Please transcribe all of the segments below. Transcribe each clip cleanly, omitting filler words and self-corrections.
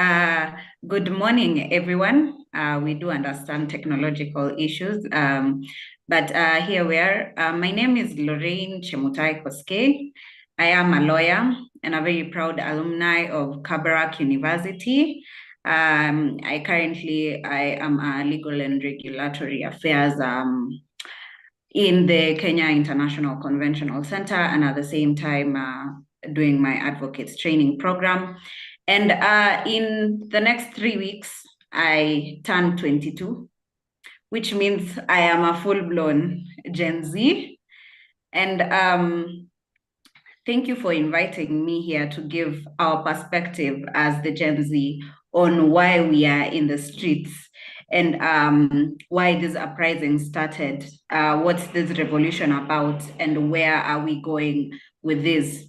Uh, Good morning, everyone. We do understand technological issues, but here we are. My name is Lorraine Chemutai Koske. I am a lawyer and a very proud alumni of Kabarak University. I am a legal and regulatory affairs in the Kenya International Conventional Center, and at the same time doing my advocates training program. And in the next 3 weeks, I turn 22, which means I am a full-blown Gen Z. And thank you for inviting me here to give our perspective as the Gen Z on why we are in the streets and why this uprising started, what's this revolution about, and where are we going with this.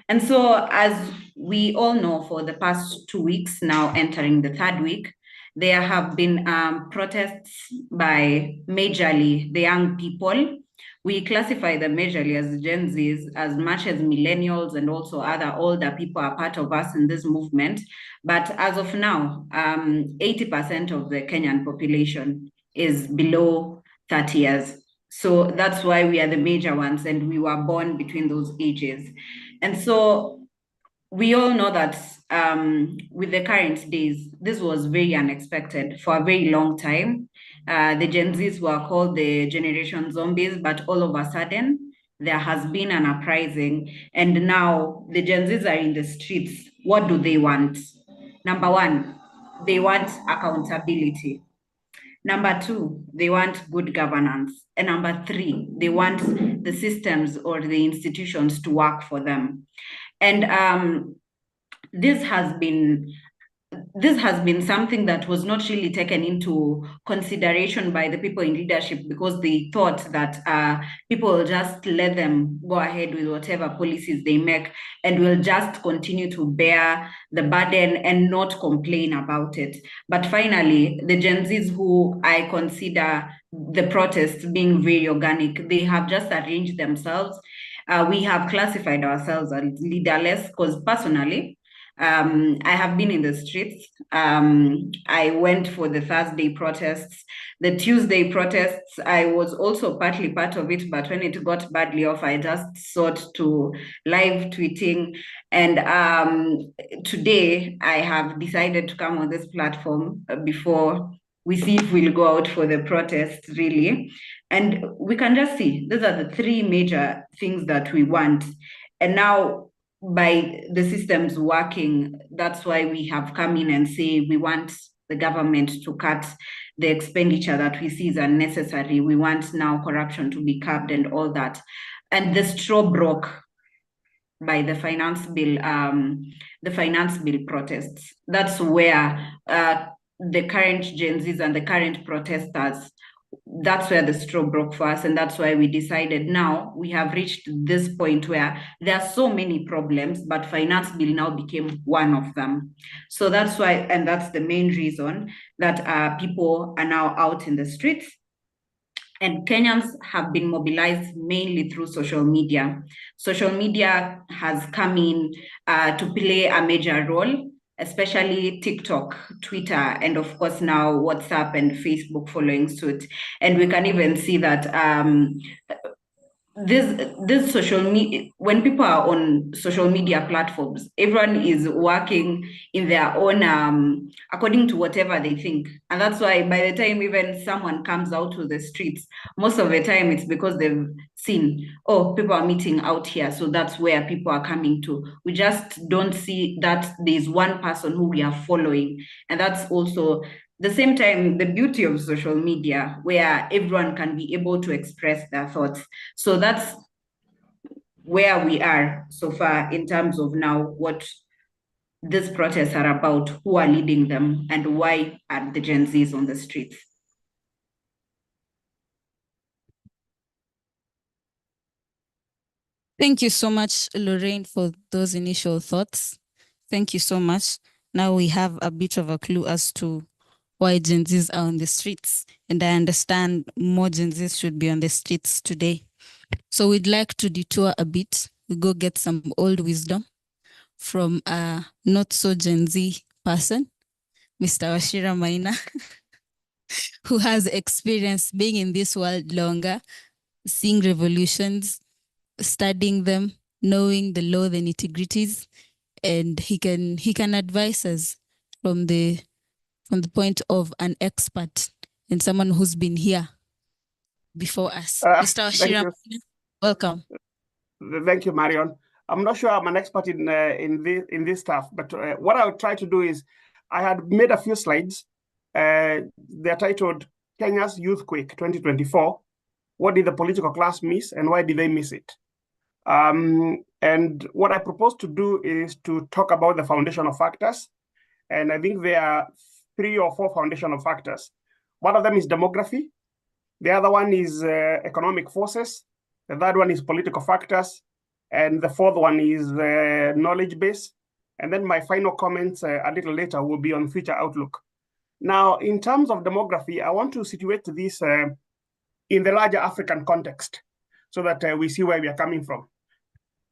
And so, as we all know, for the past 2 weeks, now entering the third week, there have been protests by majorly the young people. We classify them majorly as Gen Zs, as much as millennials and also other older people are part of us in this movement. But as of now, 80% of the Kenyan population is below 30 years. So that's why we are the major ones, and we were born between those ages. And so we all know that with the current days, this was very unexpected for a very long time. The Gen Zs were called the generation zombies, but all of a sudden, there has been an uprising, and now the Gen Zs are in the streets. What do they want? Number one, they want accountability. Number two, they want good governance. And number three, they want the systems or the institutions to work for them. And this has been something that was not really taken into consideration by the people in leadership, because they thought that people will just let them go ahead with whatever policies they make and will just continue to bear the burden and not complain about it. But finally, the Gen Zs, who I consider the protests being very organic, they have just arranged themselves. We have classified ourselves as leaderless, because personally, I have been in the streets. I went for the Thursday protests. The Tuesday protests, I was also partly part of it, but when it got badly off, I just sought to live tweeting. And today, I have decided to come on this platform before we see if we'll go out for the protests, really. And we can just see these are the three major things that we want. And now, by the systems working, that's why we have come in and say we want the government to cut the expenditure that we see is unnecessary. We want now corruption to be curbed and all that. And the straw broke by the finance bill protests. That's where the current Gen Zs and the current protesters, that's where the straw broke for us. And that's why we decided now we have reached this point where there are so many problems, but finance bill now became one of them. So that's why, and that's the main reason that people are now out in the streets. And Kenyans have been mobilized mainly through social media. Social media has come in to play a major role, especially TikTok, Twitter, and of course now WhatsApp and Facebook following suit. And we can even see that this social media, when people are on social media platforms, everyone is working in their own according to whatever they think. And that's why by the time even someone comes out to the streets, most of the time it's because they've seen, oh, people are meeting out here, so that's where people are coming to. We just don't see that there's one person who we are following. And that's also the same time the beauty of social media, where everyone can be able to express their thoughts. So that's where we are so far in terms of now what these protests are about, who are leading them, and why are the Gen Zs on the streets. Thank you so much, Lorraine, for those initial thoughts. Thank you so much. Now we have a bit of a clue as to why Gen Zs are on the streets, and I understand more Gen Zs should be on the streets today. So we'd like to detour a bit. We go get some old wisdom from a not so Gen Z person Mr. Wachira Maina, who has experience being in this world longer, seeing revolutions, studying them, knowing the law, the nitty-gritties, and he can advise us from the point of an expert and someone who's been here before us. Mr. Wachira, welcome. Thank you, Marion. I'm not sure I'm an expert in this stuff, but what I would try to do is, I had made a few slides. They're titled Kenya's Youthquake 2024. What did the political class miss and why did they miss it? And what I propose to do is to talk about the foundational factors. And I think there are 3 or 4 foundational factors. One of them is demography. The other one is economic forces. The third one is political factors. And the fourth one is knowledge base. And then my final comments a little later will be on future outlook. Now, in terms of demography, I want to situate this in the larger African context so that we see where we are coming from.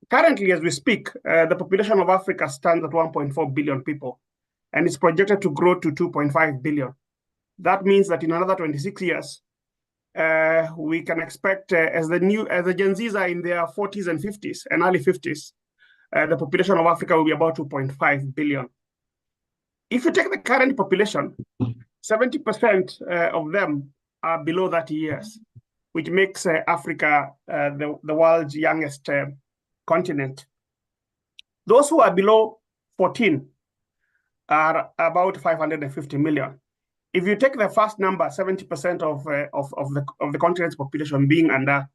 Currently, as we speak, the population of Africa stands at 1.4 billion people, and it's projected to grow to 2.5 billion. That means that in another 26 years, we can expect, as the Gen Zs are in their 40s and 50s and early 50s, the population of Africa will be about 2.5 billion. If you take the current population, 70% of them are below 30 years, which makes Africa the world's youngest continent. Those who are below 14 are about 550 million. If you take the first number, 70% of the continent's population being under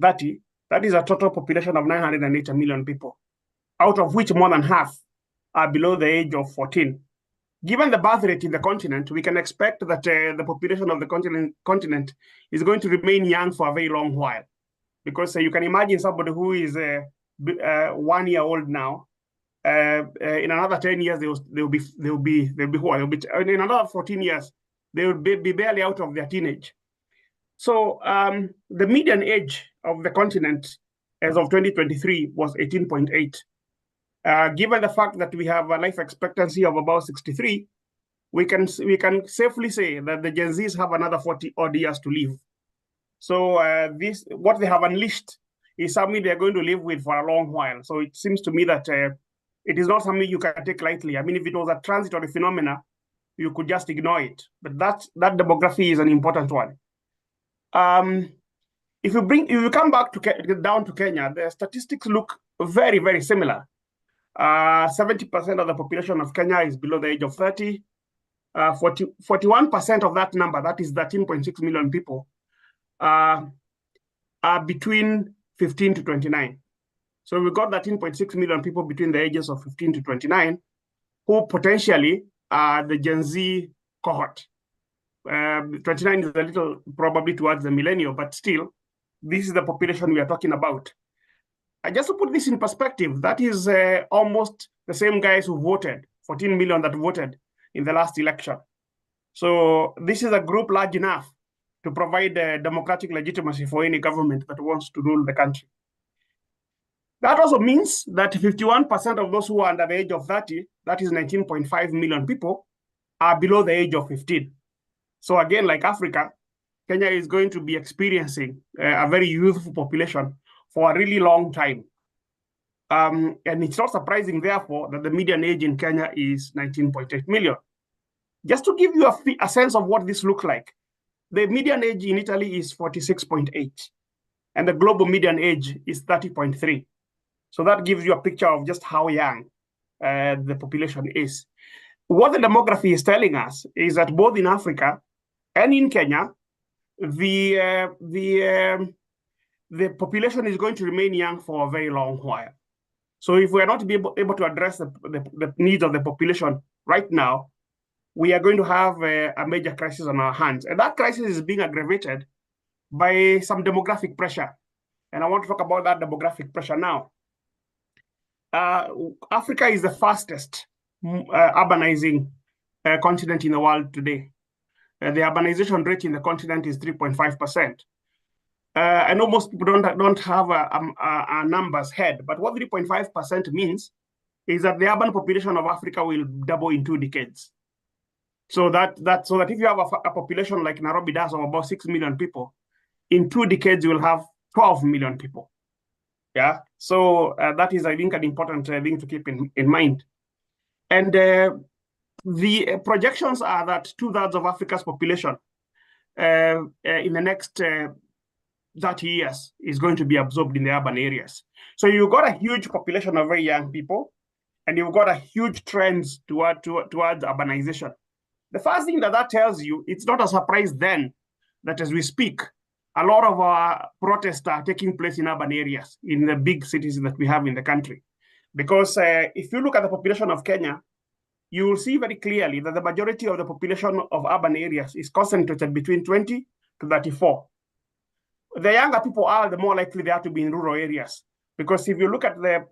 30, that is a total population of 980 million people, out of which more than half are below the age of 14. Given the birth rate in the continent, we can expect that the population of the continent is going to remain young for a very long while, because you can imagine somebody who is 1 year old now. In another 10 years, they'll be in another 14 years, they will be barely out of their teenage. So the median age of the continent as of 2023 was 18.8. Given the fact that we have a life expectancy of about 63, we can safely say that the Gen Zs have another 40 odd years to live. So what they have unleashed is something they're going to live with for a long while. So it seems to me that it is not something you can take lightly. I mean, if it was a transitory phenomena, you could just ignore it. But that demography is an important one. If you come back down to Kenya, the statistics look very, very similar. 70% of the population of Kenya is below the age of 30. 41% of that number, that is 13.6 million people, are between 15 to 29. So we've got 13.6 million people between the ages of 15 to 29 who potentially are the Gen Z cohort. 29 is a little probably towards the millennial, but still, this is the population we are talking about. Just to put this in perspective, that is almost the same guys who voted, 14 million that voted in the last election. So this is a group large enough to provide democratic legitimacy for any government that wants to rule the country. That also means that 51% of those who are under the age of 30, that is 19.5 million people, are below the age of 15. So again, like Africa, Kenya is going to be experiencing a very youthful population for a really long time. And it's not surprising, therefore, that the median age in Kenya is 19.8 million. Just to give you a sense of what this looks like, the median age in Italy is 46.8, and the global median age is 30.3. So that gives you a picture of just how young the population is. What the demography is telling us is that both in Africa and in Kenya, the population is going to remain young for a very long while. So if we are not able to address the needs of the population right now, we are going to have a major crisis on our hands. And that crisis is being aggravated by some demographic pressure. And I want to talk about that demographic pressure now. Africa is the fastest urbanizing continent in the world today. The urbanization rate in the continent is 3.5%. I know most people don't have a numbers head, but what 3.5% means is that the urban population of Africa will double in 2 decades. So that if you have a population like Nairobi does of about 6 million people, in 2 decades you will have 12 million people. Yeah, so that is, I think, an important thing to keep in mind. And the projections are that 2/3 of Africa's population in the next 30 years is going to be absorbed in the urban areas. So you've got a huge population of very young people, and you've got a huge trends towards urbanization. The first thing that tells you, it's not a surprise then that as we speak, a lot of our protests are taking place in urban areas, in the big cities that we have in the country. Because if you look at the population of Kenya, you will see very clearly that the majority of the population of urban areas is concentrated between 20 to 34. The younger people are, the more likely they are to be in rural areas. Because if you look at the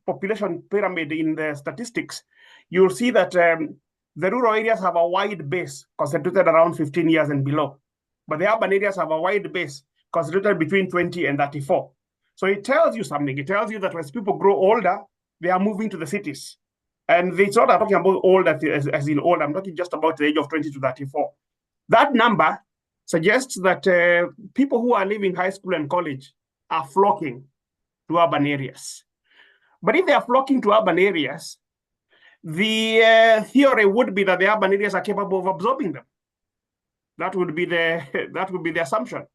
population pyramid in the statistics, you'll see that the rural areas have a wide base concentrated around 15 years and below. But the urban areas have a wide base concentrated between 20 and 34. So it tells you something. It tells you that as people grow older, they are moving to the cities. And it's not I'm talking about old as in old. I'm talking just about the age of 20 to 34. That number suggests that people who are leaving high school and college are flocking to urban areas. But if they are flocking to urban areas, the theory would be that the urban areas are capable of absorbing them. That would be the assumption.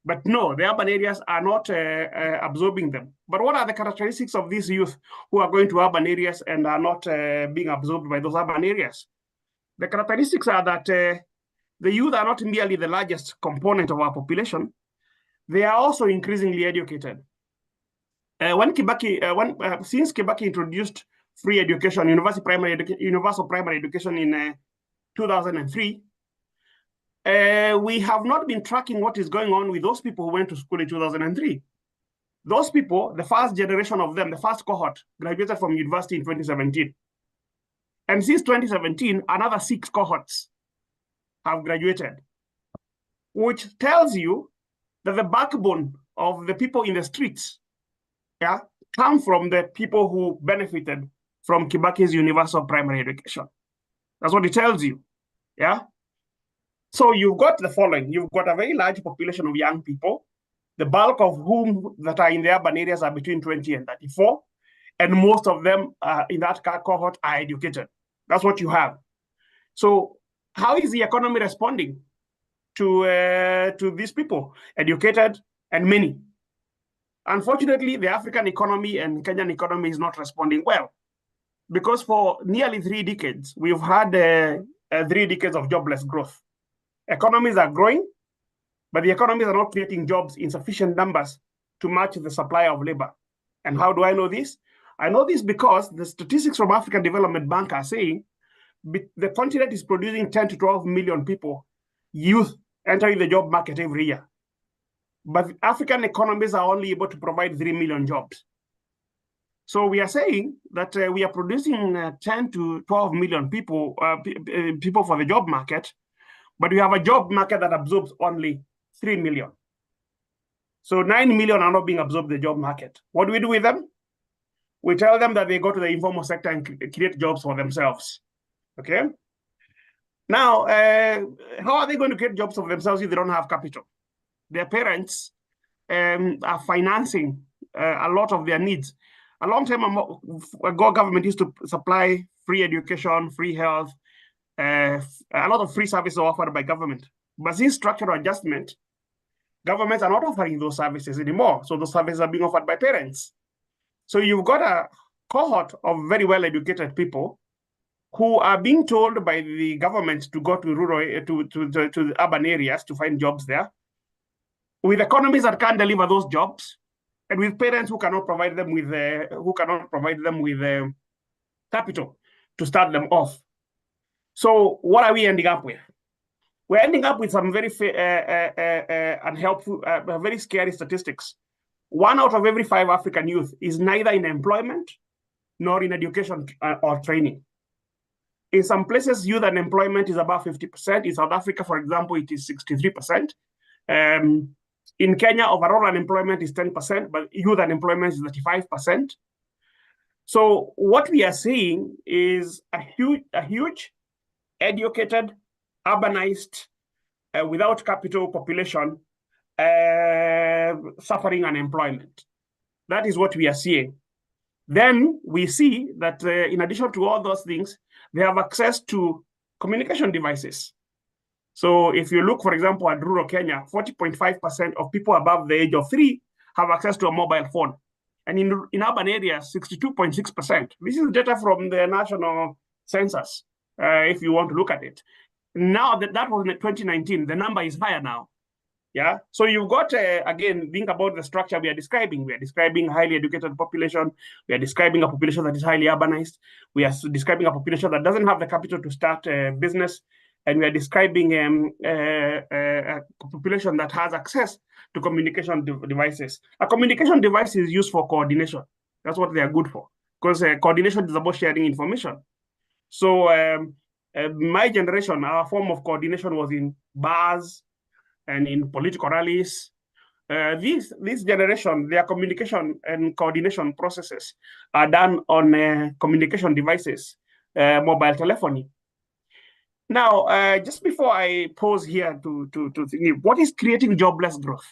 But no, the urban areas are not absorbing them. But what are the characteristics of these youth who are going to urban areas and are not being absorbed by those urban areas? The characteristics are that the youth are not merely the largest component of our population, they are also increasingly educated. Since Kibaki introduced free education, universal primary education in 2003, we have not been tracking what is going on with those people who went to school in 2003. Those people, the first generation of them, the first cohort, graduated from university in 2017. And since 2017, another 6 cohorts have graduated, which tells you that the backbone of the people in the streets come from the people who benefited from Kibaki's universal primary education. That's what it tells you. Yeah. So you've got the following. You've got a very large population of young people, the bulk of whom that are in the urban areas are between 20 and 34, and most of them in that cohort are educated. That's what you have. So how is the economy responding to these people, educated and many? Unfortunately, the African economy and Kenyan economy is not responding well, because for nearly 3 decades, we've had 3 decades of jobless growth. Economies are growing, but the economies are not creating jobs in sufficient numbers to match the supply of labor. And how do I know this? I know this because the statistics from African Development Bank are saying the continent is producing 10 to 12 million people, youth, entering the job market every year. But African economies are only able to provide 3 million jobs. So we are saying that we are producing 10 to 12 million people for the job market, but we have a job market that absorbs only 3 million. So 9 million are not being absorbed in the job market. What do we do with them? We tell them that they go to the informal sector and create jobs for themselves. Okay? Now, how are they going to create jobs for themselves if they don't have capital? Their parents are financing a lot of their needs. A long time ago, government used to supply free education, free health, a lot of free services offered by government. But since structural adjustment, governments are not offering those services anymore. So those services are being offered by parents. So you've got a cohort of very well-educated people who are being told by the government to go to rural, to the urban areas to find jobs there, with economies that can't deliver those jobs, and with parents who cannot provide them with capital to start them off. So what are we ending up with? We're ending up with some very unhelpful, very scary statistics. 1 out of every 5 African youth is neither in employment nor in education or training. In some places, youth unemployment is above 50%. In South Africa, for example, it is 63%. In Kenya, overall unemployment is 10%, but youth unemployment is 35%. So what we are seeing is a huge educated, urbanized, without capital population, suffering unemployment. That is what we are seeing. Then we see that in addition to all those things, they have access to communication devices. So if you look, for example, at rural Kenya, 40.5% of people above the age of 3 have access to a mobile phone. And in urban areas, 62.6%. This is data from the national census, if you want to look at it. Now that was in 2019, the number is higher now. Yeah, so you've got, again, think about the structure we are describing. We are describing a highly educated population. We are describing a population that is highly urbanized. We are describing a population that doesn't have the capital to start a business. And we are describing a population that has access to communication devices. A communication device is used for coordination. That's what they are good for, because coordination is about sharing information. So my generation, our form of coordination was in bars and in political rallies. This generation, their communication and coordination processes are done on communication devices, mobile telephony. Now, just before I pause here to think, what is creating jobless growth?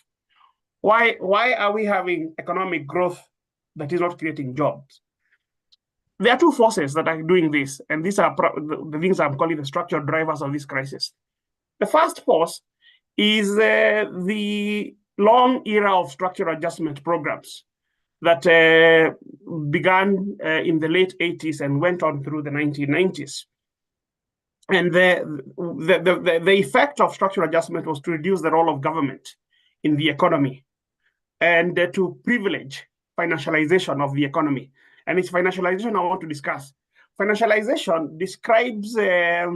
Why are we having economic growth that is not creating jobs? There are two forces that are doing this, and these are the things I'm calling the structural drivers of this crisis. The first force is the long era of structural adjustment programs that began in the late 80s and went on through the 1990s. And the effect of structural adjustment was to reduce the role of government in the economy and to privilege financialization of the economy. And it's financialization I want to discuss. Financialization describes a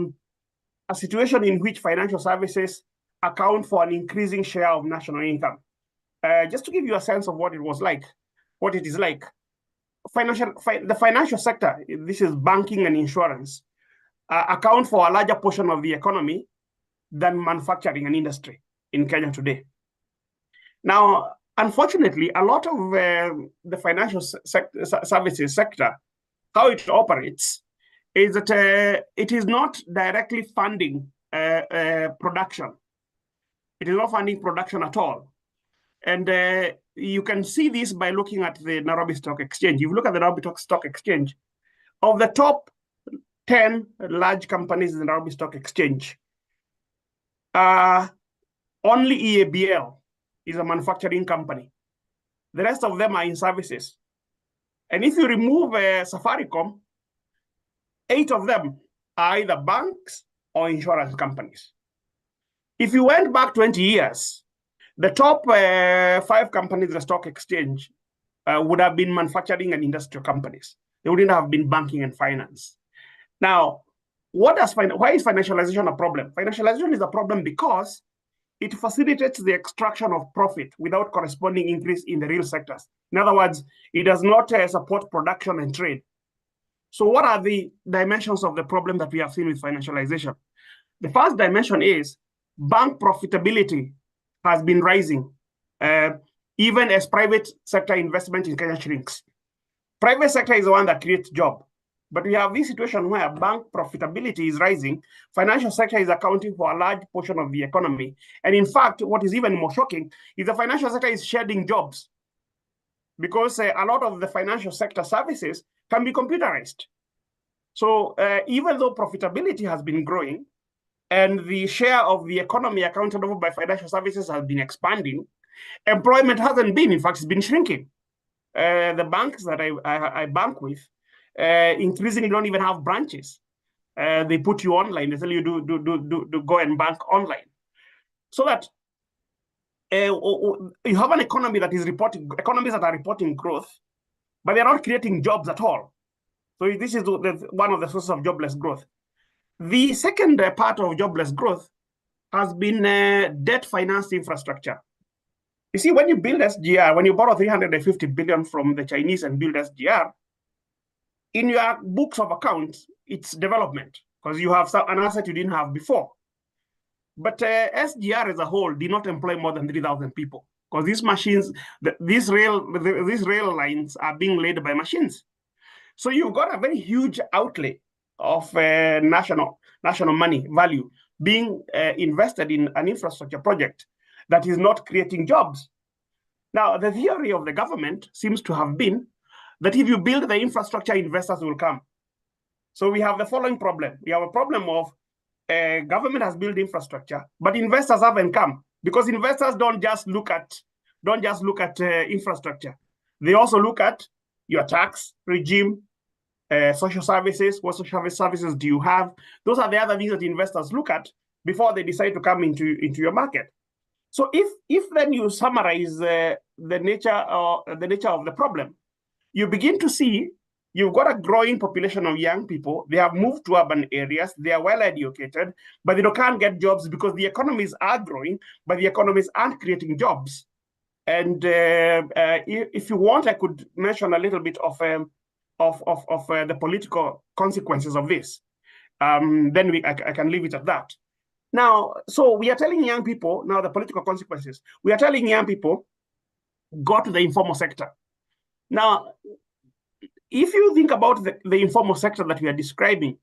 situation in which financial services account for an increasing share of national income. Just to give you a sense of what it is like, the financial sector, this is banking and insurance, account for a larger portion of the economy than manufacturing and industry in Kenya today. Now, unfortunately, a lot of the financial services sector, how it operates, is that it is not directly funding production. It is not funding production at all. And you can see this by looking at the Nairobi Stock Exchange. If you look at the Nairobi Stock Exchange, of the top 10 large companies in the Nairobi Stock Exchange, only EABL is a manufacturing company. The rest of them are in services. And if you remove Safaricom, 8 of them are either banks or insurance companies. If you went back 20 years, the top 5 companies in the stock exchange would have been manufacturing and industrial companies. They wouldn't have been banking and finance. Now, why is financialization a problem? Financialization is a problem because it facilitates the extraction of profit without corresponding increase in the real sectors. In other words, it does not support production and trade. So what are the dimensions of the problem that we have seen with financialization? The first dimension is bank profitability has been rising, even as private sector investment in Kenya shrinks. Private sector is the one that creates jobs. But we have this situation where bank profitability is rising, financial sector is accounting for a large portion of the economy. And in fact, what is even more shocking is the financial sector is shedding jobs because a lot of the financial sector services can be computerized. So even though profitability has been growing and the share of the economy accounted for by financial services has been expanding, employment hasn't been. In fact, it's been shrinking. The banks that I bank with increasingly don't even have branches. They put you online. They tell you do go and bank online. So that you have an economy that is economies that are reporting growth, but they're not creating jobs at all. So this is one of the sources of jobless growth. The second part of jobless growth has been debt-financed infrastructure. You see, when you build SGR, when you borrow 350 billion from the Chinese and build SGR, in your books of accounts, it's development because you have an asset you didn't have before. But SGR as a whole did not employ more than 3,000 people because these machines, these rail lines are being laid by machines. So you've got a very huge outlay of national national money value being invested in an infrastructure project that is not creating jobs. Now, the theory of the government seems to have been that if you build the infrastructure, investors will come. So we have the following problem. We have a problem of government has built infrastructure, but investors haven't come, because investors don't just look at infrastructure. They also look at your tax regime, social services. What social services do you have? Those are the other things that investors look at before they decide to come into your market. So if then you summarize the nature of the problem, you begin to see you've got a growing population of young people. They have moved to urban areas. They are well educated, but they can't get jobs because the economies are growing, but the economies aren't creating jobs. And if you want, I could mention a little bit of the political consequences of this. Then I can leave it at that. Now, so we are telling young people, now the political consequences, we are telling young people, go to the informal sector. Now, if you think about the informal sector that we are describing,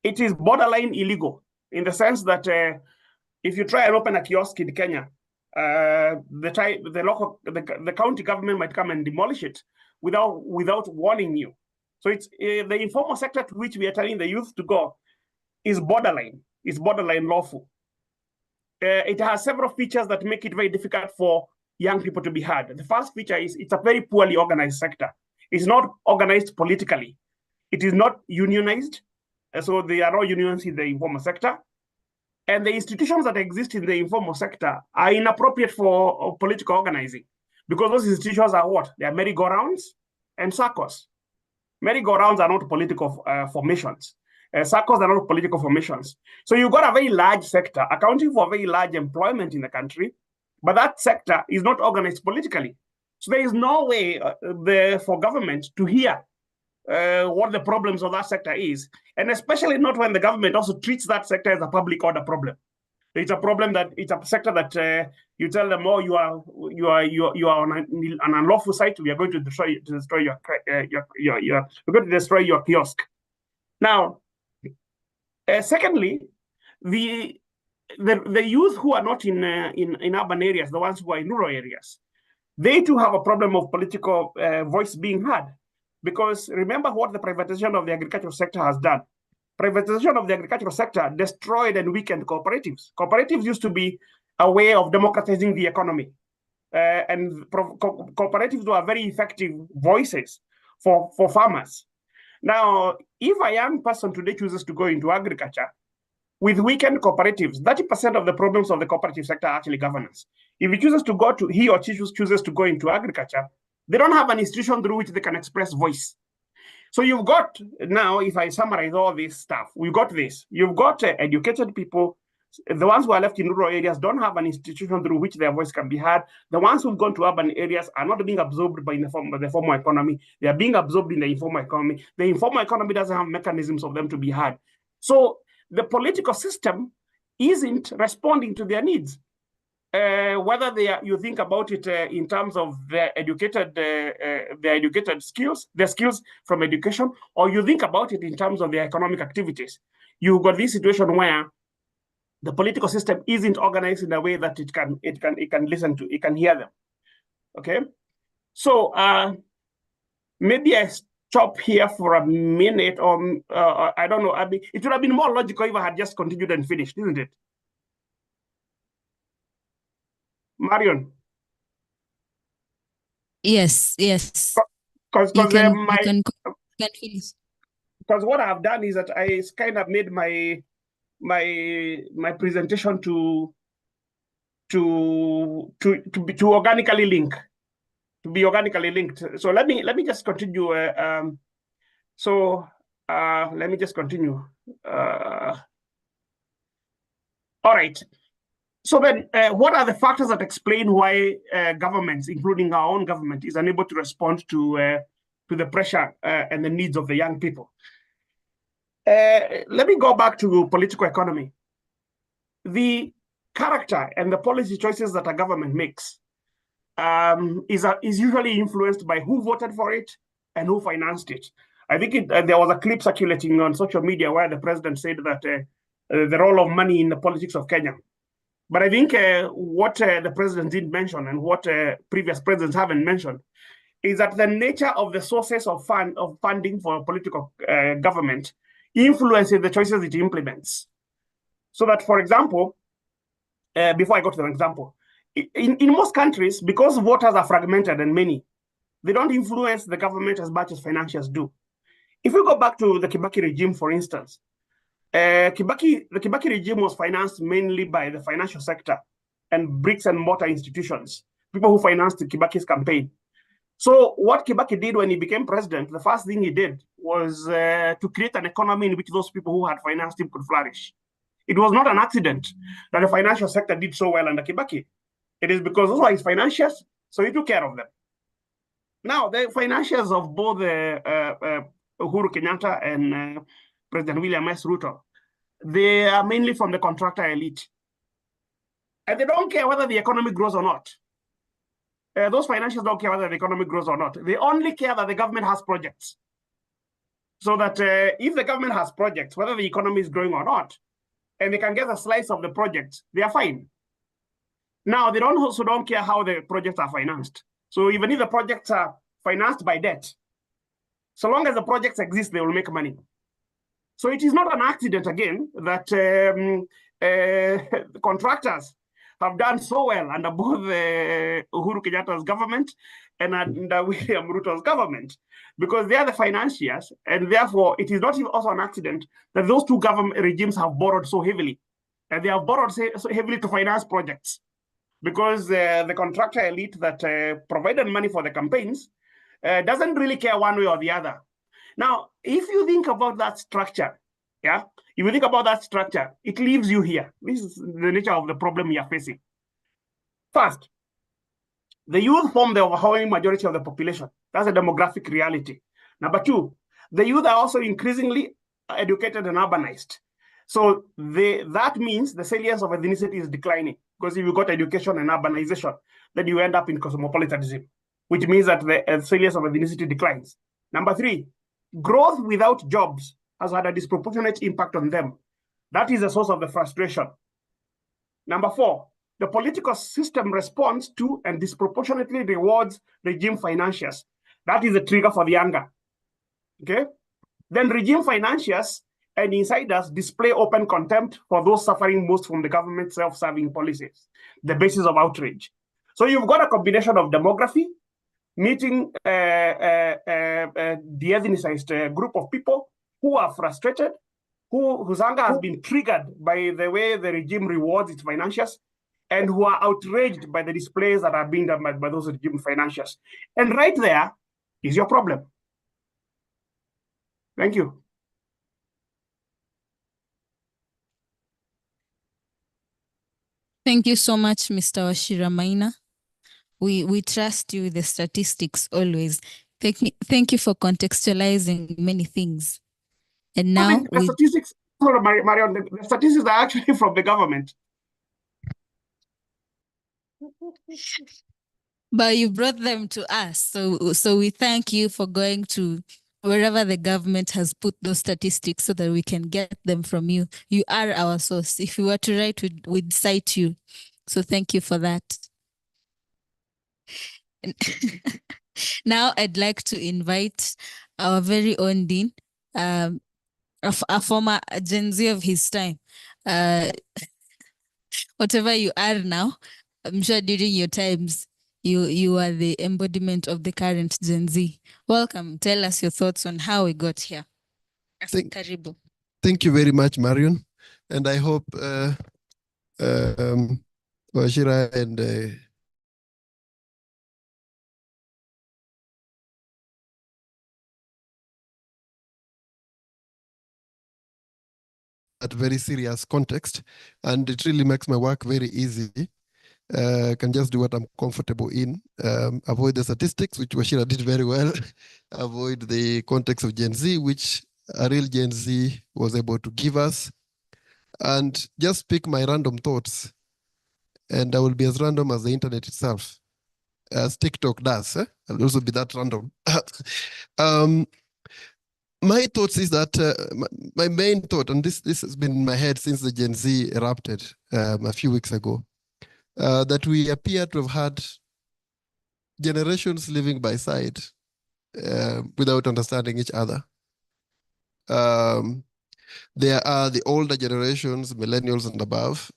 it is borderline illegal in the sense that if you try and open a kiosk in Kenya, the county government might come and demolish it without warning you. So it's the informal sector to which we are telling the youth to go is borderline. It's borderline lawful. It has several features that make it very difficult for young people to be heard. The first feature is it's a very poorly organized sector. It's not organized politically. It is not unionized. So there are no unions in the informal sector. And the institutions that exist in the informal sector are inappropriate for political organizing, because those institutions are what? They are merry-go-rounds and circles. Merry-go-rounds are not political formations. Circles are not political formations. So you've got a very large sector accounting for very large employment in the country, but that sector is not organized politically. So there is no way for government to hear what the problems of that sector is, and especially not when the government also treats that sector as a public order problem. It's a problem that it's a sector that you tell them, oh, you are on an unlawful site. We are going to destroy your kiosk. Now, secondly, the youth who are not in urban areas, the ones who are in rural areas, they too have a problem of political voice being heard. Because remember what the privatization of the agricultural sector has done. Privatization of the agricultural sector destroyed and weakened cooperatives. Cooperatives used to be a way of democratizing the economy. And cooperatives were very effective voices for farmers. Now, if a young person today chooses to go into agriculture, with weakened cooperatives, 30% of the problems of the cooperative sector are actually governance. If he or she chooses to go into agriculture, they don't have an institution through which they can express voice. So you've got now, if I summarize all this stuff, we've got this. You've got educated people. The ones who are left in rural areas don't have an institution through which their voice can be heard. The ones who've gone to urban areas are not being absorbed by the formal economy. They are being absorbed in the informal economy. The informal economy doesn't have mechanisms of them to be heard. So the political system isn't responding to their needs. Whether you think about it in terms of their educated skills, their skills from education, or you think about it in terms of their economic activities, you've got this situation where the political system isn't organized in a way that it can listen to, it can hear them. Okay, so maybe I stop here for a minute, or I don't know. I mean, it would have been more logical if I had just continued and finished, isn't it? Marion? Yes. Because You can finish. Because what I've done is that I kind of made my presentation to organically link, to be organically linked. So let me just continue. Let me just continue. All right. So then, what are the factors that explain why governments, including our own government, is unable to respond to the pressure and the needs of the young people? Let me go back to political economy. The character and the policy choices that a government makes is usually influenced by who voted for it and who financed it. I think there was a clip circulating on social media where the president said that the role of money in the politics of Kenya. But I think what the president didn't mention and what previous presidents haven't mentioned is that the nature of the sources of funding for political government influences the choices it implements. So that, for example, before I go to the example, in most countries, because voters are fragmented and many, they don't influence the government as much as financiers do. If we go back to the Kibaki regime, for instance, the Kibaki regime was financed mainly by the financial sector and bricks and mortar institutions, people who financed Kibaki's campaign. So what Kibaki did when he became president, the first thing he did was to create an economy in which those people who had financed him could flourish. It was not an accident that the financial sector did so well under Kibaki. It is because those are his financiers, so he took care of them. Now, the financiers of both Uhuru Kenyatta and President William S. Ruto, they are mainly from the contractor elite. And they don't care whether the economy grows or not. Those financiers don't care whether the economy grows or not. They only care that the government has projects. So that if the government has projects, whether the economy is growing or not, and they can get a slice of the projects, they are fine. Now, they also don't care how the projects are financed. So even if the projects are financed by debt, so long as the projects exist, they will make money. So it is not an accident, again, that contractors have done so well under both Uhuru Kenyatta's government and under William Ruto's government, because they are the financiers, and therefore it is not also an accident that those two government regimes have borrowed so heavily. And they have borrowed so heavily to finance projects, because the contractor elite that provided money for the campaigns doesn't really care one way or the other. Now, if you think about that structure, if you think about that structure, it leaves you here. This is the nature of the problem you are facing. First, the youth form the overwhelming majority of the population. That's a demographic reality. Number two, the youth are also increasingly educated and urbanized. So that means the salience of ethnicity is declining, because if you got education and urbanization, then you end up in cosmopolitanism, which means that the salience of ethnicity declines. Number three, growth without jobs has had a disproportionate impact on them. That is the source of the frustration. Number four, the political system responds to and disproportionately rewards regime financiers. That is the trigger for the anger. Okay? Then regime financiers and insiders display open contempt for those suffering most from the government's self-serving policies, the basis of outrage. So you've got a combination of demography, meeting the ethnicized group of people who are frustrated, whose anger has been triggered by the way the regime rewards its financiers, and who are outraged by the displays that are being done by those regime financiers. And right there is your problem. Thank you. Thank you so much, Mr. Wachira Maina. We trust you with the statistics always. Thank you for contextualizing many things. And now the statistics, Marion, the statistics are actually from the government. But you brought them to us. So we thank you for going to wherever the government has put those statistics so that we can get them from you. You are our source. If we were to write, we'd cite you. So thank you for that. Now I'd like to invite our very own Dean, a former Gen Z of his time. Whatever you are now, I'm sure during your times, you are the embodiment of the current Gen Z. Welcome. Tell us your thoughts on how we got here. Karibu. Thank you very much, Marion. And I hope Wachira and at very serious context, and it really makes my work very easy. I can just do what I'm comfortable in. Avoid the statistics, which Wachira did very well. Avoid the context of Gen Z, which a real Gen Z was able to give us. And just pick my random thoughts. And I will be as random as the internet itself, as TikTok does. I'll also be that random. my thoughts is that my main thought, and this has been in my head since the Gen Z erupted a few weeks ago, that we appear to have had generations living by side without understanding each other. There are the older generations, millennials and above.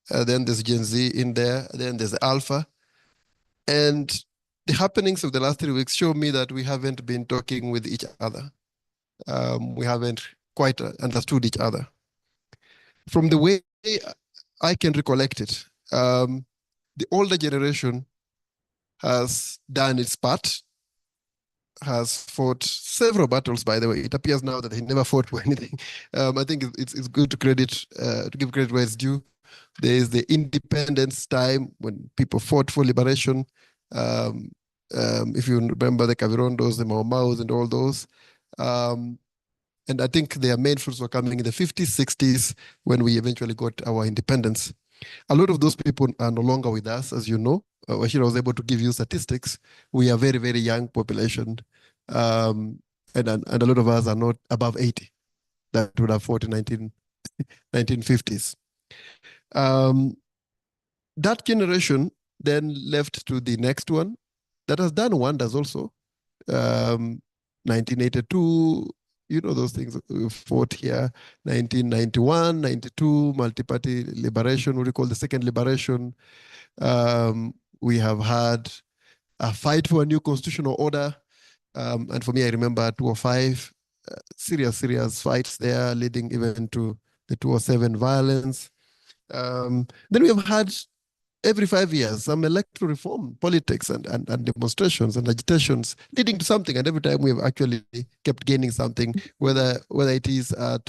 Then there's Gen Z in there. Then there's the Alpha. And the happenings of the last 3 weeks show me that we haven't been talking with each other. We haven't quite understood each other. From the way I can recollect it, the older generation has done its part, has fought several battles, by the way. It appears now that he never fought for anything. I think it's good to give credit where it's due. There is the independence time when people fought for liberation. If you remember the Kavirondos, the Mau Maus, and all those. And I think their main fruits were coming in the 50s, 60s, when we eventually got our independence. A lot of those people are no longer with us, as you know. Wachira was able to give you statistics. We are a very, very young population. And a lot of us are not above 80. That would have fought in 1950s. That generation then left to the next one that has done wonders also. 1982, you know those things we fought here. 1991, 92, multi-party liberation, what we call the second liberation. We have had a fight for a new constitutional order. And for me, I remember 205, serious fights there, leading even to the 207 violence. Then we have had every 5 years some electoral reform, politics and demonstrations and agitations leading to something. And every time we have actually kept gaining something, whether it is at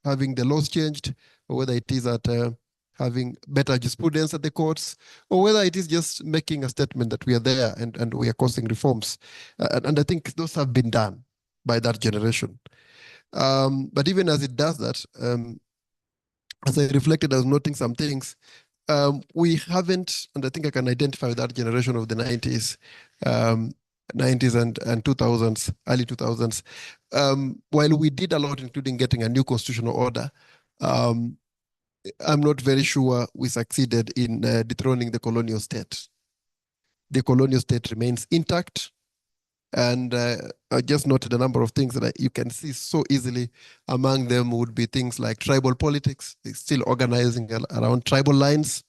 having the laws changed, or whether it is at having better jurisprudence at the courts, or whether it is just making a statement that we are there and we are causing reforms. And I think those have been done by that generation. But even as it does that, as I reflected, I was noting some things. We haven't, and I think I can identify that generation of the 90s, 90s and 2000s, early 2000s. While we did a lot, including getting a new constitutional order, I'm not very sure we succeeded in dethroning the colonial state. The colonial state remains intact. And I just noted a number of things that you can see so easily. Among them would be things like tribal politics, still organizing around tribal lines,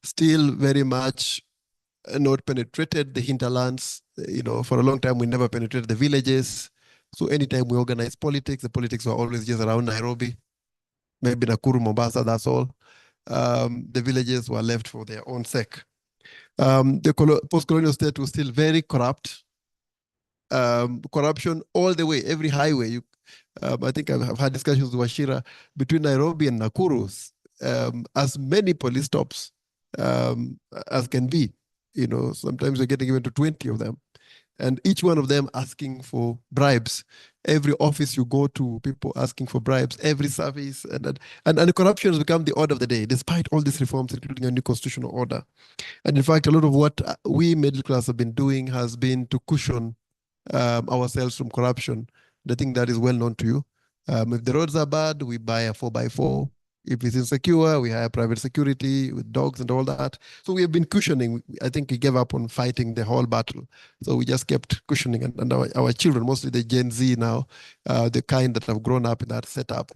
still very much not penetrated the hinterlands. You know, for a long time, we never penetrated the villages. So anytime we organize politics, the politics were always just around Nairobi, maybe Nakuru, Mombasa, that's all. The villages were left for their own sake. The post-colonial state was still very corrupt. Corruption all the way, every highway. I think I've had discussions with Wachira between Nairobi and Nakuru, as many police stops as can be. You know, sometimes we're getting even to 20 of them. And each one of them asking for bribes. Every office you go to, people asking for bribes, every service. And the corruption has become the order of the day, despite all these reforms, including a new constitutional order. And in fact, a lot of what we middle class have been doing has been to cushion ourselves from corruption. And I think that is well known to you. If the roads are bad, we buy a 4x4. If it's insecure, we hire private security with dogs and all that. So we have been cushioning. I think we gave up on fighting the whole battle. So we just kept cushioning. And our children, mostly the Gen Z now, the kind that have grown up in that setup,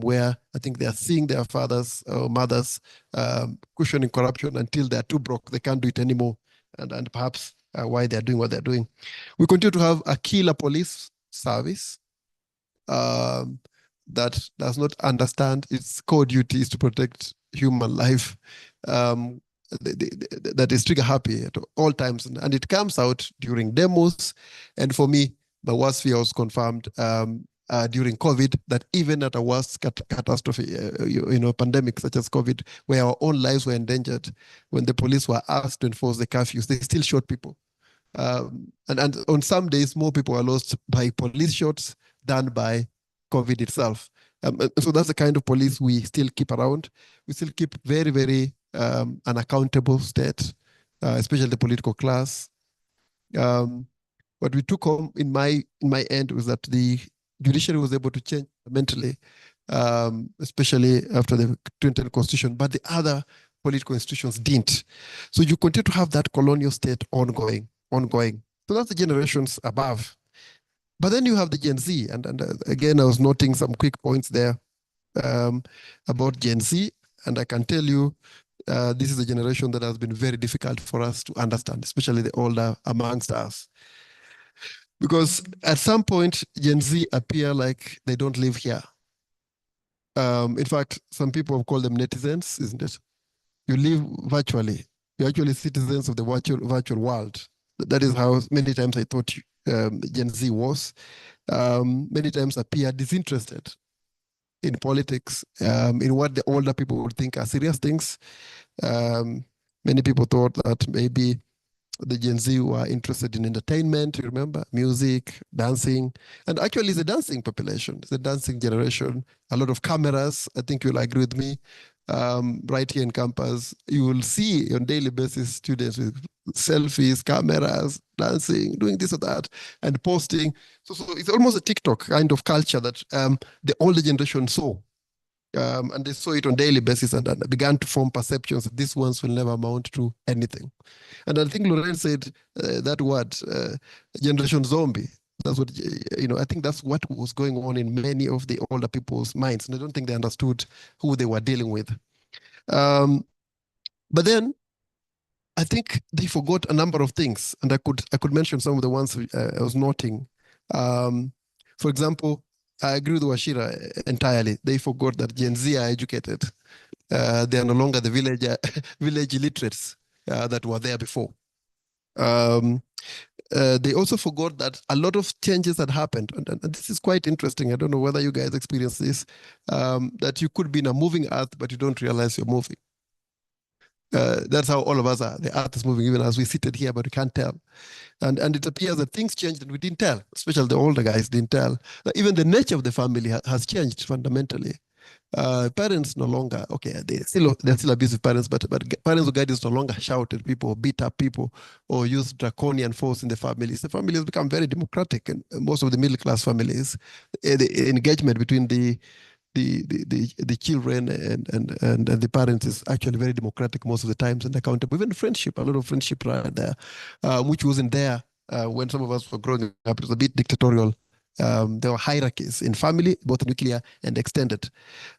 where I think they are seeing their fathers or mothers cushioning corruption until they're too broke. They can't do it anymore. And perhaps why they're doing what they're doing. We continue to have a killer police service that does not understand its core duty is to protect human life, that is trigger happy at all times. And it comes out during demos. And for me, the worst fear was confirmed during COVID, that even at a worst catastrophe, pandemic such as COVID, where our own lives were endangered, when the police were asked to enforce the curfews, they still shot people. And on some days, more people are lost by police shots than by COVID itself. So that's the kind of police we still keep around. We still keep very, very unaccountable state, especially the political class. When what we took home in my end was that the judiciary was able to change fundamentally, especially after the 2010 constitution, but the other political institutions didn't. So you continue to have that colonial state ongoing. So that's the generations above. But then you have the Gen Z, and again, I was noting some quick points there about Gen Z, and I can tell you this is a generation that has been very difficult for us to understand, especially the older amongst us. Because at some point, Gen Z appear like they don't live here. In fact, some people have called them netizens, isn't it? You live virtually. You're actually citizens of the virtual world. That is how many times I thought Gen Z was. Many times appear disinterested in politics, in what the older people would think are serious things. Many people thought that maybe the Gen Z were interested in entertainment, you remember, music, dancing, and actually it's a dancing population. It's a dancing generation, a lot of cameras. I think you'll agree with me. Right here in campus, you will see on daily basis students with selfies, cameras, dancing, doing this or that, and posting. So it's almost a TikTok kind of culture that the older generation saw. And they saw it on daily basis and began to form perceptions that these ones will never amount to anything. And I think Lorraine said that word, generation zombie. That's what, I think that's what was going on in many of the older people's minds. And I don't think they understood who they were dealing with. But then I think they forgot a number of things. And I could mention some of the ones I was noting. For example, I agree with Wachira entirely. They forgot that Gen Z are educated. They are no longer the village illiterates that were there before. They also forgot that a lot of changes had happened. And this is quite interesting. I don't know whether you guys experience this, that you could be in a moving earth, but you don't realize you're moving. That's how all of us are. The earth is moving even as we seated here, but we can't tell. And it appears that things changed and we didn't tell, especially the older guys didn't tell. Even the nature of the family has changed fundamentally. Parents no longer, okay, they're still abusive parents, but parents or guardians no longer shout at people, beat up people, or use draconian force in the families. The family has become very democratic, and most of the middle class families, the engagement between the children and the parents is actually very democratic most of the times and accountable. Even friendship, a lot of friendship right there, which wasn't there when some of us were growing up. It was a bit dictatorial. There were hierarchies in family, both nuclear and extended.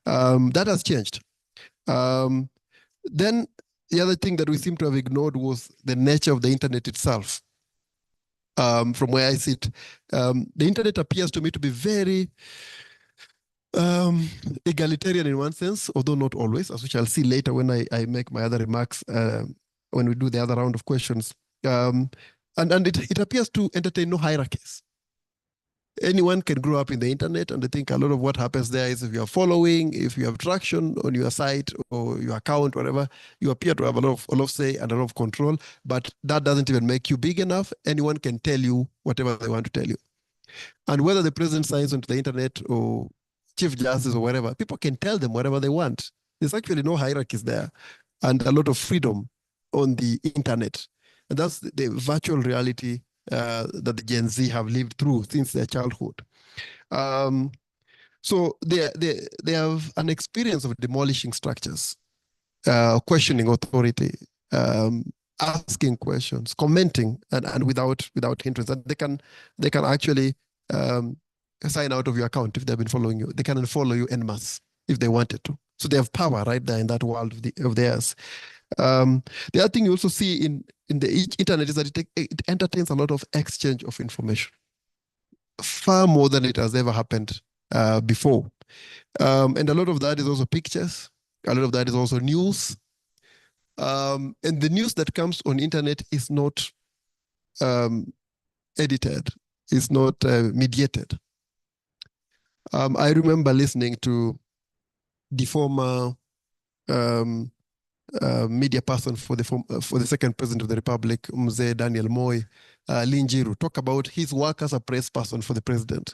That has changed. Then the other thing that we seem to have ignored was the nature of the internet itself. From where I sit, the internet appears to me to be very egalitarian in one sense, although not always, as we shall see later when I make my other remarks when we do the other round of questions. And it appears to entertain no hierarchies. Anyone can grow up in the internet, and I think a lot of what happens there is if you are following, if you have traction on your site or your account, whatever, you appear to have a lot of say and a lot of control, but that doesn't even make you big enough. Anyone can tell you whatever they want to tell you. And whether the president signs onto the internet or chief justice or whatever, people can tell them whatever they want. There's actually no hierarchies there and a lot of freedom on the internet. And that's the virtual reality that the Gen Z have lived through since their childhood. So they have an experience of demolishing structures, questioning authority, asking questions, commenting, and without hindrance. And they can actually sign out of your account if they've been following you. They can unfollow you en masse if they wanted to. So they have power right there in that world of theirs. The other thing you also see in the internet is that it entertains a lot of exchange of information, far more than it has ever happened before. And a lot of that is also pictures. A lot of that is also news. And the news that comes on internet is not edited. It's not mediated. I remember listening to the former media person for the second president of the Republic, Mzee Daniel Moi, Linjiru, talk about his work as a press person for the president.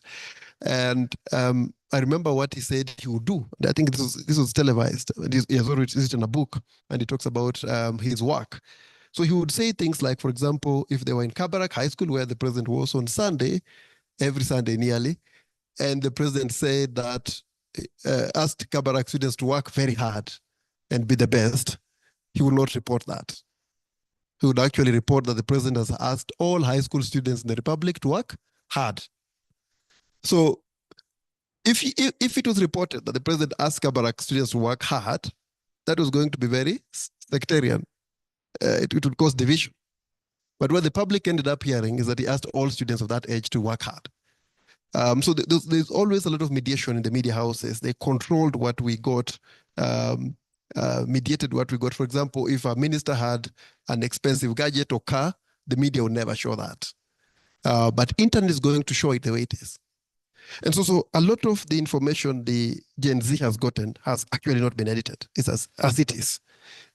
And I remember what he said he would do. I think this was televised. He has already written a book, and he talks about his work. So he would say things like, for example, if they were in Kabarak High School, where the president was on Sunday, every Sunday nearly, and the president said that, asked Kabarak students to work very hard and be the best, he would not report that. He would actually report that the president has asked all high school students in the Republic to work hard. So if it was reported that the president asked Kabarak students to work hard, that was going to be very sectarian. It would cause division. But what the public ended up hearing is that he asked all students of that age to work hard. So there's always a lot of mediation in the media houses. They controlled what we got, mediated what we got. For example, if a minister had an expensive gadget or car, the media would never show that. But internet is going to show it the way it is. And so a lot of the information the Gen Z has gotten has actually not been edited. It's as it is.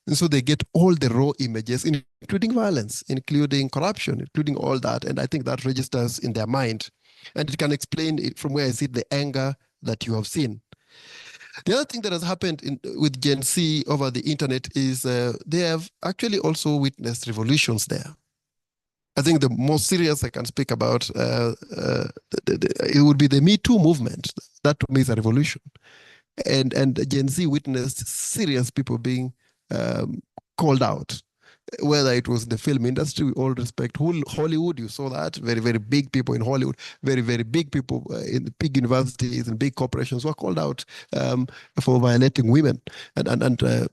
And so they get all the raw images, including violence, including corruption, including all that. And I think that registers in their mind. And it can explain it from where I see the anger that you have seen. The other thing that has happened with Gen Z over the internet is they have actually also witnessed revolutions there. I think the most serious I can speak about, it would be the Me Too movement. That to me is a revolution. And Gen Z witnessed serious people being called out, whether it was the film industry, with all respect, Hollywood, you saw that, very, very big people in Hollywood, very, very big people in big universities and big corporations were called out for violating women. And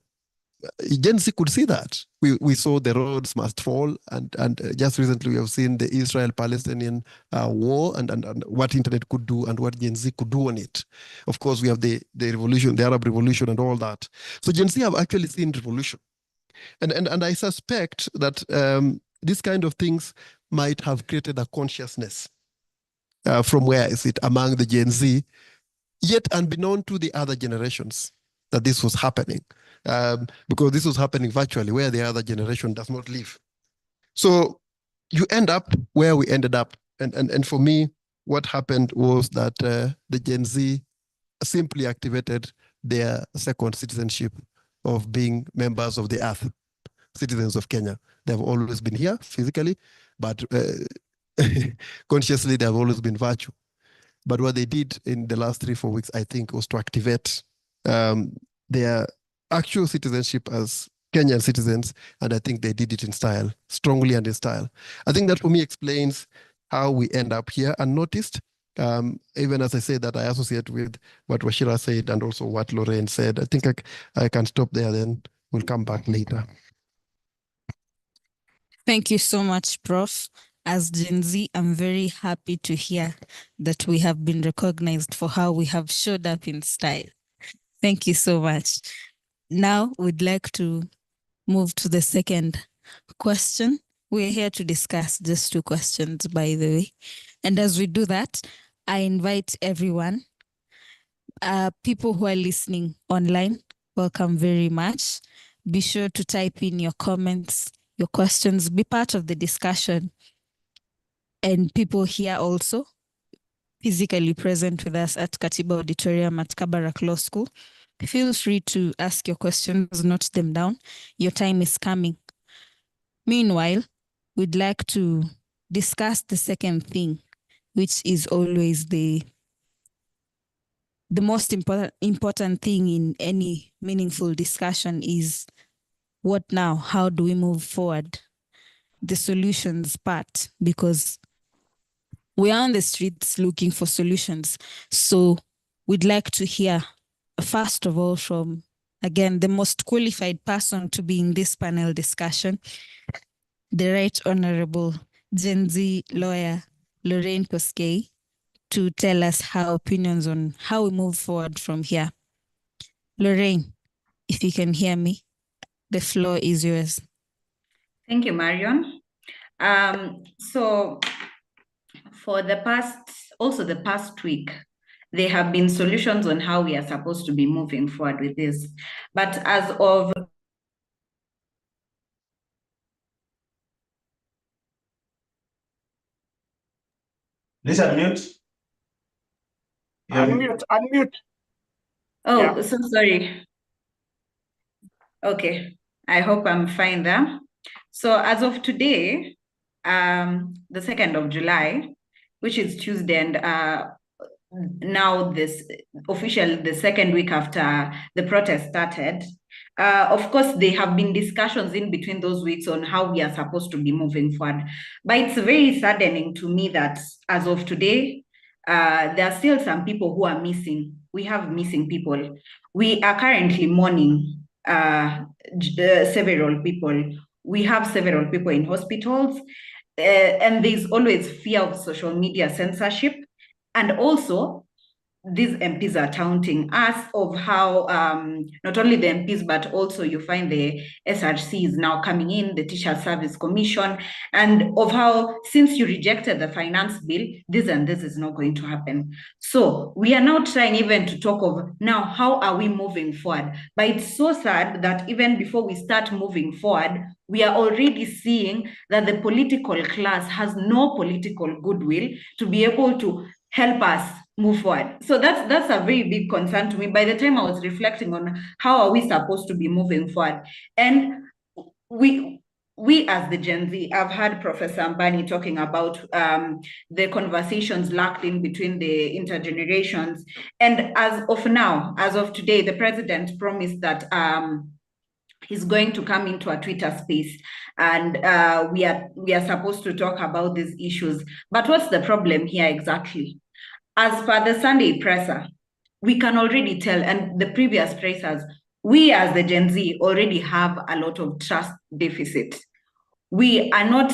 Gen Z could see that. We saw the roads must fall, and just recently we have seen the Israel-Palestinian war and what internet could do and what Gen Z could do on it. Of course, we have the revolution, the Arab Revolution and all that. So Gen Z have actually seen revolution. And I suspect that these kind of things might have created a consciousness from where is it among the Gen Z, yet unbeknown to the other generations that this was happening. Because this was happening virtually where the other generation does not live. So you end up where we ended up. And for me, what happened was that the Gen Z simply activated their second citizenship of being members of the earth, citizens of Kenya. They've always been here physically, but consciously they've always been virtual. But what they did in the last 3-4 weeks, I think, was to activate their actual citizenship as Kenyan citizens, and I think they did it in style, strongly and in style. I think that for me explains how we end up here unnoticed. Even as I say that, I associate with what Wachira said and also what Lorraine said. I think I can stop there, then we'll come back later. Thank you so much, Prof. As Gen Z, I'm very happy to hear that we have been recognized for how we have showed up in style. Thank you so much. Now we'd like to move to the second question. We're here to discuss just 2 questions, by the way. And as we do that, I invite everyone, people who are listening online, welcome very much. Be sure to type in your comments, your questions, be part of the discussion. And people here also, physically present with us at Katiba Auditorium at Kabarak Law School, feel free to ask your questions, note them down. Your time is coming. Meanwhile, we'd like to discuss the second thing, which is always the most important thing in any meaningful discussion is what now? How do we move forward? The solutions part, because we are on the streets looking for solutions. So we'd like to hear, first of all, from, again, the most qualified person to be in this panel discussion, the Right Honorable Gen Z lawyer, Lorraine Koskei, to tell us her opinions on how we move forward from here. Lorraine, if you can hear me, the floor is yours. Thank you, Marion. So for the past week, there have been solutions on how we are supposed to be moving forward with this. But as of Please unmute. Unmute. Oh, Yeah. so sorry. Okay, I hope I'm fine there. So as of today, the 2nd of July, which is Tuesday, and now this official, the second week after the protest started, of course, there have been discussions in between those weeks on how we are supposed to be moving forward. But it's very saddening to me that as of today, there are still some people who are missing. We have missing people. We are currently mourning several people. We have several people in hospitals, and there's always fear of social media censorship. And also, these MPs are taunting us of how not only the MPs, but also you find the SRC is now coming in, the Teacher Service Commission, and of how since you rejected the finance bill, this and this is not going to happen. So we are now trying even to talk of now, how are we moving forward? But it's so sad that even before we start moving forward, we are already seeing that the political class has no political goodwill to be able to help us move forward. So that's a very big concern to me. By the time I was reflecting on how are we supposed to be moving forward, and we as the Gen Z, I've heard Professor Ambani talking about the conversations lacked in between the intergenerations. And as of now, as of today, the president promised that he's going to come into a Twitter space, and we are supposed to talk about these issues. But what's the problem here exactly? As per the Sunday presser, we can already tell, and the previous pressers, we as the Gen Z already have a lot of trust deficit. We are not,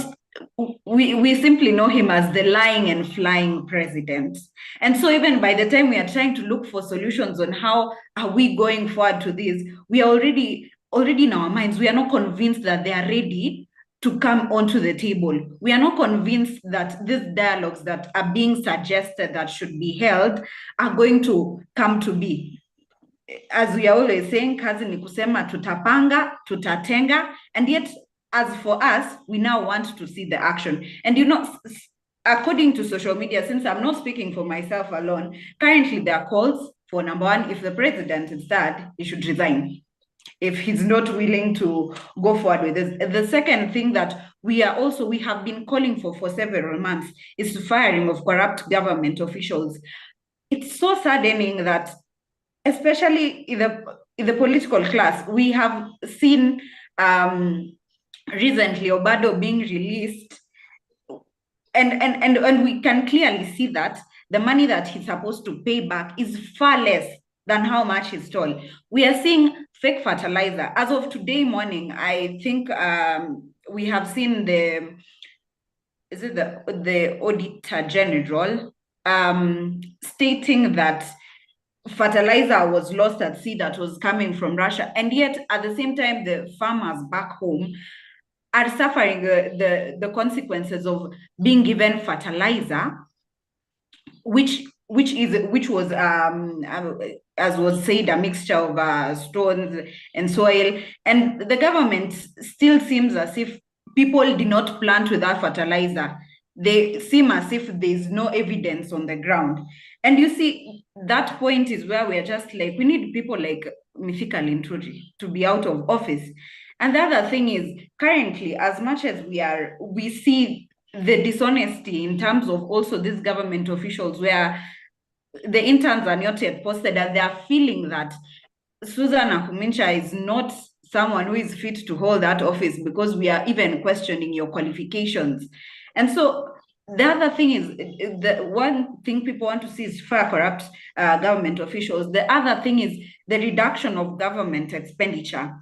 we simply know him as the lying and flying president. And so even by the time we are trying to look for solutions on how are we going forward to this, we are already in our minds, we are not convinced that they are ready to come onto the table. We are not convinced that these dialogues that are being suggested that should be held are going to come to be. As we are always saying, kazi ni kusema tutapanga, tutatenga, and yet as for us, we now want to see the action. And you know, according to social media, since I'm not speaking for myself alone, currently there are calls for, number one, if the president is dead, he should resign if he's not willing to go forward with this. The second thing that we have been calling for several months is the firing of corrupt government officials. It's so saddening that, especially in the political class, we have seen recently Obado being released, and we can clearly see that the money that he's supposed to pay back is far less than how much he stole. We are seeing fake fertilizer. As of today morning, I think we have seen the Auditor General stating that fertilizer was lost at sea that was coming from Russia. And yet, at the same time, the farmers back home are suffering the consequences of being given fertilizer, which was as was said, a mixture of stones and soil. And the government still seems as if people did not plant with that fertilizer. They seem as if there's no evidence on the ground. And you see, that point is where we are just like, we need people like Mithika Linturi to be out of office. And the other thing is, currently, as much as we see the dishonesty in terms of also these government officials where the interns are not yet posted, and they are feeling that Susan Nakhumicha is not someone who is fit to hold that office because we are even questioning your qualifications. And so the other thing is, the one thing people want to see is fire corrupt government officials. The other thing is the reduction of government expenditure.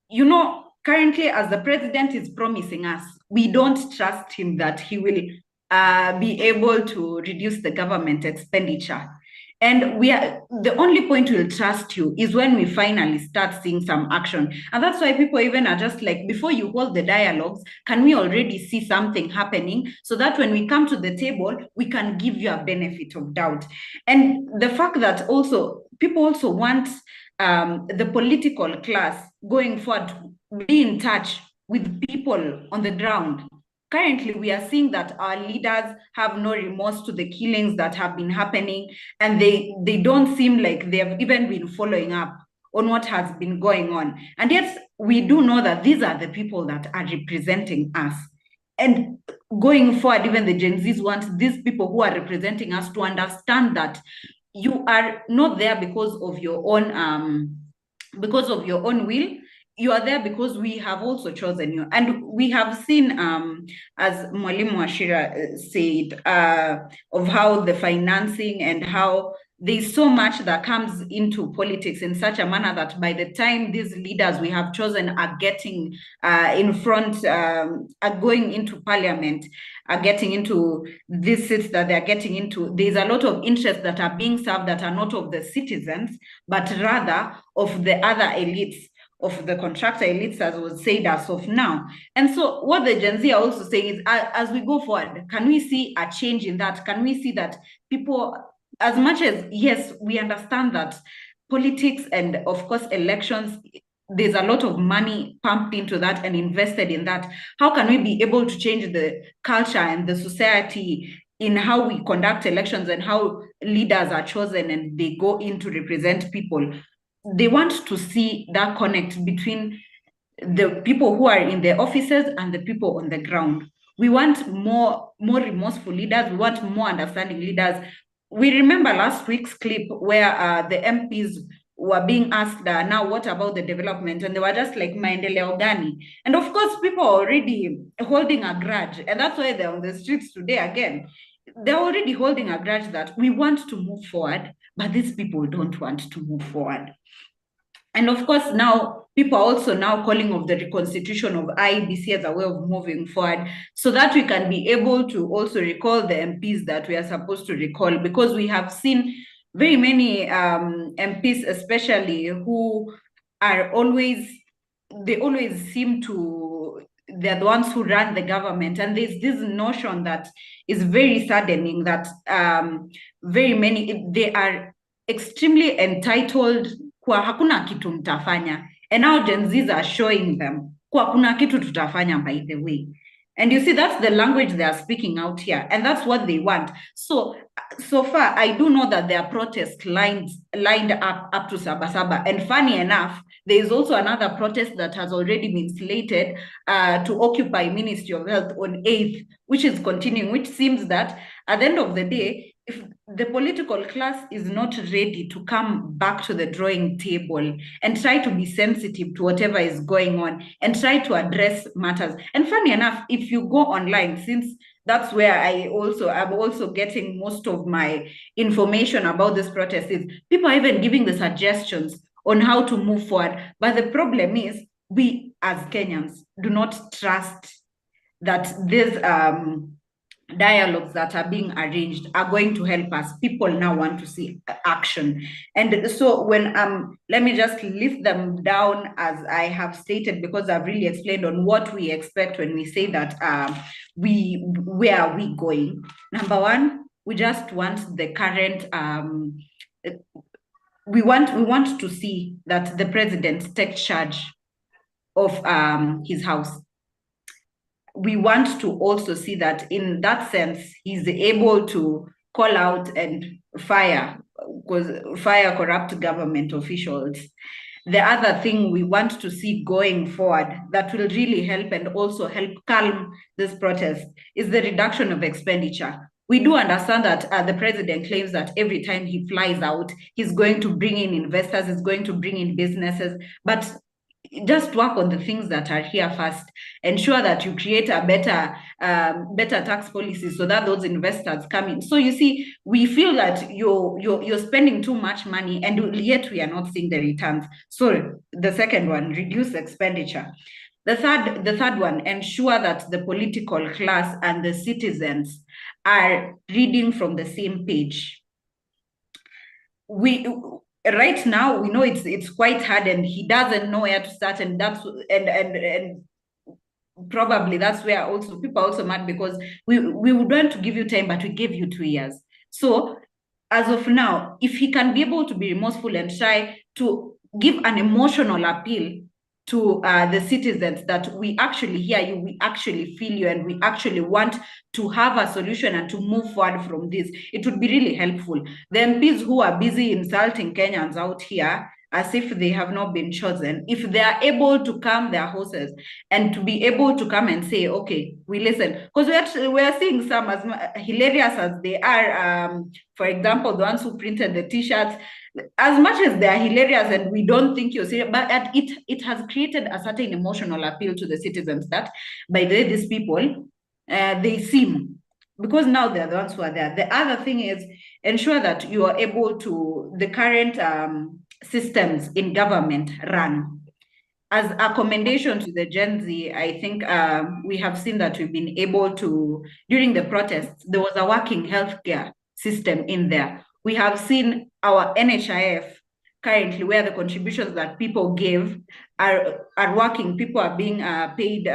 You know, currently, as the president is promising us, we don't trust him that he will be able to reduce the government expenditure. And the only point we'll trust you is when we finally start seeing some action. And that's why people even are just like, before you hold the dialogues, can we already see something happening so that when we come to the table, we can give you a benefit of doubt. And the fact that also people also want the political class going forward to be in touch with people on the ground. Currently, we are seeing that our leaders have no remorse to the killings that have been happening, and they don't seem like they have even been following up on what has been going on. And yet we do know that these are the people that are representing us. And going forward, even the Gen Zs want these people who are representing us to understand that you are not there because of your own will. You are there because we have also chosen you. And we have seen, as Mwalimu Wachira said, of how the financing and how there's so much that comes into politics in such a manner that by the time these leaders we have chosen are getting in front, are going into parliament, are getting into these seats that they're getting into, there's a lot of interests that are being served that are not of the citizens, but rather of the other elites, of the contractor elites, as was said as of now. And so what the Gen Z are also saying is, as we go forward, can we see a change in that? Can we see that people, as much as, yes, we understand that politics and of course elections, there's a lot of money pumped into that and invested in that. How can we be able to change the culture and the society in how we conduct elections and how leaders are chosen and they go in to represent people? They want to see that connect between the people who are in the offices and the people on the ground. We want more remorseful leaders. We want more understanding leaders. We remember last week's clip where the MPs were being asked, now what about the development? And they were just like, maendeleo gani? And of course, people are already holding a grudge. And that's why they're on the streets today again. They're already holding a grudge that we want to move forward, but these people don't want to move forward. And of course, now people are also now calling of the reconstitution of IEBC as a way of moving forward, so that we can be able to also recall the MPs that we are supposed to recall, because we have seen very many MPs, especially, who are always seem to, they're the ones who run the government. And there's this notion that is very saddening that very many, they are extremely entitled kwa hakuna kitu mtafanya. And now Gen Zs are showing them kwa hakuna kitu tutafanya, by the way. And you see, that's the language they are speaking out here, and that's what they want. So far, I do know that there are protests lined up to Sabasaba. And funny enough, there is also another protest that has already been slated to occupy Ministry of Health on 8th, which is continuing, which seems that at the end of the day, if the political class is not ready to come back to the drawing table and try to be sensitive to whatever is going on and try to address matters. And funny enough, if you go online, since that's where I'm also getting most of my information about this protest, is people are even giving the suggestions on how to move forward. But the problem is, we as Kenyans do not trust that these dialogues that are being arranged are going to help us. People now want to see action. And so when let me just lift them down, as I have stated, because I've really explained on what we expect when we say that where are we going. Number one, we just want the current we want to see that the president take charge of his house. We want to also see that in that sense, he's able to call out and fire corrupt government officials. The other thing we want to see going forward that will really help and also help calm this protest is the reduction of expenditure. We do understand that the president claims that every time he flies out, he's going to bring in investors, he's going to bring in businesses, but just work on the things that are here first. Ensure that you create a better tax policy so that those investors come in. So you see, we feel that you're spending too much money and yet we are not seeing the returns. So the second one, reduce expenditure. The third one, ensure that the political class and the citizens are reading from the same page. Right now, we know it's quite hard, and he doesn't know where to start, and and probably that's where also people are also mad, because we would want to give you time, but we gave you 2 years. So as of now, if he can be able to be remorseful and try to give an emotional appeal to the citizens that we actually hear you, we actually feel you, and we actually want to have a solution and to move forward from this, it would be really helpful. The MPs who are busy insulting Kenyans out here, as if they have not been chosen, if they are able to calm their horses and to be able to come and say, okay, we listen, because we are seeing some as hilarious as they are. For example, the ones who printed the t-shirts, as much as they are hilarious and we don't think you're serious, but it has created a certain emotional appeal to the citizens that, by the way, these people, they seem, because now they're the ones who are there. The other thing is ensure that you are able to, the current systems in government run. As a commendation to the Gen Z, I think we have seen that we've been able to, during the protests, there was a working healthcare system in there. We have seen our NHIF currently, where the contributions that people give are working. People are being paid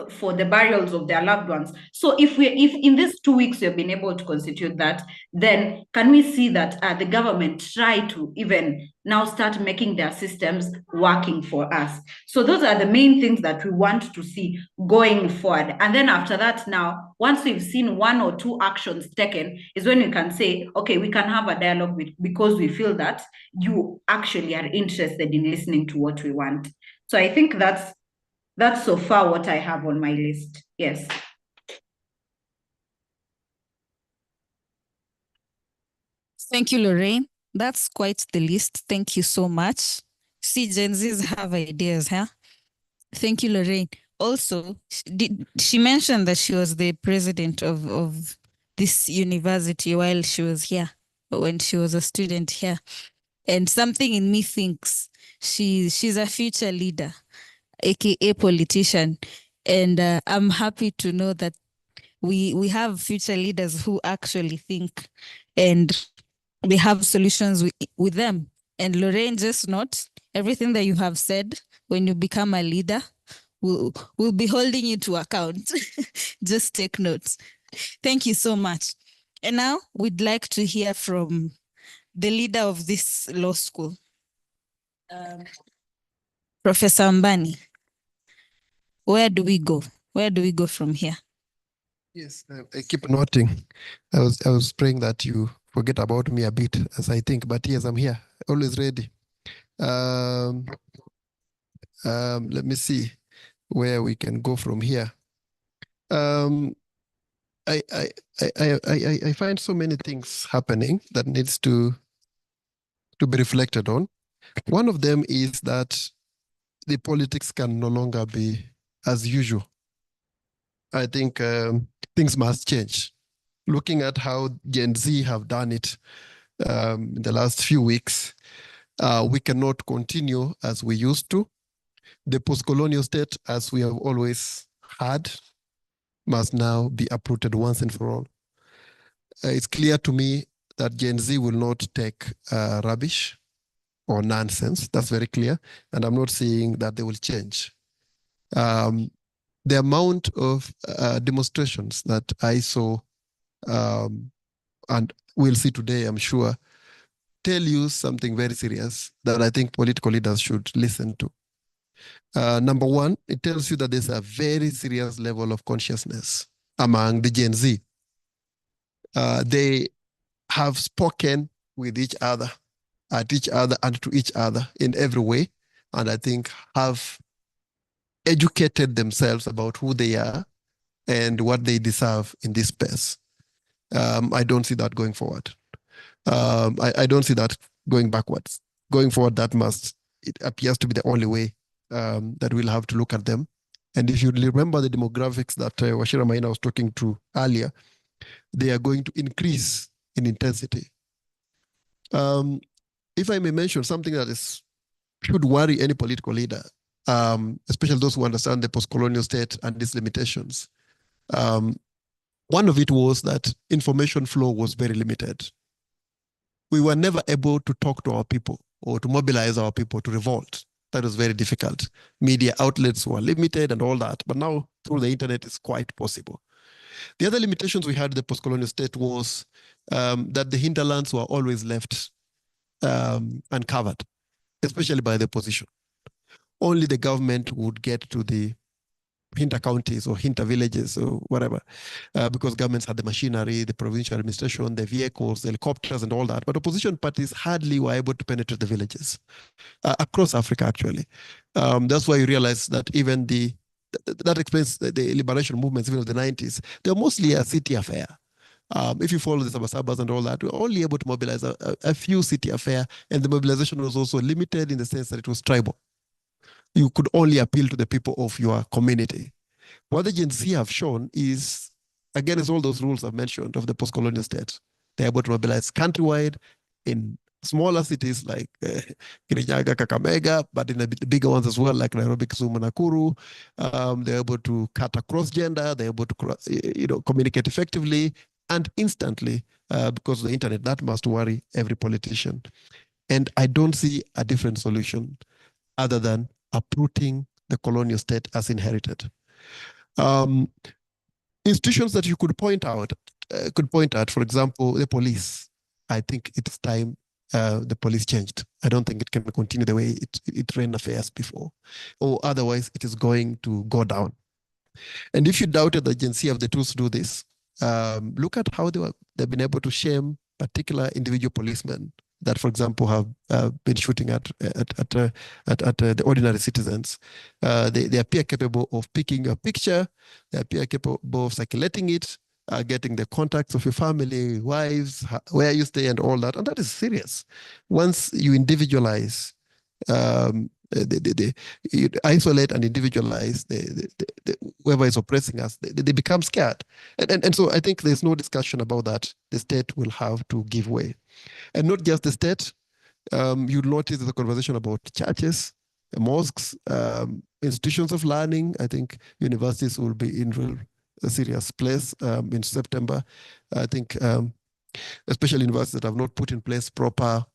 for the burials of their loved ones. So if in these 2 weeks we've been able to constitute that, then can we see that the government try to even now start making their systems working for us? So those are the main things that we want to see going forward. And then after that, now, once we've seen 1 or 2 actions taken, is when we can say, okay, we can have a dialogue because we feel that you actually are interested in listening to what we want. So I think that's so far what I have on my list. Yes. Thank you, Lorraine. That's quite the list. Thank you so much. See, Gen Zs have ideas, huh? Thank you, Lorraine. Also, she mentioned that she was the president of this university while she was here, when she was a student here. And something in me thinks she's a future leader, aka politician. And I'm happy to know that we have future leaders who actually think and they have solutions with them. And Lorraine, just note everything that you have said. When you become a leader, we'll be holding you to account. Just take notes. Thank you so much. And now we'd like to hear from the leader of this law school, Professor Mbani. Where do we go? Where do we go from here? Yes, I keep noting. I was praying that you forget about me a bit as I think, but yes, I'm here, always ready. Let me see where we can go from here. I find so many things happening that needs to be reflected on. One of them is that the politics can no longer be as usual. I think things must change. Looking at how Gen Z have done it in the last few weeks, we cannot continue as we used to. The post-colonial state, as we have always had, must now be uprooted once and for all. It's clear to me that Gen Z will not take rubbish or nonsense. That's very clear. And I'm not saying that they will change. The amount of demonstrations that I saw and we'll see today, I'm sure, tell you something very serious that I think political leaders should listen to. Number one, it tells you that there's a very serious level of consciousness among the Gen Z. They have spoken with each other, at each other and to each other in every way, and I think have educated themselves about who they are and what they deserve in this space. I don't see that going forward. I don't see that going backwards. Going forward, it appears to be the only way that we'll have to look at them. And if you remember the demographics that Wachira Maina was talking to earlier, they are going to increase in intensity. If I may mention something that should worry any political leader, especially those who understand the post-colonial state and its limitations. One of it was that information flow was very limited. We were never able to talk to our people or to mobilize our people to revolt. That was very difficult. Media outlets were limited and all that, but now through the internet it's quite possible. The other limitations we had in the post-colonial state was that the hinterlands were always left uncovered, especially by the opposition. Only the government would get to the hinter counties or hinter villages or whatever, because governments had the machinery, the provincial administration, the vehicles, the helicopters and all that. But opposition parties hardly were able to penetrate the villages across Africa, actually. That's why you realize that even that explains the liberation movements even of the 90s. They're mostly a city affair. If you follow the Sabasabas and all that, we were only able to mobilize a few city affair, and the mobilization was also limited in the sense that it was tribal. You could only appeal to the people of your community. What the Gen Z have shown is, again, is all those rules I've mentioned of the post-colonial state. They're able to mobilize countrywide in smaller cities like Kirinyaga, Kakamega, but in the bigger ones as well, like Nairobi, Kisumu, Nakuru. They're able to cut across gender. They're able to communicate effectively and instantly because of the internet. That must worry every politician. And I don't see a different solution other than uprooting the colonial state as inherited. Institutions that you could point out, for example, the police. I think it's time the police changed. I don't think it can continue the way it ran affairs before, or otherwise it is going to go down. And if you doubted the Gen Z have the tools to do this, look at how they've been able to shame particular individual policemen that, for example, have been shooting at the ordinary citizens. They appear capable of picking a picture. They appear capable of circulating it, getting the contacts of your family, wives, where you stay, and all that. And that is serious. Once you individualize, you isolate and individualize whoever is oppressing us, they become scared. And so I think there's no discussion about that. The state will have to give way. And not just the state. You'll notice the conversation about churches, mosques, institutions of learning. I think universities will be in a serious place in September. I think especially universities that have not put in place proper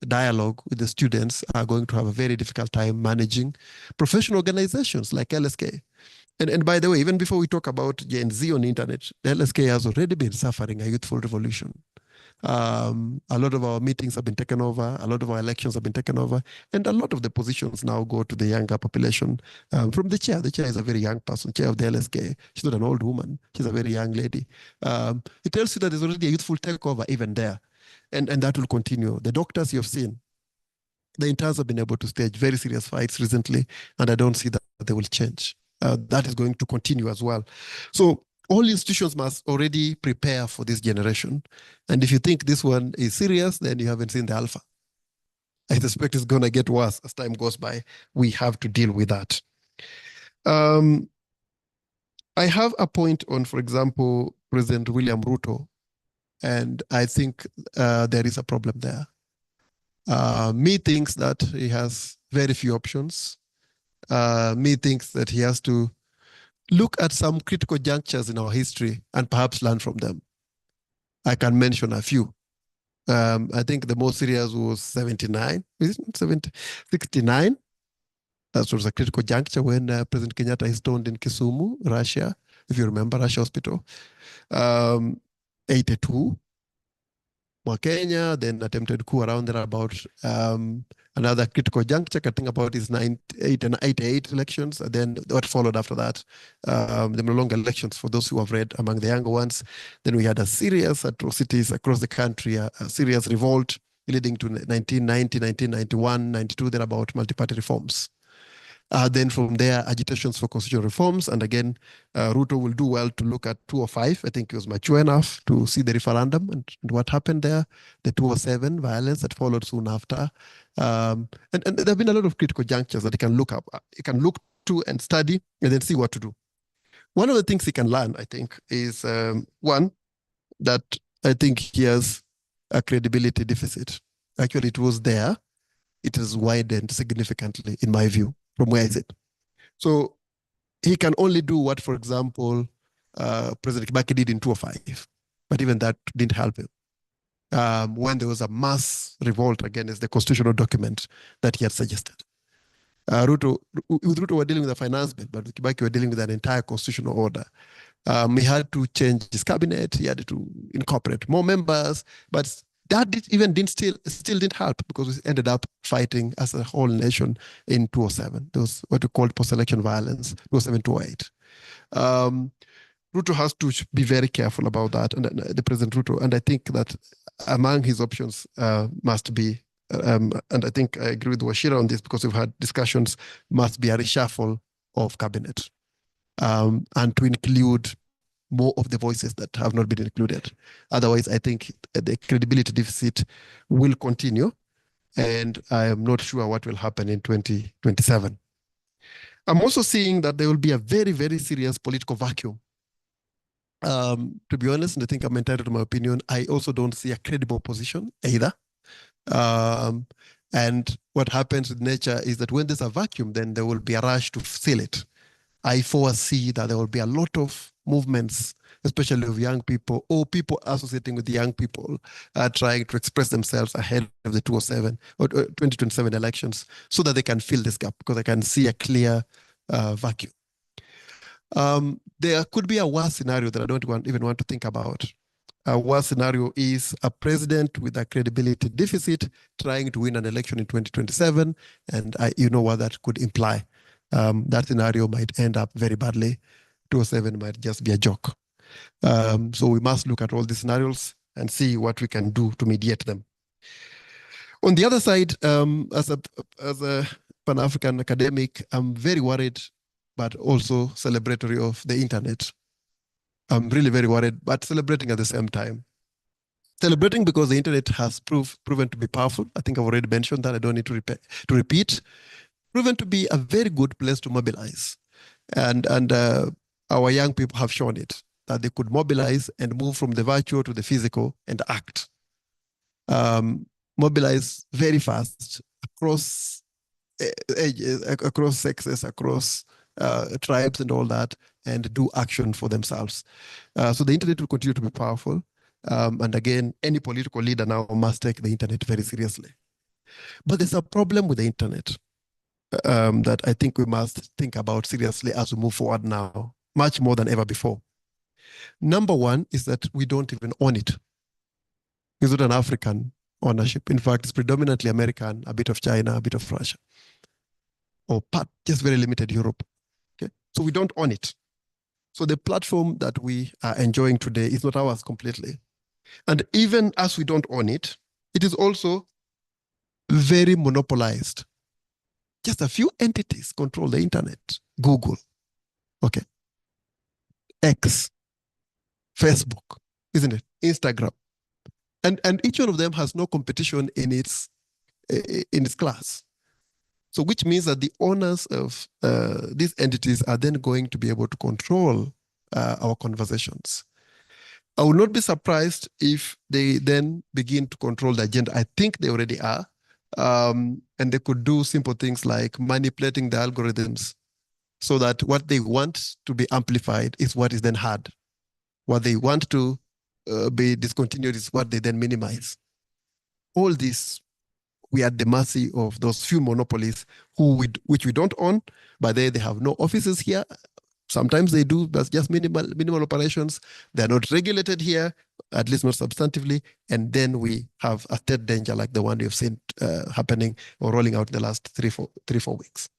dialogue with the students are going to have a very difficult time managing professional organizations like LSK. And by the way, even before we talk about Gen Z on the internet, the LSK has already been suffering a youthful revolution. A lot of our meetings have been taken over, a lot of our elections have been taken over, and a lot of the positions now go to the younger population. From the chair is a very young person, chair of the LSK. She's not an old woman, she's a very young lady. It tells you that there's already a youthful takeover even there. And that will continue. The doctors you've seen, the interns have been able to stage very serious fights recently, and I don't see that they will change. That is going to continue as well. So all institutions must already prepare for this generation. And if you think this one is serious, then you haven't seen the alpha. I suspect it's going to get worse as time goes by. We have to deal with that. I have a point on, for example, President William Ruto. And I think there is a problem there. Me thinks that he has very few options. Me thinks that he has to look at some critical junctures in our history and perhaps learn from them. I can mention a few. I think the most serious was 79, 69. That was a critical juncture when President Kenyatta is stoned in Kisumu, Russia, if you remember, Russia Hospital. 82, Kenya, then attempted coup around there about another critical juncture, I think about his 88 elections, and then what followed after that, the no longer elections for those who have read among the younger ones. Then we had a serious atrocities across the country, a serious revolt leading to 1990, 1991, 92, then about multi-party reforms. Then from there, agitations for constitutional reforms. And again, Ruto will do well to look at 205. I think he was mature enough to see the referendum and what happened there. The 207 violence that followed soon after. And there have been a lot of critical junctures that he can look up. He can look to and study and then see what to do. One of the things he can learn, I think, is one, that I think he has a credibility deficit. Actually, it was there. It has widened significantly, in my view. From where is it? So he can only do what, for example, President Kibaki did in 2005, but even that didn't help him. When there was a mass revolt against the constitutional document that he had suggested. With Ruto were dealing with a finance bill, but with Kibaki were dealing with an entire constitutional order. He had to change his cabinet, he had to incorporate more members, but that still didn't help, because we ended up fighting as a whole nation in 2007. Those what we called post-election violence, 2007, 2008. Ruto has to be very careful about that, and the President Ruto. And I think that among his options must be, and I think I agree with Wachira on this, because we've had discussions, must be a reshuffle of cabinet, and to include more of the voices that have not been included. Otherwise, I think the credibility deficit will continue, and I am not sure what will happen in 2027. I'm also seeing that there will be a very, very serious political vacuum. To be honest, and I think I'm entitled to my opinion, I also don't see a credible opposition either. And what happens with nature is that when there's a vacuum, then there will be a rush to fill it. I foresee that there will be a lot of movements, especially of young people or people associating with the young people, trying to express themselves ahead of the 2027 elections, so that they can fill this gap, because I can see a clear vacuum. There could be a worse scenario that I don't even want to think about. A worse scenario is a president with a credibility deficit trying to win an election in 2027, and you know what that could imply. That scenario might end up very badly. 2027 might just be a joke. So we must look at all these scenarios and see what we can do to mediate them. On the other side, as a Pan-African academic, I'm very worried, but also celebratory of the internet. I'm really very worried, but celebrating at the same time. Celebrating because the internet has proven to be powerful. I think I've already mentioned that. I don't need to repeat. Proven to be a very good place to mobilize. And our young people have shown it, that they could mobilize and move from the virtual to the physical and act. Mobilize very fast across ages, across sexes, across tribes and all that, and do action for themselves. So the internet will continue to be powerful. And again, any political leader now must take the internet very seriously. But there's a problem with the internet that I think we must think about seriously as we move forward now, much more than ever before. Number one is that we don't even own it. It's not an African ownership. In fact, it's predominantly American, a bit of China, a bit of Russia, or just very limited Europe. Okay, so we don't own it. So the platform that we are enjoying today is not ours completely. And even as we don't own it, it is also very monopolized. Just a few entities control the internet. Google, okay, X, Facebook, isn't it? Instagram. And each one of them has no competition in its class. So which means that the owners of these entities are then going to be able to control our conversations. I will not be surprised if they then begin to control the agenda. I think they already are. And they could do simple things like manipulating the algorithms so that what they want to be amplified is what is then heard. What they want to be discontinued is what they then minimize. All this, we are at the mercy of those few monopolies which we don't own, but they have no offices here. Sometimes they do, but just minimal operations. They're not regulated here, at least not substantively. And then we have a third danger like the one we've seen happening or rolling out in the last three, four weeks.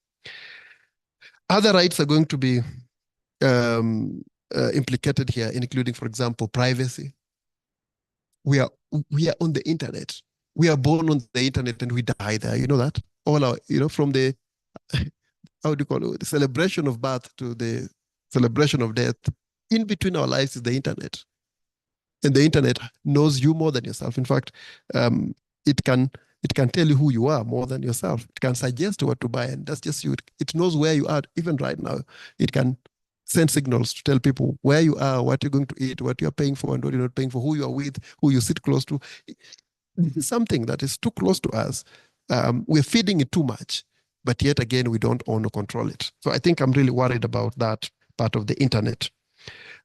Other rights are going to be implicated here, including, for example, privacy. We are on the internet. We are born on the internet and we die there. You know that? All our, from the, how do you call it? The celebration of birth to the celebration of death. In between our lives is the internet. And the internet knows you more than yourself. In fact, it can tell you who you are more than yourself. It can suggest what to buy, and that's just you. It knows where you are. Even right now, it can send signals to tell people where you are, what you're going to eat, what you're paying for and what you're not paying for, who you are with, who you sit close to. This is something that is too close to us. We're feeding it too much, but yet again, we don't own or control it. So I think I'm really worried about that part of the internet.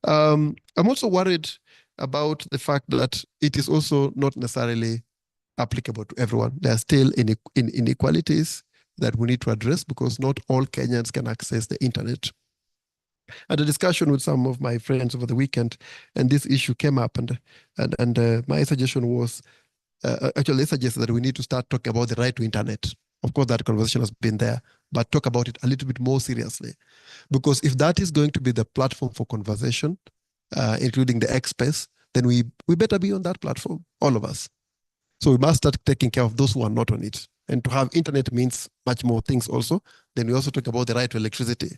I'm also worried about the fact that it is also not necessarily applicable to everyone. There are still inequalities that we need to address because not all Kenyans can access the internet. I had a discussion with some of my friends over the weekend, and this issue came up, and my suggestion was actually they suggested that we need to start talking about the right to internet. Of course, that conversation has been there, but talk about it a little bit more seriously. Because if that is going to be the platform for conversation, including the X space, then we better be on that platform, all of us. So we must start taking care of those who are not on it. And to have internet means much more things also. Then we also talk about the right to electricity,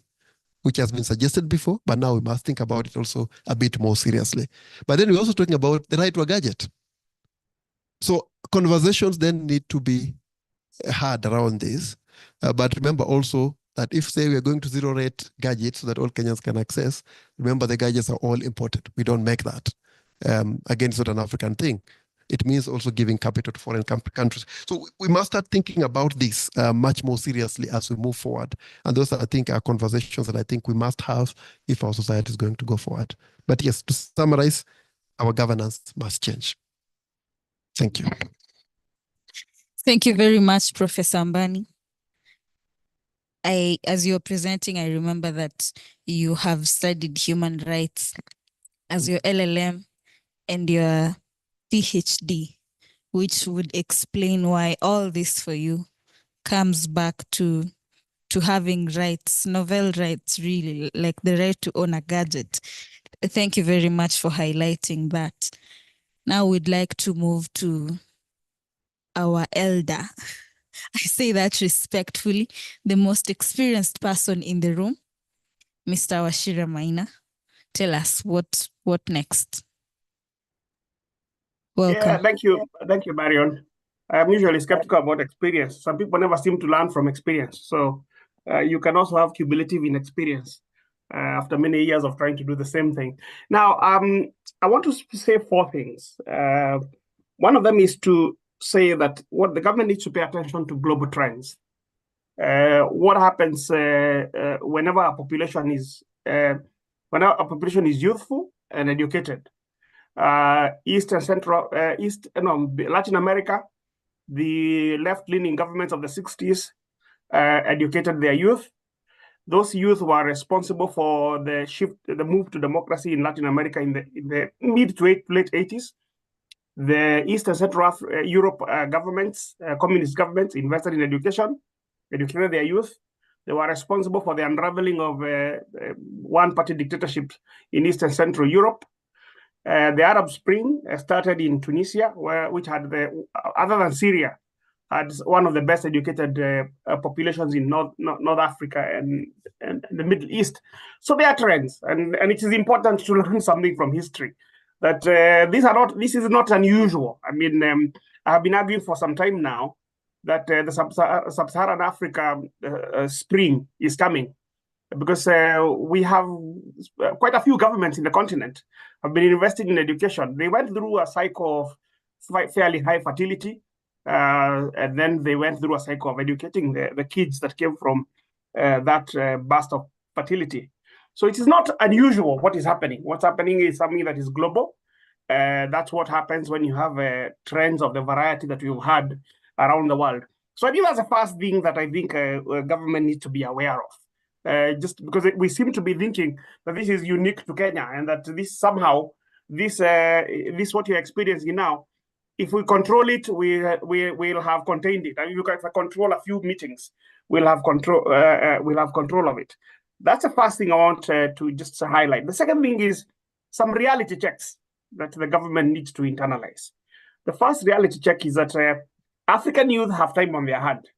which has been suggested before, but now we must think about it also a bit more seriously. But then we're also talking about the right to a gadget. So conversations then need to be had around this. But remember also that if, say, we are going to zero-rate gadgets so that all Kenyans can access, remember the gadgets are all imported. We don't make that. Again, it's not an African thing. It means also giving capital to foreign countries. So we must start thinking about this much more seriously as we move forward. And those, I think, are conversations that I think we must have if our society is going to go forward. But yes, to summarize, our governance must change. Thank you. Thank you very much, Professor Mbani. As you're presenting, I remember that you have studied human rights as your LLM and your PhD, which would explain why all this for you comes back to having rights, novel rights, really, like the right to own a gadget. Thank you very much for highlighting that. Now we'd like to move to our elder. I say that respectfully, the most experienced person in the room, Mr. Wachira Maina. Tell us what next. Welcome. Yeah, thank you, Marion. I'm usually skeptical about experience. Some people never seem to learn from experience. So you can also have cumulative inexperience after many years of trying to do the same thing. Now, I want to say 4 things. One of them is to say that what the government needs to pay attention to global trends. What happens whenever a population is youthful and educated? Latin America, the left-leaning governments of the 60s educated their youth. Those youth were responsible for the move to democracy in Latin America in the mid to late 80s. The East and Central Europe governments, communist governments, invested in education, educated their youth. They were responsible for the unraveling of one-party dictatorship in East and Central Europe. The Arab Spring started in Tunisia, which had other than Syria, had one of the best educated populations in North Africa and the Middle East. So there are trends, and it is important to learn something from history. That this is not unusual. I mean, I have been arguing for some time now that the Sub-Saharan Africa spring is coming, because we have quite a few governments in the continent have been investing in education. They went through a cycle of fairly high fertility, and then they went through a cycle of educating the kids that came from that burst of fertility. So it is not unusual what is happening. What's happening is something that is global. That's what happens when you have trends of the variety that we've had around the world. So I think that's the first thing that I think government needs to be aware of. Just because we seem to be thinking that this is unique to Kenya, and that this somehow, this what you're experiencing now, if we control it, we'll have contained it. And if I control a few meetings, we'll have control of it. That's the first thing I want to just highlight. The second thing is some reality checks that the government needs to internalize. The first reality check is that African youth have time on their hand,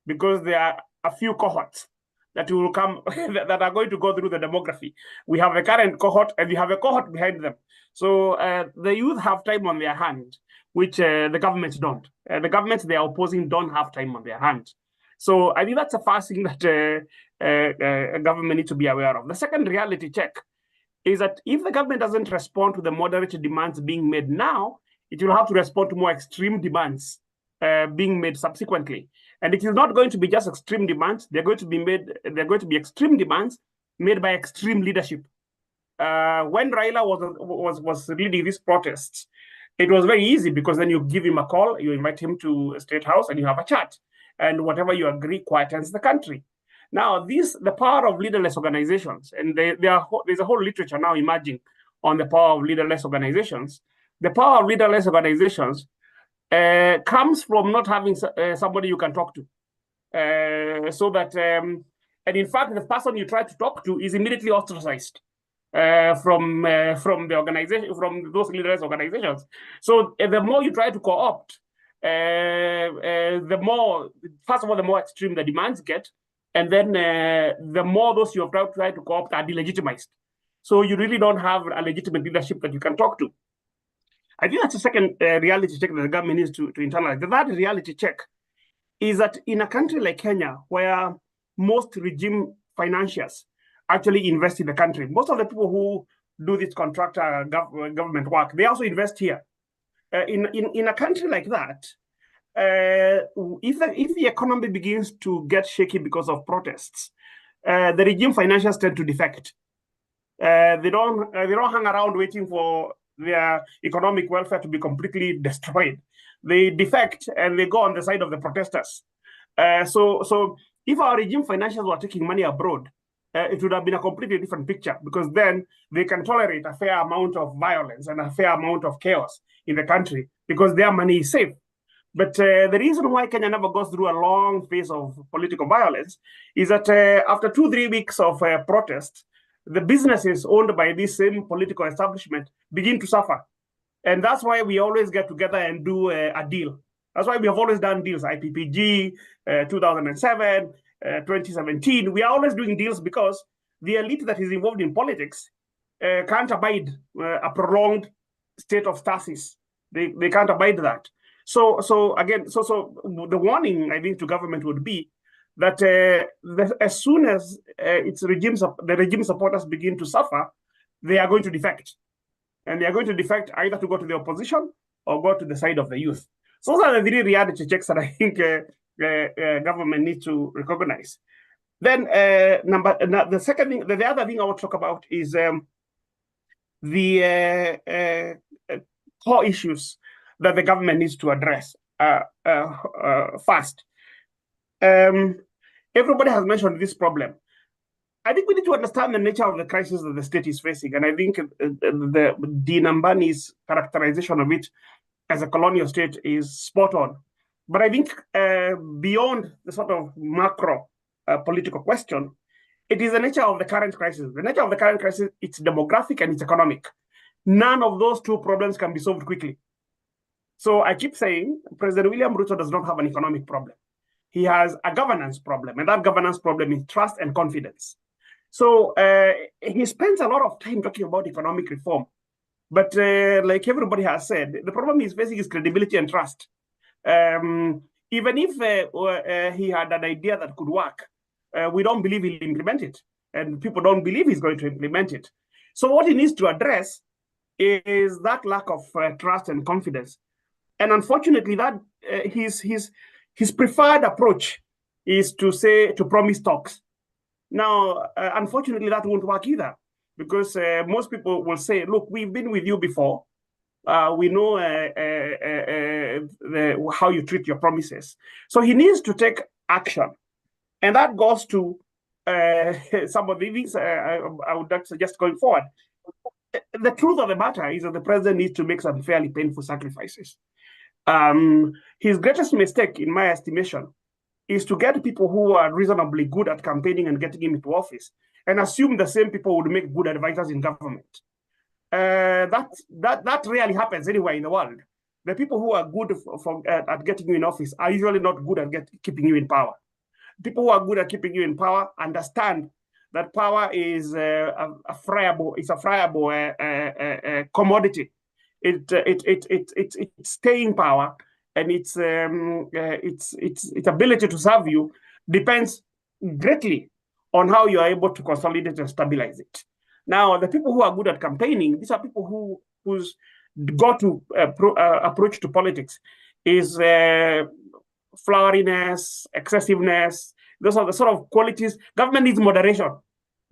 because there are a few cohorts that will come that are going to go through the demography. We have a current cohort, and we have a cohort behind them. So the youth have time on their hand, which the governments don't. The governments they are opposing don't have time on their hand. So I think that's the first thing that a government needs to be aware of. The second reality check is that if the government doesn't respond to the moderate demands being made now, it will have to respond to more extreme demands being made subsequently. And it is not going to be just extreme demands. They're going to be extreme demands made by extreme leadership. When Raila was leading these protests, it was very easy, because then you give him a call, you invite him to a State House, and you have a chat. And whatever you agree quietens the country. Now, the power of leaderless organizations, and there's a whole literature now emerging on the power of leaderless organizations. The power of leaderless organizations comes from not having somebody you can talk to. And in fact, the person you try to talk to is immediately ostracized from the organization, from those leaders' organizations. So the more you try to co-opt, the more, first of all, the more extreme the demands get, and then the more those you have tried to co-opt are delegitimized. So you really don't have a legitimate leadership that you can talk to. I think that's the second reality check that the government needs to internalize. The third reality check is that in a country like Kenya, where most regime financiers actually invest in the country, most of the people who do this contractor government work, they also invest here. In a country like that, if the economy begins to get shaky because of protests, the regime financiers tend to defect. They don't hang around waiting for their economic welfare to be completely destroyed. They defect and they go on the side of the protesters. So if our regime financiers were taking money abroad, it would have been a completely different picture, because then they can tolerate a fair amount of violence and a fair amount of chaos in the country because their money is safe. But the reason why Kenya never goes through a long phase of political violence is that after 2-3 weeks of protest, the businesses owned by this same political establishment begin to suffer. And that's why we always get together and do a deal. That's why we have always done deals, IPPG, 2007, 2017. We are always doing deals because the elite that is involved in politics can't abide a prolonged state of stasis. They can't abide that. So the warning, I think, to government would be that as soon as the regime supporters begin to suffer, they are going to defect. And they are going to defect either to go to the opposition or go to the side of the youth. So those are the three reality checks that I think government needs to recognize. Then the second thing, the other thing I want to talk about is the core issues that the government needs to address fast. Everybody has mentioned this problem. I think we need to understand the nature of the crisis that the state is facing. And I think Dean Ambani's characterization of it as a colonial state is spot on. But I think beyond the sort of macro political question, it is the nature of the current crisis. The nature of the current crisis, it's demographic and it's economic. None of those two problems can be solved quickly. So I keep saying President William Ruto does not have an economic problem. He has a governance problem, and that governance problem is trust and confidence. So he spends a lot of time talking about economic reform. But like everybody has said, the problem he's facing is credibility and trust. Even if he had an idea that could work, we don't believe he'll implement it. And people don't believe he's going to implement it. So what he needs to address is that lack of trust and confidence. And unfortunately, that his preferred approach is to promise talks. Now, unfortunately, that won't work either, because most people will say, look, we've been with you before. We know how you treat your promises. So he needs to take action. And that goes to some of the things I would suggest going forward. The truth of the matter is that the president needs to make some fairly painful sacrifices. His greatest mistake, in my estimation, is to get people who are reasonably good at campaigning and getting him into office and assume the same people would make good advisors in government. That rarely happens anywhere in the world. The people who are good at getting you in office are usually not good at keeping you in power. People who are good at keeping you in power understand that power is a friable commodity. It's staying power, and its ability to serve you depends greatly on how you are able to consolidate and stabilize it. Now, the people who are good at campaigning, these are people whose go-to approach to politics is floweriness, excessiveness. Those are the sort of qualities. Government needs moderation.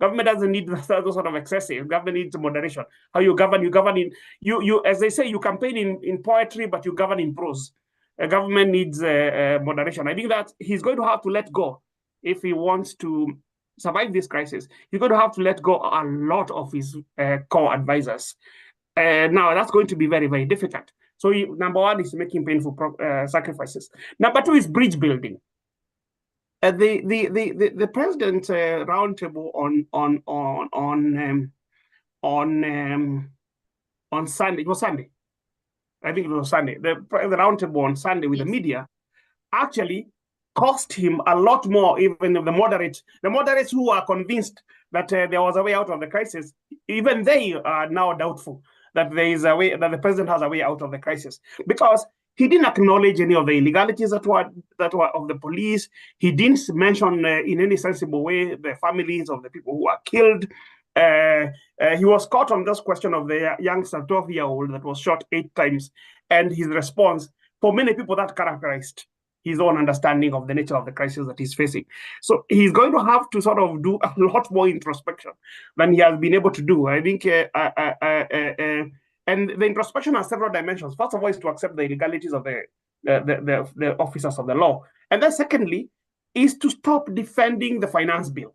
Government doesn't need those sort of excessive. Government needs moderation. How you govern in as they say, you campaign in poetry, but you govern in prose. Government needs moderation. I think that he's going to have to let go if he wants to survive this crisis. He's going to have to let go a lot of his core advisors. Now, that's going to be very, very difficult. So number one is making painful sacrifices. Number two is bridge building. The president roundtable on Sunday. It was Sunday. I think it was Sunday. The roundtable on Sunday with the media actually cost him a lot more. Even the moderates who are convinced that there was a way out of the crisis, even they are now doubtful that there is a way, that the president has a way out of the crisis, because he didn't acknowledge any of the illegalities that were of the police. He didn't mention in any sensible way the families of the people who were killed. He was caught on this question of the youngster, 12-year-old, that was shot 8 times, and his response, for many people, that characterized his own understanding of the nature of the crisis that he's facing. So he's going to have to sort of do a lot more introspection than he has been able to do. I think, and the introspection has several dimensions. First of all, is to accept the illegalities of the officers of the law, and then secondly, is to stop defending the finance bill.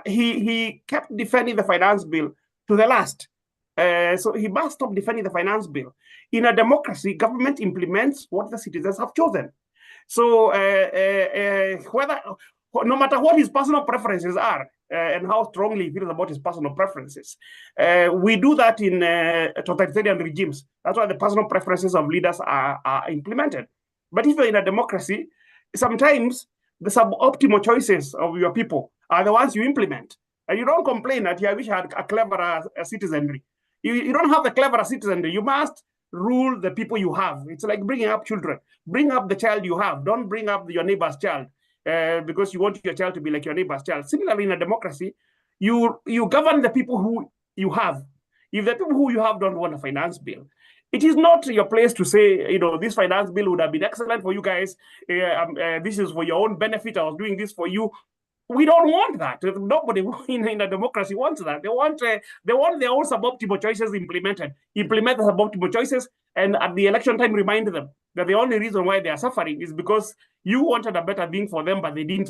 He kept defending the finance bill to the last. So he must stop defending the finance bill. In a democracy, government implements what the citizens have chosen. So no matter what his personal preferences are and how strongly he feels about his personal preferences, we do that in totalitarian regimes. That's why the personal preferences of leaders are implemented. But if you're in a democracy, sometimes the suboptimal choices of your people are the ones you implement. And you don't complain that you wish you had a cleverer citizenry. You don't have the cleverer citizenry. You must rule the people you have. It's like bringing up children. Bring up the child you have. Don't bring up your neighbor's child because you want your child to be like your neighbor's child. Similarly, in a democracy, you govern the people who you have. If the people who you have don't want a finance bill, it is not your place to say, this finance bill would have been excellent for you guys. This is for your own benefit. I was doing this for you. We don't want that. Nobody in a democracy wants that. They want their own suboptimal choices implemented. Implement the suboptimal choices, and at the election time, remind them that the only reason why they are suffering is because you wanted a better thing for them, but they didn't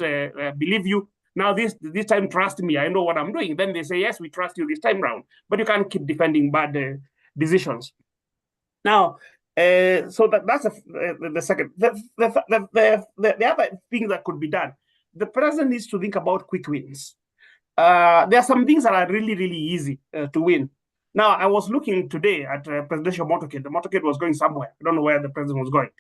believe you. Now this time, trust me, I know what I'm doing. Then they say, yes, we trust you this time round, but you can't keep defending bad decisions. Now, so that's the second. The other thing that could be done, the president needs to think about quick wins. There are some things that are really, really easy to win. Now, I was looking today at presidential motorcade. The motorcade was going somewhere. I don't know where the president was going.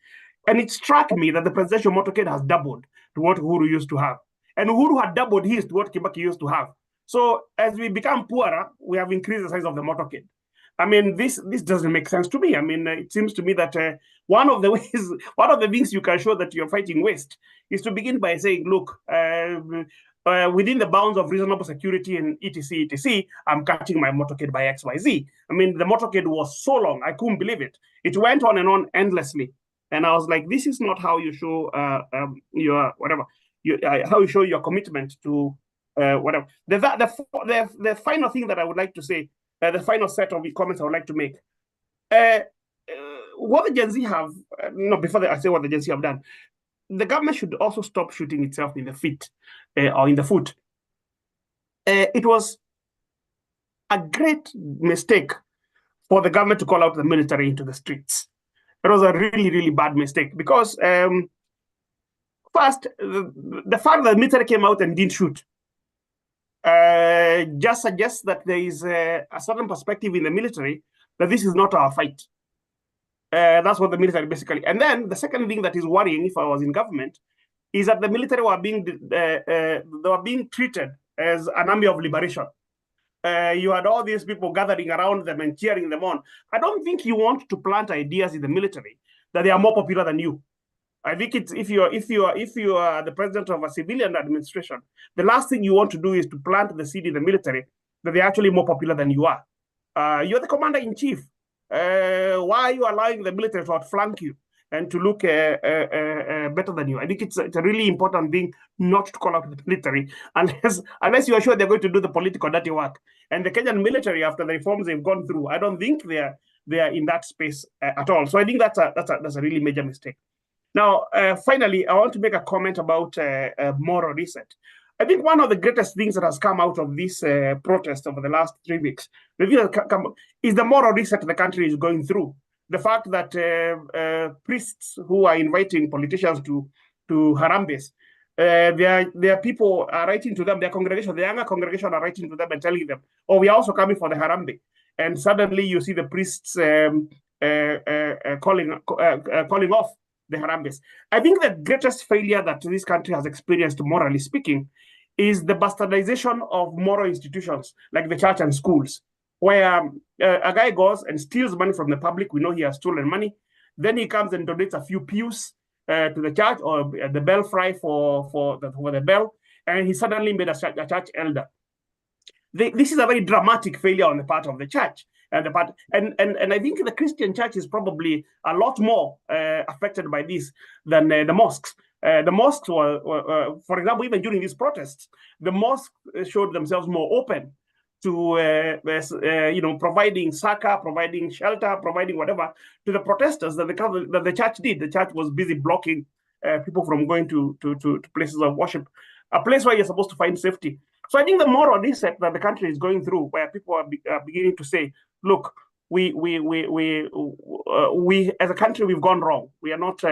And it struck me that the presidential motorcade has doubled to what Uhuru used to have. And Uhuru had doubled his to what Kibaki used to have. So as we become poorer, we have increased the size of the motorcade. I mean, this doesn't make sense to me. I mean, it seems to me that one of the things you can show that you're fighting waste is to begin by saying, look, within the bounds of reasonable security and etc., I'm cutting my motorcade by XYZ. I mean, the motorcade was so long, I couldn't believe it. It went on and on endlessly. And I was like, this is not how you show your whatever, how you show your commitment to whatever. The final thing that I would like to say, the final set of comments I would like to make. What the Gen Z have, before I say what the Gen Z have done, the government should also stop shooting itself in the feet or in the foot. It was a great mistake for the government to call out the military into the streets. It was a really, really bad mistake because first, the fact that the military came out and didn't shoot just suggests that there is a certain perspective in the military that this is not our fight. That's what the military basically. And then the second thing that is worrying, if I was in government, is that the military were being treated as an army of liberation. You had all these people gathering around them and cheering them on. I don't think you want to plant ideas in the military that they are more popular than you. I think it's if you are the president of a civilian administration, the last thing you want to do is to plant the seed in the military that they're actually more popular than you are. You're the commander in chief. Why are you allowing the military to outflank you and to look better than you? I think it's a really important thing not to call out the military unless you are sure they're going to do the political dirty work. And the Kenyan military, after the reforms they've gone through, I don't think they are in that space at all. So I think that's a really major mistake. Now, finally, I want to make a comment about moral reset. I think one of the greatest things that has come out of this protest over the last 3 weeks is the moral reset the country is going through. the fact that priests who are inviting politicians to Harambes, their people are writing to them, their congregation, the younger congregation are writing to them and telling them, oh, we are also coming for the Harambe. And suddenly you see the priests calling off the Harambes. I think the greatest failure that this country has experienced, morally speaking, is the bastardization of moral institutions like the church and schools, where a guy goes and steals money from the public. We know he has stolen money. Then he comes and donates a few pews to the church or the belfry for the bell, and he suddenly made a church elder. This is a very dramatic failure on the part of the church. And I think the Christian church is probably a lot more affected by this than the mosques. The mosques were, for example, even during these protests, the mosques showed themselves more open to providing succor, providing shelter, providing whatever to the protesters that the church did. The church was busy blocking people from going to places of worship, a place where you're supposed to find safety. So I think the moral reset that the country is going through, where people are beginning to say, look, we as a country, we've gone wrong. We are not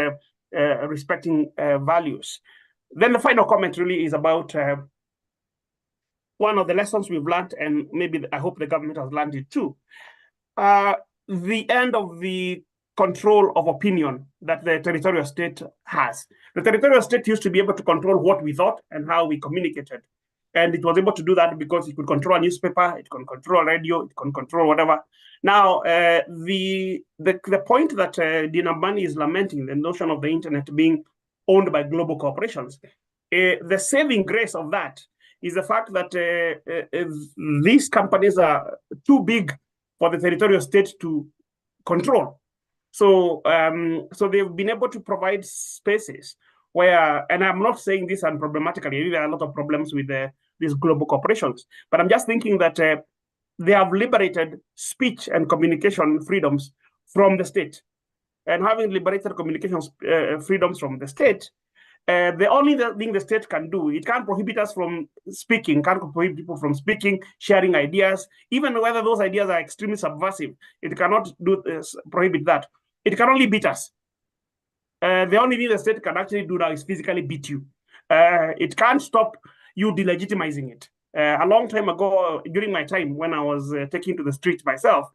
respecting values. Then the final comment really is about one of the lessons we've learned, and maybe I hope the government has learned it too. The end of the control of opinion that the territorial state has. The territorial state used to be able to control what we thought and how we communicated. And it was able to do that because it could control a newspaper, it can control radio, it can control whatever. Now, the point that Dina Mbani is lamenting, the notion of the internet being owned by global corporations, the saving grace of that is the fact that these companies are too big for the territorial state to control. So, so they've been able to provide spaces where, and I'm not saying this unproblematically, there are a lot of problems with these global corporations, but I'm just thinking that they have liberated speech and communication freedoms from the state. And having liberated communication freedoms from the state, the only thing the state can do, it can't prohibit us from speaking, can't prohibit people from speaking, sharing ideas, even whether those ideas are extremely subversive. It cannot prohibit that. It can only beat us. The only thing the state can actually do now is physically beat you. It can't stop you delegitimizing it. A long time ago, during my time when I was taking to the street myself,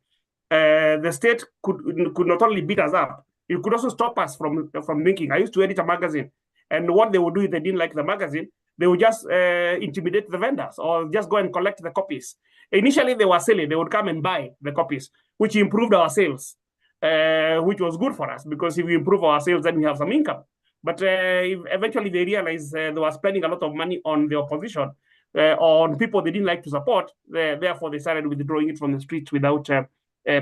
the state could not only beat us up, it could also stop us from thinking. I used to edit a magazine, and what they would do if they didn't like the magazine, they would just intimidate the vendors or just go and collect the copies. Initially, they were silly. They would come and buy the copies, which improved our sales. Which was good for us, because if we improve our sales, then we have some income. But eventually they realized they were spending a lot of money on the opposition, on people they didn't like to support. Therefore, they started withdrawing it from the streets without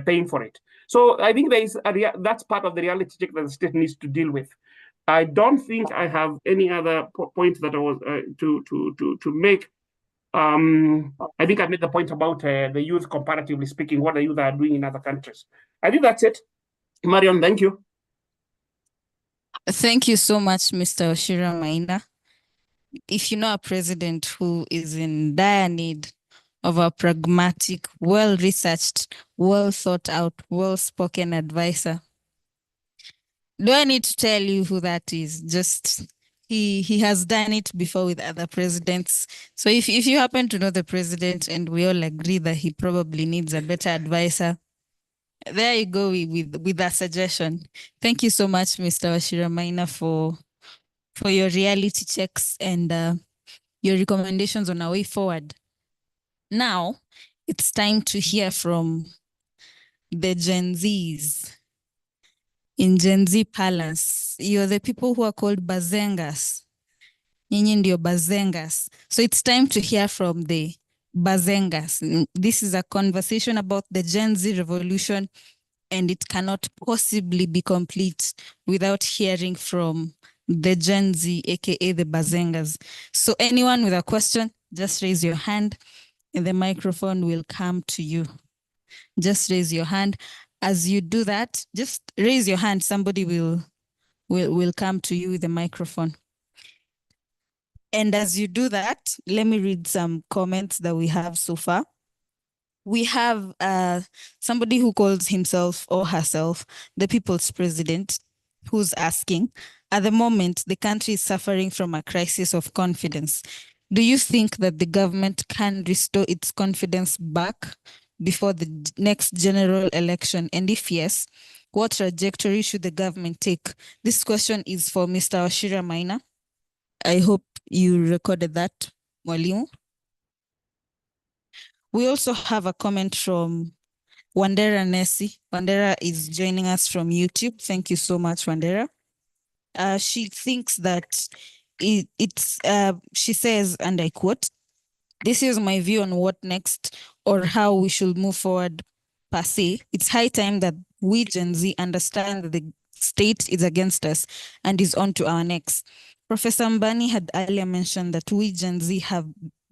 paying for it. So I think that's part of the reality check that the state needs to deal with. I don't think I have any other points that I was to make. I think I made the point about the youth, comparatively speaking, what the youth are doing in other countries. I think that's it. Marion, thank you. Thank you so much, Mr. Wachira Maina. If you know a president who is in dire need of a pragmatic, well-researched, well-thought-out, well-spoken advisor, do I need to tell you who that is? Just he has done it before with other presidents. So if you happen to know the president and we all agree that he probably needs a better advisor, there you go with that suggestion. Thank you so much, Mr. Wachira Maina, for your reality checks and your recommendations on our way forward. Now, it's time to hear from the Gen Zs. In Gen Z parlance, you're the people who are called bazengas. Nyinyi ndio bazengas. So it's time to hear from the bazengas. This is a conversation about the Gen Z revolution, and it cannot possibly be complete without hearing from the Gen Z, aka the bazengas. So anyone with a question, just raise your hand and the microphone will come to you. Just raise your hand. As you do that, just raise your hand. Somebody will come to you with the microphone. And as you do that, let me read some comments that we have so far. we have somebody who calls himself or herself the people's president, who's asking, at the moment, the country is suffering from a crisis of confidence. Do you think that the government can restore its confidence back before the next general election? And if yes, what trajectory should the government take? This question is for Mr. Wachira Maina. I hope you recorded that, Mwalimu. We also have a comment from Wandera Nessi. Wandera is joining us from YouTube. Thank you so much, Wandera. She thinks that she says, and I quote, "This is my view on what next or how we should move forward per se. It's high time that we Gen Z understand that the state is against us and is on to our necks. Professor Mbani had earlier mentioned that we Gen Z have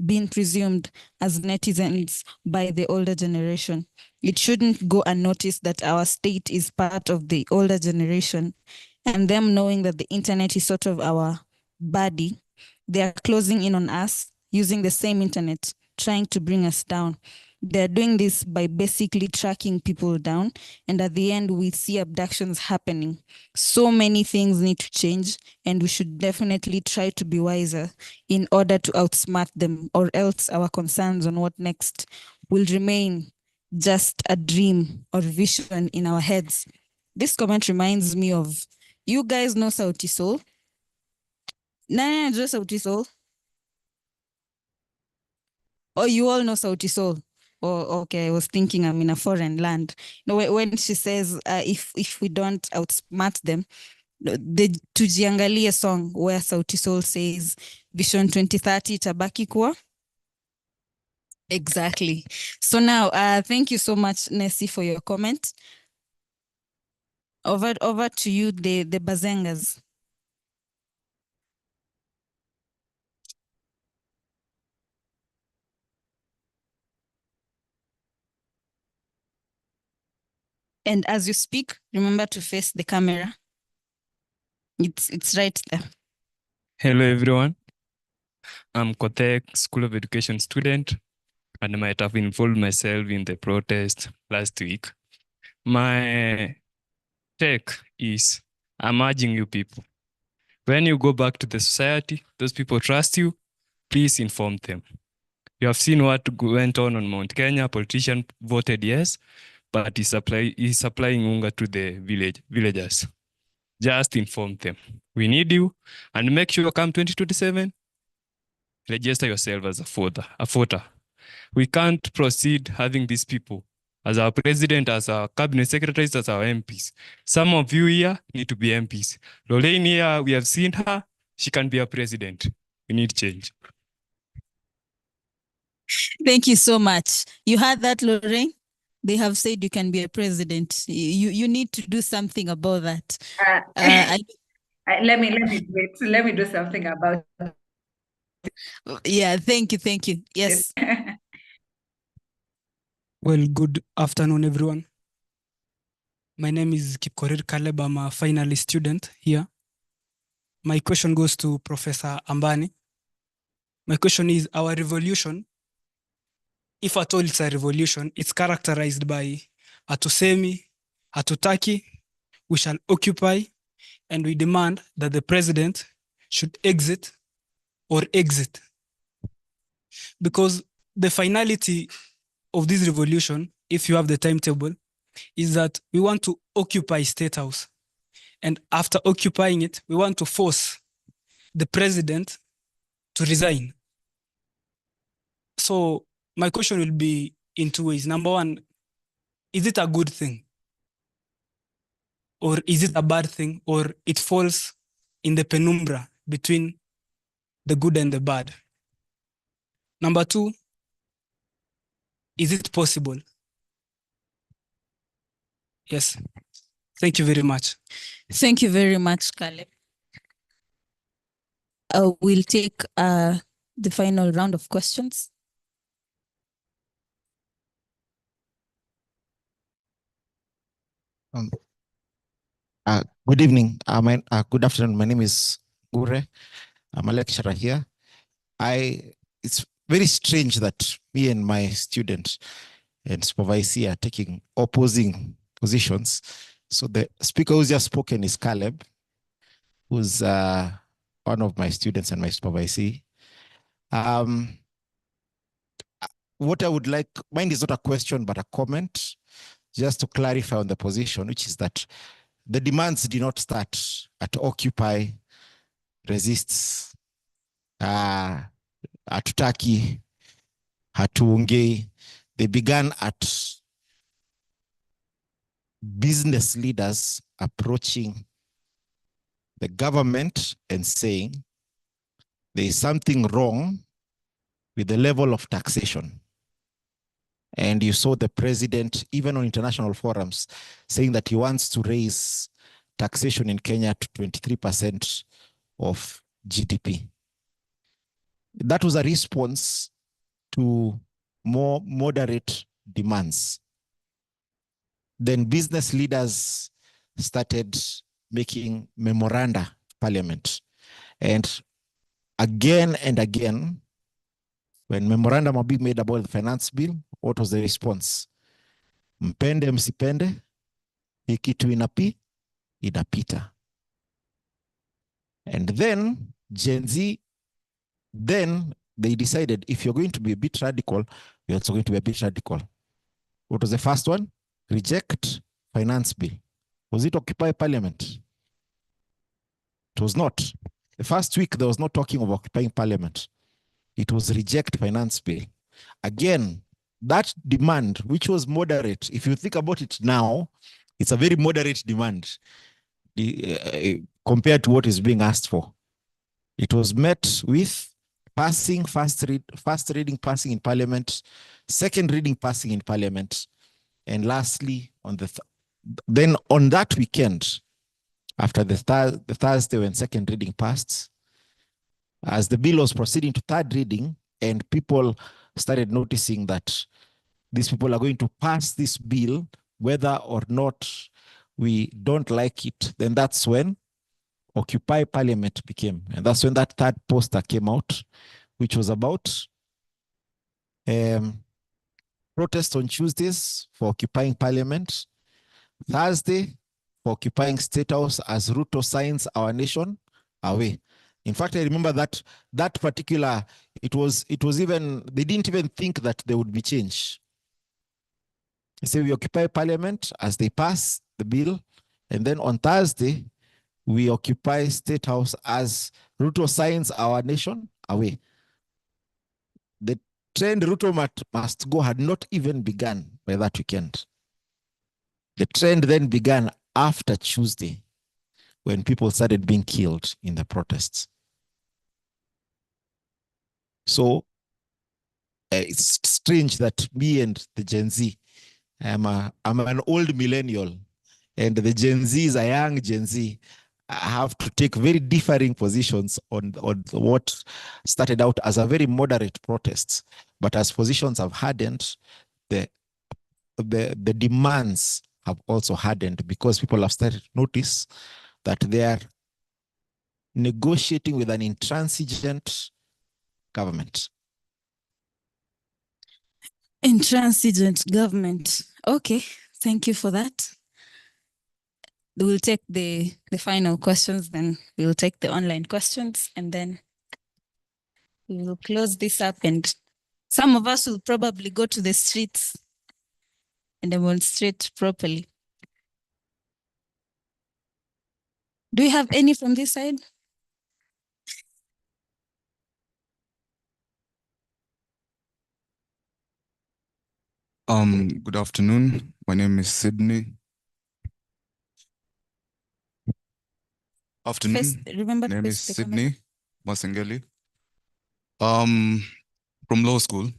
been presumed as netizens by the older generation. It shouldn't go unnoticed that our state is part of the older generation, and them knowing that the internet is sort of our body, they are closing in on us using the same internet, trying to bring us down. They're doing this by basically tracking people down, and at the end, we see abductions happening. So many things need to change, and we should definitely try to be wiser in order to outsmart them, or else our concerns on what next will remain just a dream or vision in our heads." This comment reminds me of, you guys know Sauti Sol? Nah, just Sauti Sol. Oh, you all know Sauti Sol. Oh, okay. I was thinking I'm in a foreign land. No, when she says if we don't outsmart them, the Tujiangalie song where Sauti Sol says Vision 2030 itabaki kuwa. Exactly. So now, thank you so much, Nessie, for your comment. Over to you, the Bazengas. And as you speak, remember to face the camera. It's right there. Hello, everyone. I'm Kotek, School of Education student, and I might have involved myself in the protest last week. My take is, I'm urging you people, when you go back to the society, those people trust you, please inform them. You have seen what went on Mount Kenya. Politician voted yes, but he's supplying unga to the villagers. Just inform them. We need you, and make sure come 2027, register yourself as a voter. We can't proceed having these people as our president, as our cabinet secretaries, as our MPs. Some of you here need to be MPs. Lorraine here, we have seen her. She can be a president. We need change. Thank you so much. You heard that, Lorraine? They have said you can be a president. You need to do something about that. Let me do something about it. Yeah, thank you. Yes. Well, good afternoon, everyone. My name is Kipkorir Caleb. I'm a final student here. My question goes to Professor Ambani. My question is, our revolution, if at all it's a revolution, it's characterized by hatusemi, hatutaki, we shall occupy, and we demand that the president should exit or exit. Because the finality of this revolution, if you have the timetable, is that we want to occupy State House. And after occupying it, we want to force the president to resign. So my question will be in two ways. Number one, is it a good thing? Or is it a bad thing? Or it falls in the penumbra between the good and the bad? Number two, is it possible? Yes. Thank you very much. Thank you very much, Caleb. We'll take the final round of questions. Good evening. Good afternoon. My name is Gure. I'm a lecturer here. It's very strange that me and my student and supervisee are taking opposing positions. So the speaker who's just spoken is Caleb, who's one of my students and my supervisee. What I would like, mine is not a question, but a comment, just to clarify on the position, which is that the demands did not start at Occupy, Resists, Hatutaki, Hatuongei. They began at business leaders approaching the government and saying there is something wrong with the level of taxation. And you saw the president, even on international forums, saying that he wants to raise taxation in Kenya to 23% of GDP. That was a response to more moderate demands. Then business leaders started making memoranda to Parliament. And again, when memorandum are being made about the finance bill, what was the response? Mpende msipende, hii kitu inapita. And then Gen Z, then they decided, if you're going to be a bit radical, you're also going to be a bit radical. What was the first one? Reject finance bill. Was it Occupy Parliament? It was not. The first week, there was no talking of occupying Parliament. It was reject finance bill. Again, that demand, which was moderate, if you think about it now, it's a very moderate demand compared to what is being asked for. It was met with passing, first reading passing in Parliament, second reading passing in Parliament, and lastly, on then on that weekend, after the Thursday when second reading passed, as the bill was proceeding to third reading and people started noticing that these people are going to pass this bill, whether or not we don't like it, then that's when Occupy Parliament became. And that's when that third poster came out, which was about protest on Tuesdays for occupying Parliament, Thursday for occupying State House as Ruto signs our nation away. In fact, I remember that particular, it was even, they didn't even think that there would be change. They say we occupy Parliament as they pass the bill, and then on Thursday, we occupy State House as Ruto signs our nation away. The trend Ruto must go had not even begun by that weekend. The trend then began after Tuesday, when people started being killed in the protests. So it's strange that me and the Gen Z, I'm an old millennial, and the Gen Z is a young Gen Z. I have to take very differing positions on what started out as a very moderate protest, but as positions have hardened, the demands have also hardened because people have started to notice that they are negotiating with an intransigent government. Intransigent government. Okay, thank you for that. We'll take the final questions, then we'll take the online questions, and then we will close this up, and some of us will probably go to the streets and demonstrate properly. Do you have any from this side? Good afternoon. My name is Sydney. Afternoon. First, remember My to name is face the camera. Sydney Masengeli. From law school.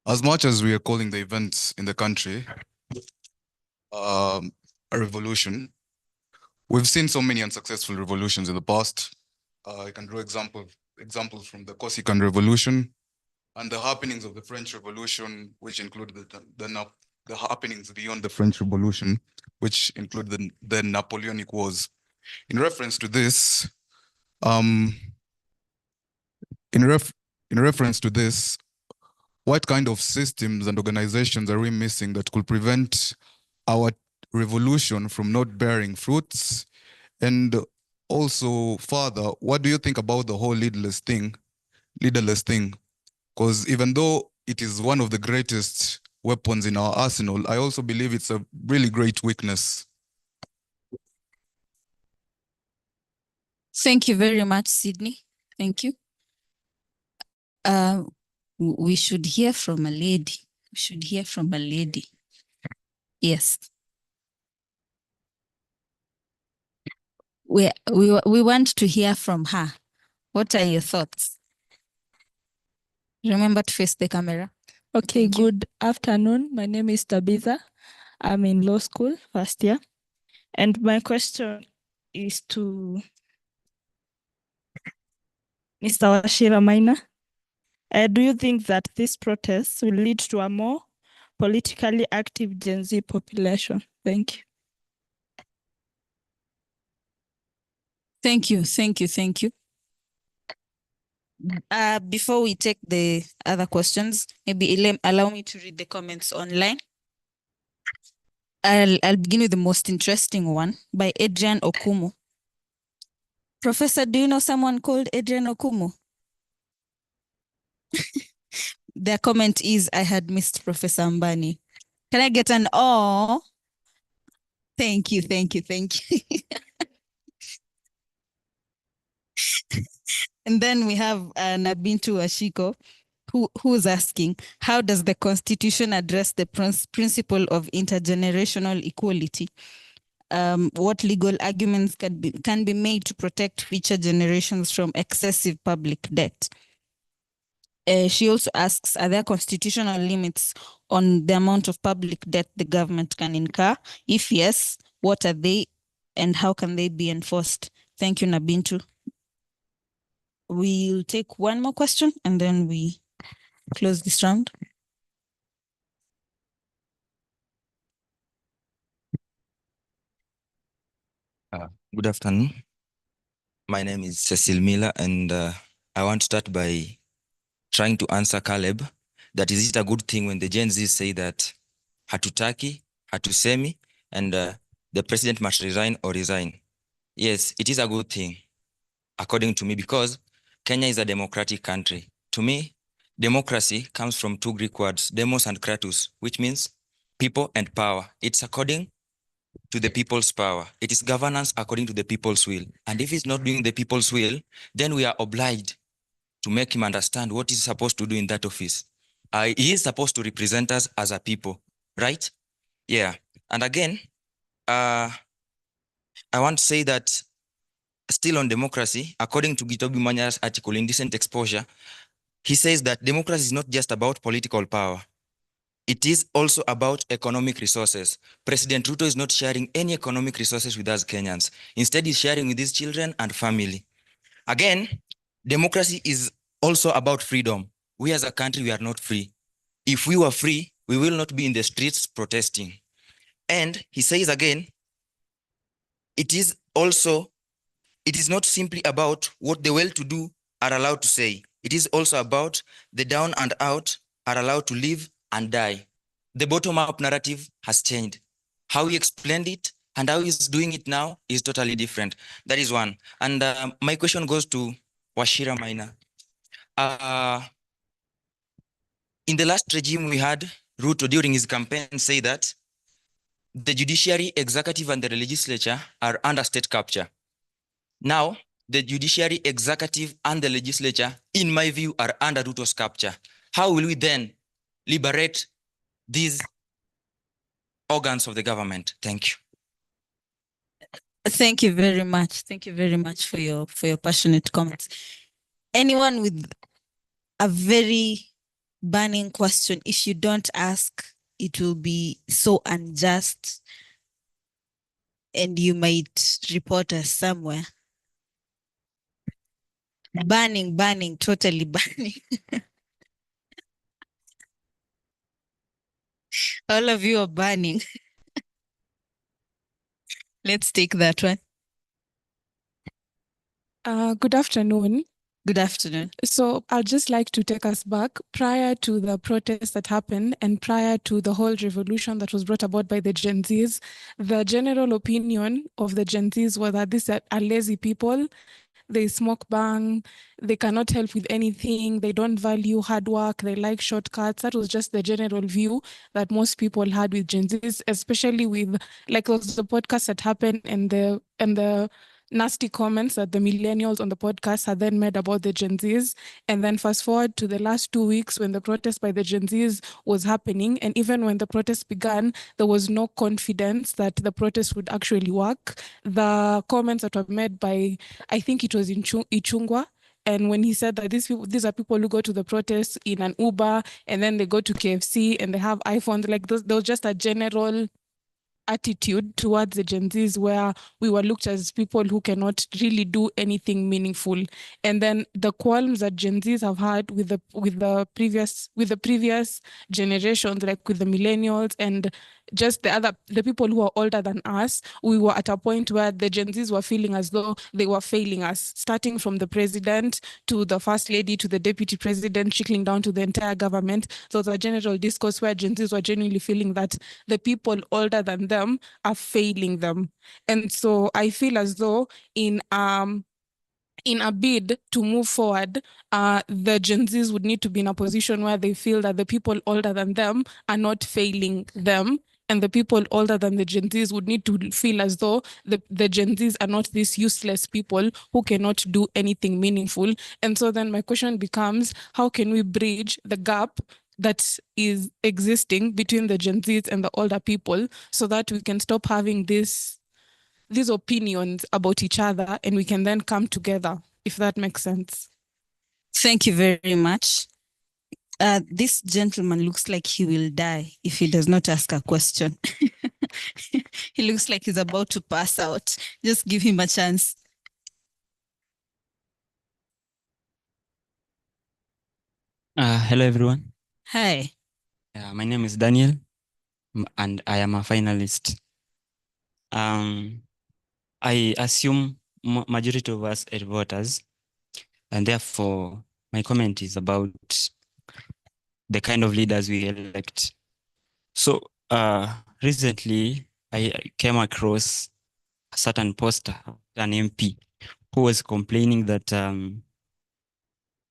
As much as we are calling the events in the country a revolution, we've seen so many unsuccessful revolutions in the past. I can draw examples from the Corsican Revolution and the happenings of the French Revolution, which include the happenings beyond the French Revolution, which include the Napoleonic Wars. In reference to this, what kind of systems and organizations are we missing that could prevent our revolution from not bearing fruits? And also further, what do you think about the whole leaderless thing? Because even though it is one of the greatest weapons in our arsenal, I also believe it's a really great weakness. Thank you very much, Sydney. Thank you. We should hear from a lady. We should hear from a lady. Yes. We want to hear from her. What are your thoughts? Remember to face the camera. Okay, Thank you. good afternoon. My name is Tabitha. I'm in law school, first year. And my question is to Mr. Wachira Maina. Do you think that this protest will lead to a more politically active Gen Z population? Thank you. Thank you. Thank you. Thank you. Before we take the other questions, maybe allow me to read the comments online. I'll begin with the most interesting one by Adrian Okumu. Professor, do you know someone called Adrian Okumu? Their comment is, I had missed Professor Mbani. Can I get an oh? Thank you, thank you, thank you. And then we have Nabintu Ashiko, who's asking, how does the Constitution address the principle of intergenerational equality? What legal arguments can be made to protect future generations from excessive public debt? She also asks, are there constitutional limits on the amount of public debt the government can incur? If yes, what are they and how can they be enforced? Thank you, Nabintu. We'll take one more question and then we close this round. Good afternoon. My name is Cecil Miller, and I want to start by trying to answer Caleb that is it a good thing when the Gen Z say that hatutaki, hatusemi, and the president must resign or resign? Yes, it is a good thing, according to me, because Kenya is a democratic country. To me, democracy comes from two Greek words, demos and kratos, which means people and power. It's according to the people's power. It is governance according to the people's will. And if it's not doing the people's will, then we are obliged to make him understand what he's supposed to do in that office. He is supposed to represent us as a people, right? Yeah. And again, I want to say that still on democracy, according to Gitobi Manya's article, Indecent Exposure, he says that democracy is not just about political power. It is also about economic resources. President Ruto is not sharing any economic resources with us Kenyans. Instead, he's sharing with his children and family. Again, democracy is also about freedom. We as a country, we are not free. If we were free, we will not be in the streets protesting. And he says again, it is not simply about what the well-to-do are allowed to say. It is also about the down and out are allowed to live and die. The bottom-up narrative has changed. How he explained it and how he's doing it now is totally different. That is one. And my question goes to Wachira Maina. In the last regime we had, Ruto during his campaign say that the judiciary, executive, and the legislature are under state capture. Now, the judiciary, executive, and the legislature, in my view, are under Ruto's capture. How will we then liberate these organs of the government? Thank you. Thank you very much. Thank you very much for your passionate comments. Anyone with a very burning question, if you don't ask, it will be so unjust and you might report us somewhere. Burning, totally burning. All of you are burning. Let's take that one. Good afternoon. Good afternoon. So I'd just like to take us back prior to the protests that happened and prior to the whole revolution that was brought about by the Gen Zs. The general opinion of the Gen Zs was that these are lazy people. They smoke bang, they cannot help with anything, they don't value hard work, they like shortcuts. That was just the general view that most people had with Gen Zs, especially with like those the podcasts that happened and the nasty comments that the millennials on the podcast had then made about the Gen Zs. And then fast forward to the last 2 weeks when the protest by the Gen Zs was happening. And even when the protest began, there was no confidence that the protest would actually work. The comments that were made by, I think it was Ichungwa, and when he said that these are people who go to the protests in an Uber and then they go to KFC and they have iPhones, like there was just a general attitude towards the Gen Zs where we were looked as people who cannot really do anything meaningful. And then the qualms that Gen Zs have had with the previous generations, like with the millennials and just the people who are older than us, we were at a point where the Gen Zs were feeling as though they were failing us, starting from the president to the first lady to the deputy president, trickling down to the entire government. So it's a general discourse where Gen Zs were genuinely feeling that the people older than them are failing them. And so I feel as though in a bid to move forward, the Gen Zs would need to be in a position where they feel that the people older than them are not failing them. And the people older than the Gen Zs would need to feel as though the Gen Zs are not these useless people who cannot do anything meaningful. And so then my question becomes, how can we bridge the gap that is existing between the Gen Zs and the older people so that we can stop having these opinions about each other and we can then come together, if that makes sense. Thank you very much. This gentleman looks like he will die if he does not ask a question. He looks like he's about to pass out. Just give him a chance. Hello, everyone. Hi. My name is Daniel, and I am a finalist. I assume majority of us are voters, and therefore my comment is about the kind of leaders we elect. So recently I came across a certain poster, an MP, who was complaining that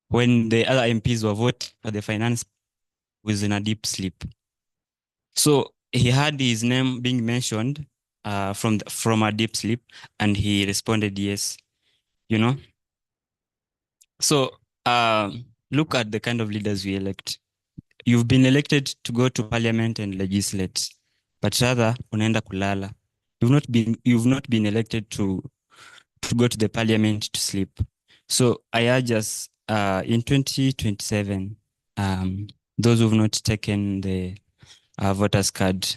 when the other MPs were voting for the finance was in a deep sleep. So he had his name being mentioned from a deep sleep, and he responded yes, you know. So look at the kind of leaders we elect. You've been elected to go to parliament and legislate, but rather unaenda kulala. You've not been elected to go to the parliament to sleep. So I urge us in 2027, those who've not taken the voters card,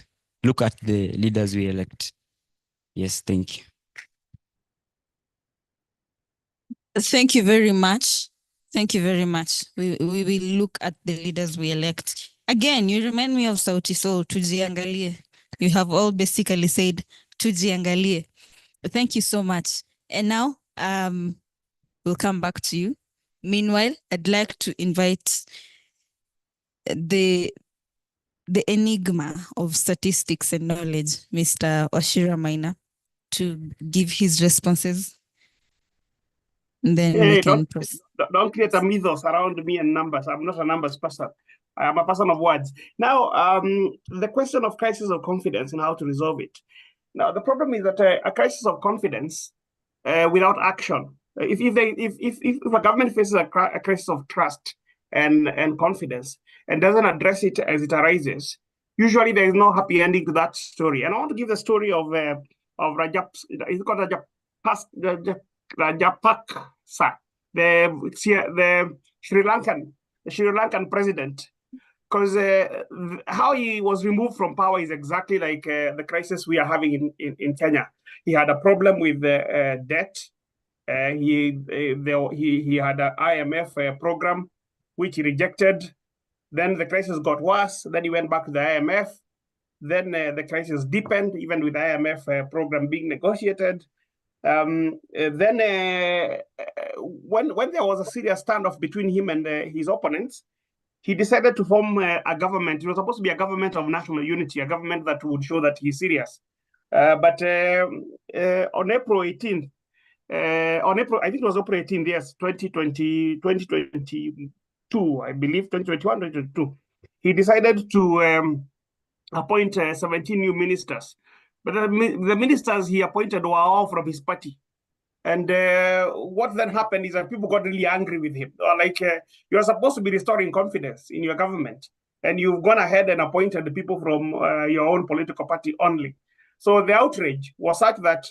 look at the leaders we elect. Yes, thank you. Thank you very much. Thank you very much. We will look at the leaders we elect. Again, you remind me of Sauti Sol, tujiangalie. You have all basically said tujiangalie. Thank you so much. And now we'll come back to you. Meanwhile, I'd like to invite the enigma of statistics and knowledge, Mr. Wachira Maina, to give his responses. And then we can proceed. Don't create a mythos around me and numbers. I'm not a numbers person. I am a person of words. Now, the question of crisis of confidence and how to resolve it. Now, the problem is that a crisis of confidence without action, if a government faces a crisis of trust and confidence and doesn't address it as it arises, usually there is no happy ending to that story. And I want to give the story of Rajapaksa, the Sri Lankan president, because how he was removed from power is exactly like the crisis we are having in Kenya. He had a problem with debt. He had an IMF program which he rejected. Then the crisis got worse. Then he went back to the IMF. Then the crisis deepened, even with the IMF program being negotiated. Then when there was a serious standoff between him and his opponents, he decided to form a government. It was supposed to be a government of national unity, a government that would show that he's serious. But on April 18th, I think it was April 18th, yes, 2022, I believe, 2021, 2022, he decided to appoint 17 new ministers. But the ministers he appointed were all from his party. And what then happened is that people got really angry with him. Like, you're supposed to be restoring confidence in your government, and you've gone ahead and appointed the people from your own political party only. So the outrage was such that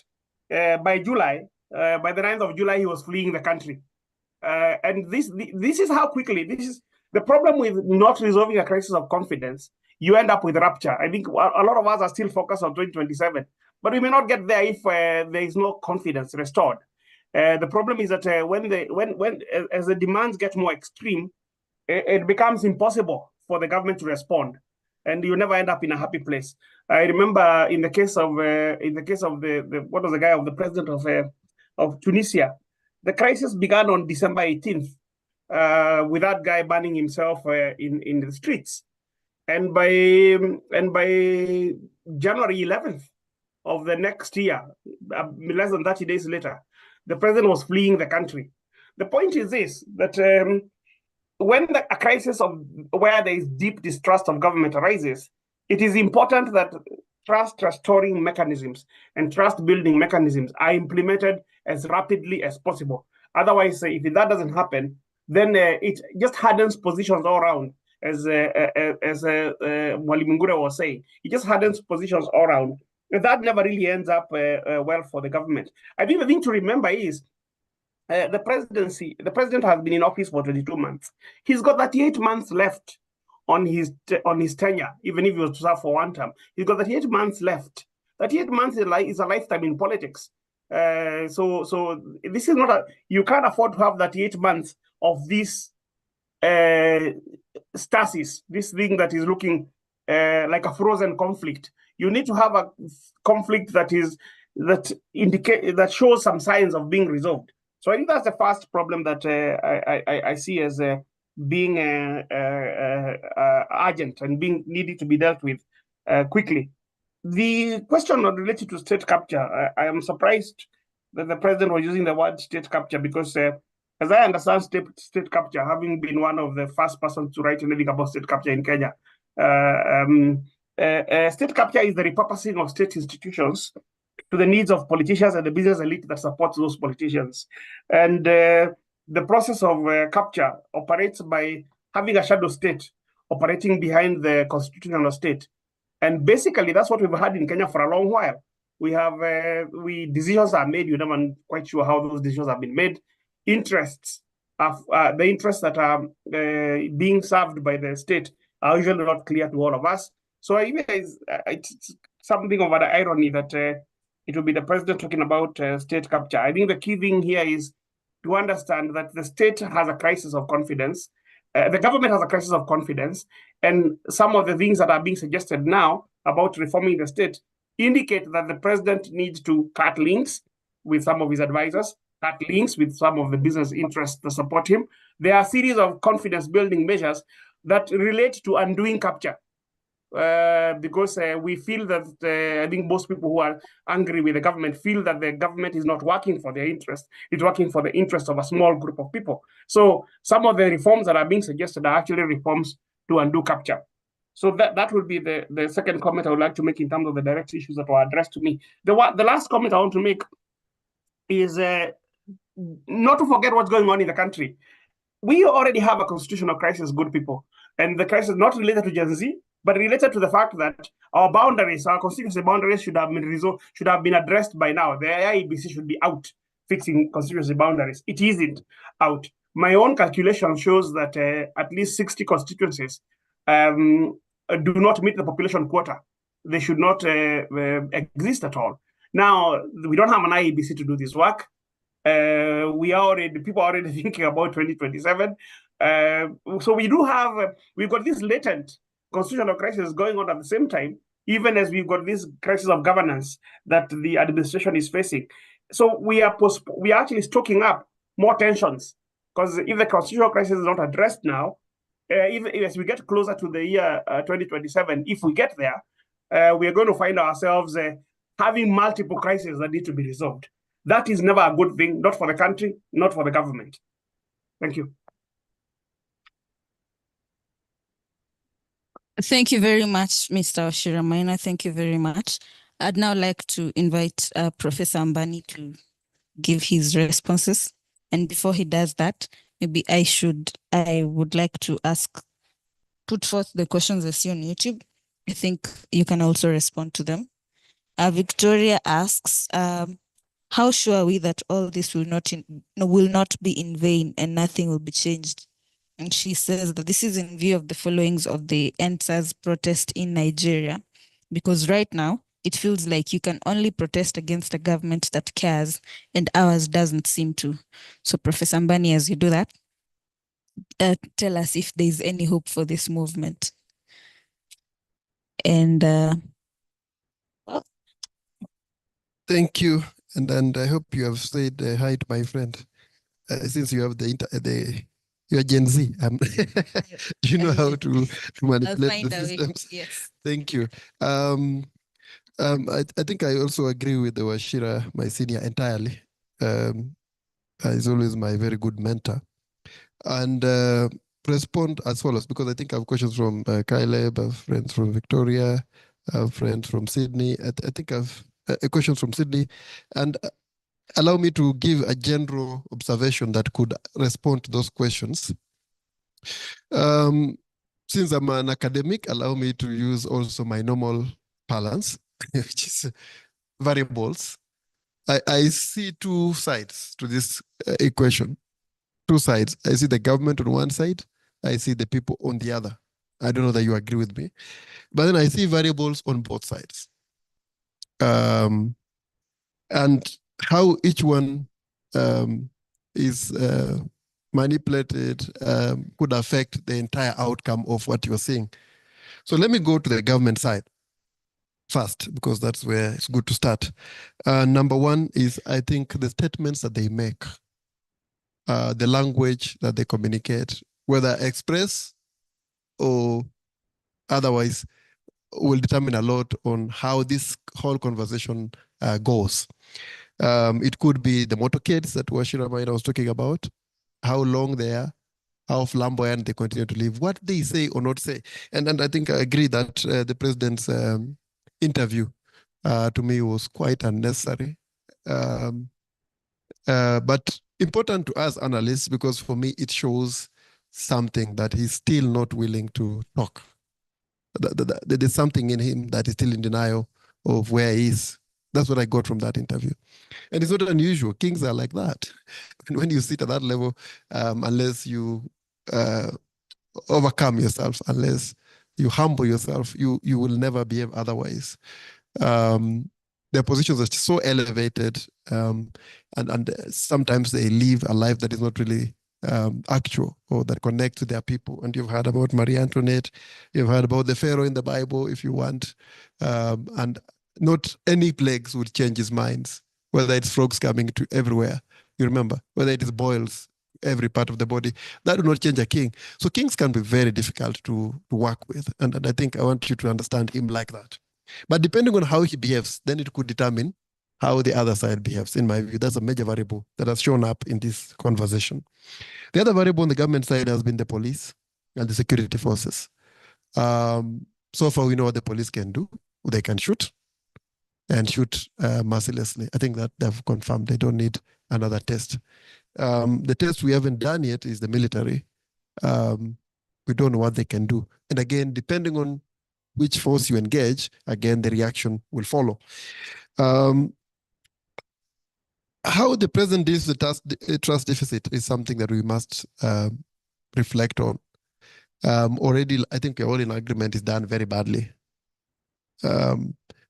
by the 9th of July, he was fleeing the country. And this is how quickly, this is the problem with not resolving a crisis of confidence. You end up with rupture. I think a lot of us are still focused on 2027, but we may not get there if there is no confidence restored. The problem is that as the demands get more extreme, it becomes impossible for the government to respond, and you never end up in a happy place. I remember in the case of the president of Tunisia, the crisis began on December 18th with that guy burning himself in the streets. And by January 11th of the next year, less than 30 days later, the president was fleeing the country. The point is this, that when a crisis where there is deep distrust of government arises, it is important that trust restoring mechanisms and trust building mechanisms are implemented as rapidly as possible. Otherwise, if that doesn't happen, then it just hardens positions all around. As Mwalimu Ngure was saying, it just hardens positions all around. And that never really ends up well for the government. I think the thing to remember is the president has been in office for 22 months. He's got 38 months left on his tenure, even if he was to serve for one term. He's got 38 months left. 38 months is a lifetime in politics. So this is not you can't afford to have 38 months of this stasis, this thing that is looking like a frozen conflict. You need to have a conflict that shows some signs of being resolved. So I think that's the first problem that I see as being urgent and being needed to be dealt with quickly. The question related to state capture, I am surprised that the president was using the word state capture because as I understand state capture, having been one of the first persons to write anything about state capture in Kenya, state capture is the repurposing of state institutions to the needs of politicians and the business elite that supports those politicians. And the process of capture operates by having a shadow state operating behind the constitutional state. And basically, that's what we've had in Kenya for a long while. We have decisions are made. You're never quite sure how those decisions have been made. The interests that are being served by the state are usually not clear to all of us. So it's something of an irony that it will be the president talking about state capture. I think the key thing here is to understand that the state has a crisis of confidence. The government has a crisis of confidence, and some of the things that are being suggested now about reforming the state indicate that the president needs to cut links with some of his advisors, cut links with some of the business interests that support him. There are a series of confidence-building measures that relate to undoing capture. Because we feel that I think most people who are angry with the government feel that the government is not working for their interest. It's working for the interest of a small group of people. So some of the reforms that are being suggested are actually reforms to undo capture. So that would be the second comment I would like to make in terms of the direct issues that were addressed to me. The last comment I want to make is not to forget what's going on in the country. We already have a constitutional crisis, good people. And the crisis is not related to Gen Z, but related to the fact that our constituency boundaries should have been addressed by now. The IEBC should be out fixing constituency boundaries. It isn't out. My own calculation shows that at least 60 constituencies do not meet the population quota. They should not exist at all. Now, we don't have an IEBC to do this work. People are already thinking about 2027. So we've got this latent constitutional crisis going on at the same time, even as we've got this crisis of governance that the administration is facing. So we are actually stoking up more tensions, because if the constitutional crisis is not addressed now, even as we get closer to the year 2027, if we get there, we are going to find ourselves having multiple crises that need to be resolved. That is never a good thing, not for the country, not for the government. Thank you. Thank you very much, Mr. Wachira Maina. Thank you very much. I'd now like to invite Professor Ambani to give his responses. And before he does that, maybe I would like to put forth the questions I see on YouTube. I think you can also respond to them. Victoria asks, how sure are we that all this will not be in vain and nothing will be changed? And she says that this is in view of the followings of the EndSARS protest in Nigeria, because right now it feels like you can only protest against a government that cares, and ours doesn't seem to. So Professor Ambani, as you do that, tell us if there's any hope for this movement. And thank you, and I hope you have said hi to my friend. Since you have you're Gen Z, you know how to manipulate the systems. Yes. Thank you. I think I also agree with the Wachira, my senior, entirely. He's always my very good mentor. And respond as follows, because I think I have questions from Caleb, I have friends from Victoria, I have friends from Sydney. I think I have questions from Sydney. And allow me to give a general observation that could respond to those questions. Since I'm an academic, allow me to use also my normal balance, which is variables. I see two sides to this equation. Two sides. I see the government on one side, I see the people on the other. I don't know that you agree with me, but then I see variables on both sides. And how each one is manipulated could affect the entire outcome of what you're seeing. So let me go to the government side first, because that's where it's good to start. Number one is, I think, the statements that they make, the language that they communicate, whether express or otherwise, will determine a lot on how this whole conversation goes. It could be the motorcades that Wachira Maina was talking about, how long they are, how flamboyant they continue to live, what they say or not say. And I think I agree that the president's interview to me was quite unnecessary. But important to us analysts, because for me it shows something that he's still not willing to talk. There's something in him that is still in denial of where he is. That's what I got from that interview. And it's not unusual. Kings are like that. When you sit at that level, unless you overcome yourself, unless you humble yourself, you will never behave otherwise. Their positions are so elevated, and sometimes they live a life that is not really actual or that connects to their people. And you've heard about Marie Antoinette, you've heard about the Pharaoh in the Bible, if you want, and not any plagues would change his minds, whether it's frogs coming to everywhere, you remember, whether it is boils, every part of the body, that will not change a king. So kings can be very difficult to work with. And I think I want you to understand him like that. But depending on how he behaves, then it could determine how the other side behaves. In my view, that's a major variable that has shown up in this conversation. The other variable on the government side has been the police and the security forces. So far, we know what the police can do. They can shoot and shoot mercilessly. I think that they've confirmed they don't need another test. The test we haven't done yet is the military. We don't know what they can do. And again, depending on which force you engage, again, the reaction will follow. How the president deals with the trust deficit is something that we must reflect on. Already, I think we're all in agreement, it's done very badly.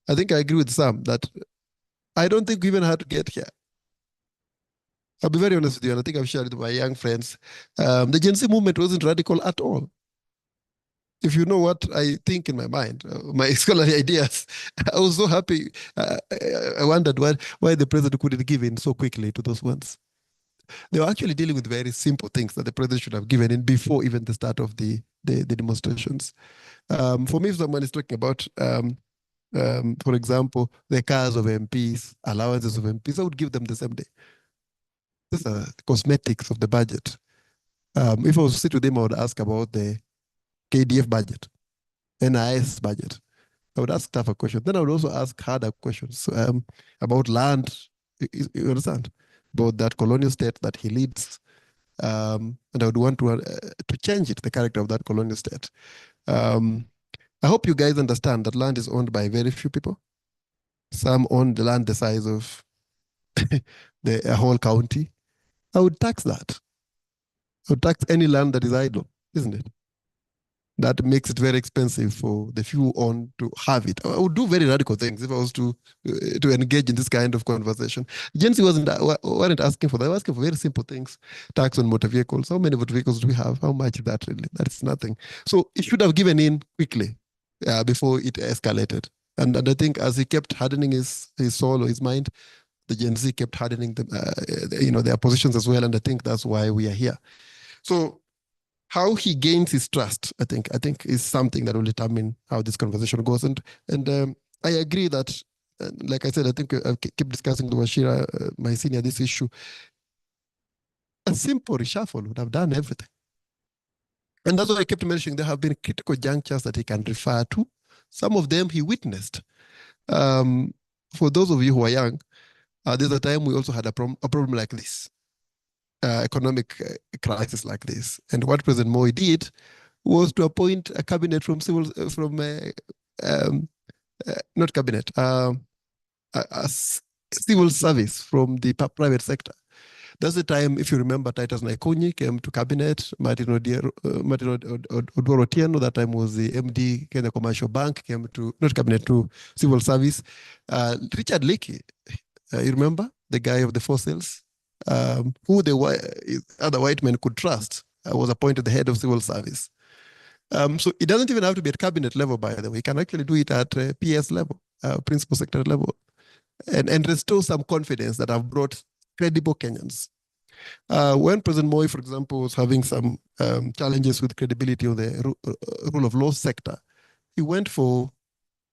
I think I agree with Sam that I don't think we even had to get here. I'll be very honest with you, and I think I've shared it with my young friends. The Gen Z movement wasn't radical at all. if you know what I think in my mind, my scholarly ideas, I was so happy. I wondered why the president couldn't give in so quickly to those ones. They were actually dealing with very simple things that the president should have given in before even the start of the demonstrations. For me, if someone is talking about, for example, the cars of MPs, allowances of MPs, I would give them the same day. These are cosmetics of the budget. If I was to sit with them, I would ask about the KDF budget, NIS budget. I would ask tougher questions. Then I would also ask harder questions about land. You understand? About that colonial state that he leads. And I would want to change it, the character of that colonial state. I hope you guys understand that land is owned by very few people. Some own the land the size of a whole county. I would tax that. I would tax any land that is idle, isn't it? That makes it very expensive for the few on to have it. I would do very radical things if I was to engage in this kind of conversation. Gen Z weren't asking for that. They were asking for very simple things. Tax on motor vehicles. How many motor vehicles do we have? How much is that really? That is nothing. So it should have given in quickly before it escalated. And I think as he kept hardening his soul or his mind, the Gen Z kept hardening them, their positions as well. And I think that's why we are here. So how he gains his trust, I think is something that will determine how this conversation goes. And I agree that, like I said, I think I keep discussing with Wachira, my senior, this issue. A simple reshuffle would have done everything. And that's why I kept mentioning there have been critical junctures that he can refer to. Some of them he witnessed. For those of you who are young, there's a time we also had a problem like this. Economic crisis like this. And what President Moi did was to appoint a cabinet from not cabinet, a civil service from the private sector. That's the time, if you remember, Titus Naikonyi came to cabinet, Martin Odworo Otieno, that time was the MD, Kenya Commercial Bank, came to, not cabinet, to civil service. Richard Leakey, you remember, the guy of the fossils? Who the other white men could trust, was appointed the head of civil service. So it doesn't even have to be at cabinet level, by the way. You can actually do it at PS level, principal secretary level, and restore some confidence that have brought credible Kenyans. When President Moi, for example, was having some challenges with credibility of the rule of law sector, he went for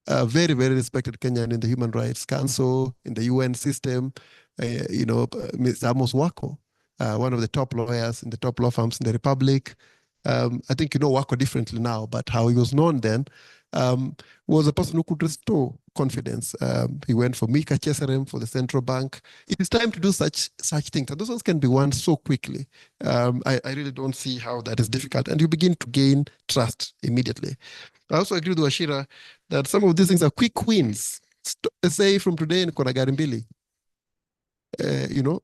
a very, very respected Kenyan in the Human Rights Council, in the UN system, Mr. Amos Wako, one of the top lawyers in the top law firms in the Republic. I think you know Wako differently now, but how he was known then was a person who could restore confidence. He went for Mika Cheserem for the central bank. It is time to do such things, and those ones can be won so quickly. I really don't see how that is difficult, and you begin to gain trust immediately. I also agree with Wachira that some of these things are quick wins. Say from today in Konagarimbili,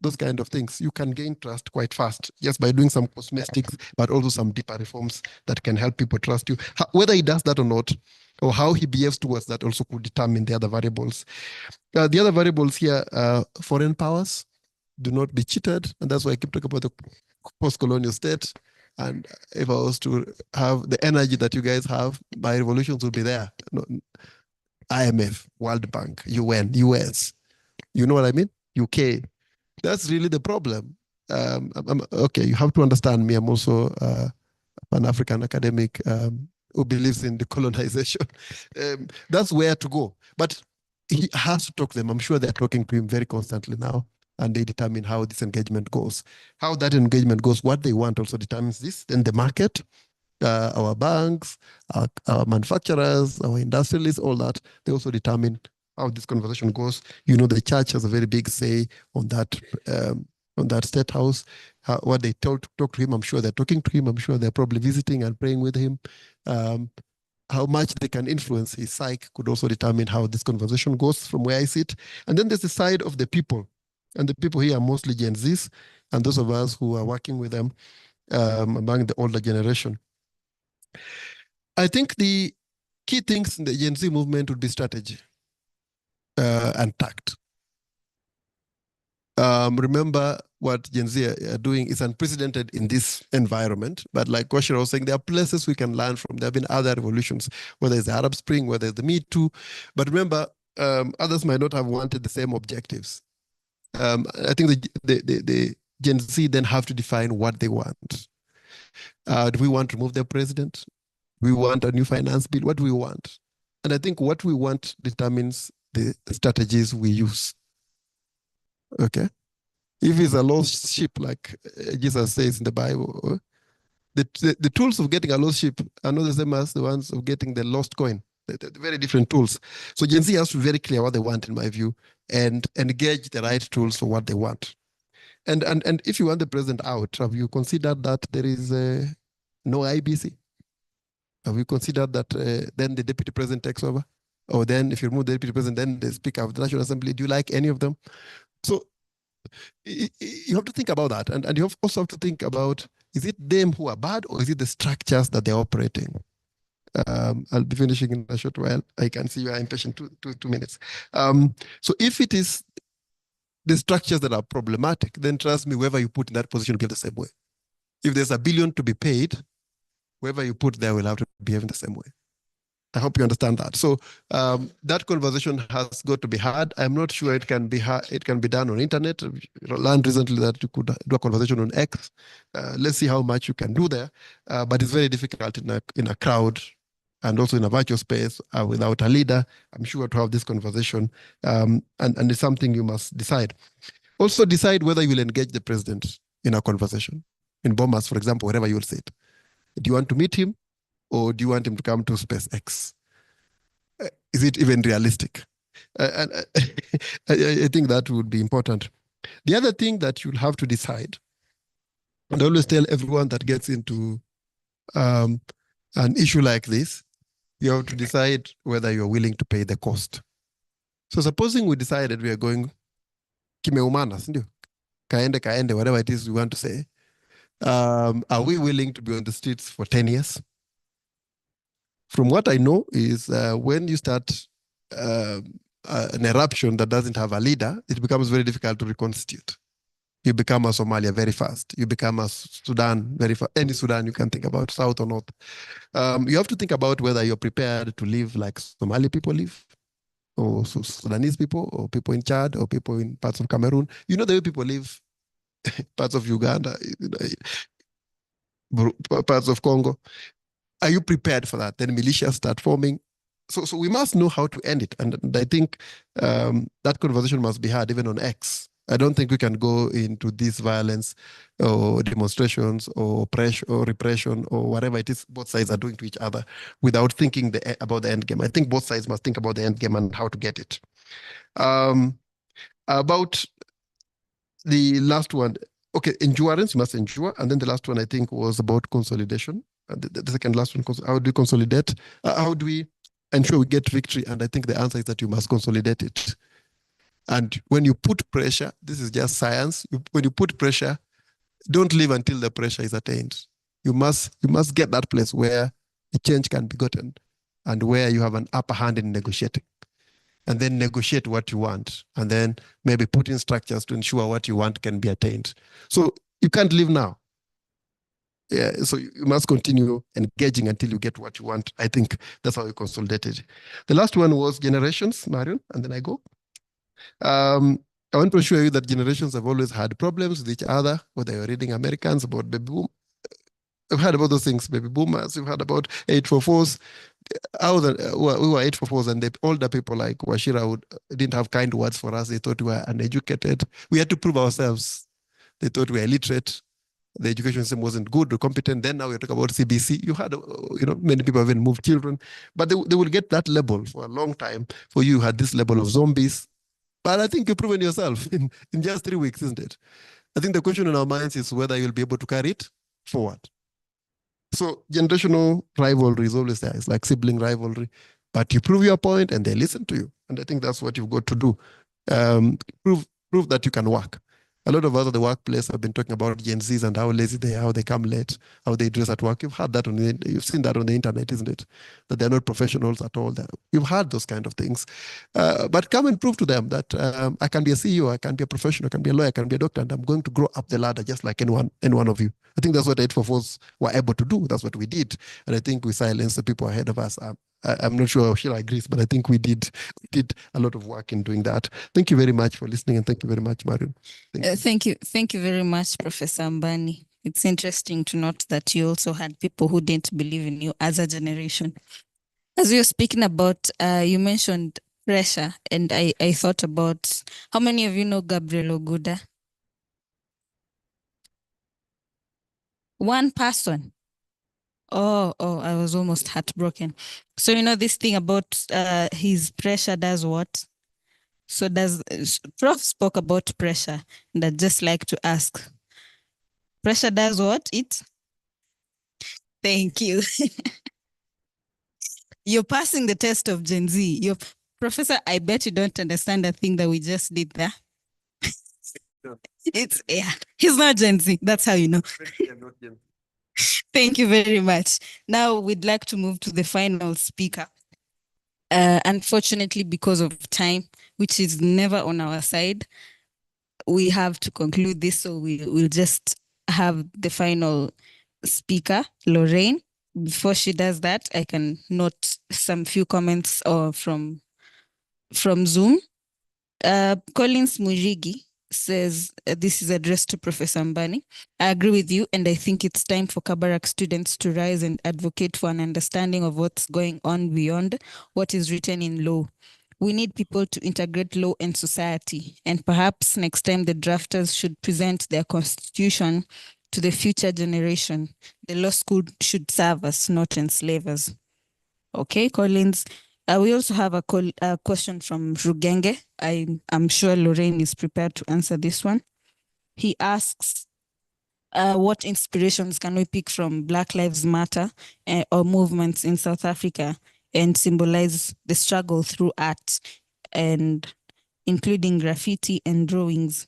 those kind of things, you can gain trust quite fast just by doing some cosmetics, but also some deeper reforms that can help people trust you. Whether he does that or not, or how he behaves towards that also could determine the other variables. The other variables here, foreign powers, do not be cheated. And that's why I keep talking about the post-colonial state. And if I was to have the energy that you guys have, my revolutions will be there. IMF, World Bank, UN, US. You know what I mean? UK. That's really the problem. Okay, you have to understand me. I'm also an African academic who believes in decolonization. That's where to go. But he has to talk to them. I'm sure they're talking to him very constantly now, and they determine how this engagement goes. How that engagement goes, what they want also determines this. Then the market, our banks, our manufacturers, our industrialists, all that, they also determine how this conversation goes. The church has a very big say on that state house. What they talk to him, I'm sure they're talking to him. I'm sure they're probably visiting and praying with him. How much they can influence his psyche could also determine how this conversation goes from where I sit. And then there's the side of the people. And the people here are mostly Gen Zs, and those of us who are working with them among the older generation. I think the key things in the Gen Z movement would be strategy and tact. Remember, what Gen Z are doing is unprecedented in this environment. But like Wachira was saying, there are places we can learn from. There have been other revolutions, whether it's the Arab Spring, whether it's the Me Too. But remember, others might not have wanted the same objectives. I think the Gen Z then have to define what they want. Do we want to remove their president? Do we want a new finance bill? What do we want? And I think what we want determines the strategies we use. Okay? If it's a lost sheep, like Jesus says in the Bible, the tools of getting a lost sheep are not the same as the ones of getting the lost coin. They're very different tools. So Gen Z has to be very clear what they want, in my view, and engage the right tools for what they want. And if you want the president out, have you considered that there is no IBC? Have you considered that then the deputy president takes over? Or then if you remove the deputy president, then the speaker of the National Assembly? Do you like any of them? So you have to think about that. And you also have to think about, is it them who are bad, or is it the structures that they're operating? I'll be finishing in a short while. I can see you are impatient. 2 minutes. So if it is the structures that are problematic, then trust me, whoever you put in that position will behave the same way. If there's $1 billion to be paid, whoever you put there will have to behave in the same way. I hope you understand that. So that conversation has got to be had. I'm not sure it can be it can be done on internet. I learned recently that you could do a conversation on X. Let's see how much you can do there. But it's very difficult in a crowd and also in a virtual space without a leader. I'm sure to have this conversation, and it's something you must decide. Also decide whether you will engage the president in a conversation. In Bomas, for example, wherever you will sit. Do you want to meet him, or do you want him to come to SpaceX? Is it even realistic? And I think that would be important. The other thing that you'll have to decide, and I always tell everyone that gets into an issue like this, you have to decide whether you're willing to pay the cost. So supposing we decided we are going kimeumana, kaende, whatever it is we want to say, are we willing to be on the streets for 10 years? From what I know is when you start an eruption that doesn't have a leader, it becomes very difficult to reconstitute. You become a Somalia very fast. You become a Sudan very fast. Any Sudan you can think about, south or north. You have to think about whether you're prepared to live like Somali people live, or Sudanese people, or people in Chad, or people in parts of Cameroon. You know the way people live, parts of Uganda, parts of Congo. Are you prepared for that? Then militias start forming. So we must know how to end it. And I think that conversation must be had even on X. I don't think we can go into this violence or demonstrations or pressure or repression or whatever it is both sides are doing to each other without thinking about the end game. I think both sides must think about the end game and how to get it. About the last one, okay, endurance, you must endure. And then the last one, I think, was about consolidation. The second last one, how do we consolidate? How do we ensure we get victory? And I think the answer is that you must consolidate it. And when you put pressure, this is just science. When you put pressure, don't leave until the pressure is attained. You must get that place where a change can be gotten and where you have an upper hand in negotiating. And then negotiate what you want. And then maybe put in structures to ensure what you want can be attained. So you can't leave now. Yeah, so you must continue engaging until you get what you want. I think that's how you consolidate it. The last one was generations, Marion, and then I go. I want to assure you that generations have always had problems with each other, whether you're reading Americans about baby boom. We've heard about those things, baby boomers. We've heard about 844s. We were 844s, and the older people like Wachira didn't have kind words for us. They thought we were uneducated. We had to prove ourselves. They thought we were illiterate. The education system wasn't good or competent. Then now we're talking about CBC. You had, many people have even moved children, but they will get that level for a long time. For you had this level of zombies. But I think you've proven yourself in just 3 weeks, isn't it? I think the question in our minds is whether you'll be able to carry it forward. So generational rivalry is always there. It's like sibling rivalry. But you prove your point and they listen to you. And I think that's what you've got to do. Prove that you can work. A lot of us at the workplace have been talking about Gen Zs and how lazy they are, how they come late, how they dress at work. You've heard that you've seen that on the internet, isn't it? That they're not professionals at all. You've heard those kind of things. But come and prove to them that I can be a CEO, I can be a professional, I can be a lawyer, I can be a doctor, and I'm going to grow up the ladder just like any one of you. I think that's what 844s were able to do. That's what we did. And I think we silenced the people ahead of us. I'm not sure Sheila agrees, but I think we did a lot of work in doing that. Thank you very much for listening, and thank you very much, Marion. Thank you very much, Professor Ambani. It's interesting to note that you also had people who didn't believe in you as a generation. As we were speaking about, you mentioned pressure, and I thought about, how many of you know Gabriel Oguda? One person. Oh, I was almost heartbroken. So you know this thing about his pressure does what? So Prof spoke about pressure, and I'd just like to ask, pressure does what? Thank you. You're passing the test of Gen Z. Professor, I bet you don't understand the thing that we just did there. He's not Gen Z. That's how you know. Thank you very much. Now we'd like to move to the final speaker. Unfortunately, because of time, which is never on our side, we have to conclude this. So we'll just have the final speaker, Lorraine. Before she does that, I can note some few comments from Zoom. Collins Mujigi says, this is addressed to Professor Ambani. I agree with you, and I think it's time for Kabarak students to rise and advocate for an understanding of what's going on beyond what is written in law. We need people to integrate law and society, and perhaps next time the drafters should present their constitution to the future generation. The law school should serve us, not enslave us. Okay, Collins. We also have a question from Rugenge. I'm sure Lorraine is prepared to answer this one. He asks, what inspirations can we pick from Black Lives Matter or movements in South Africa and symbolize the struggle through art, and including graffiti and drawings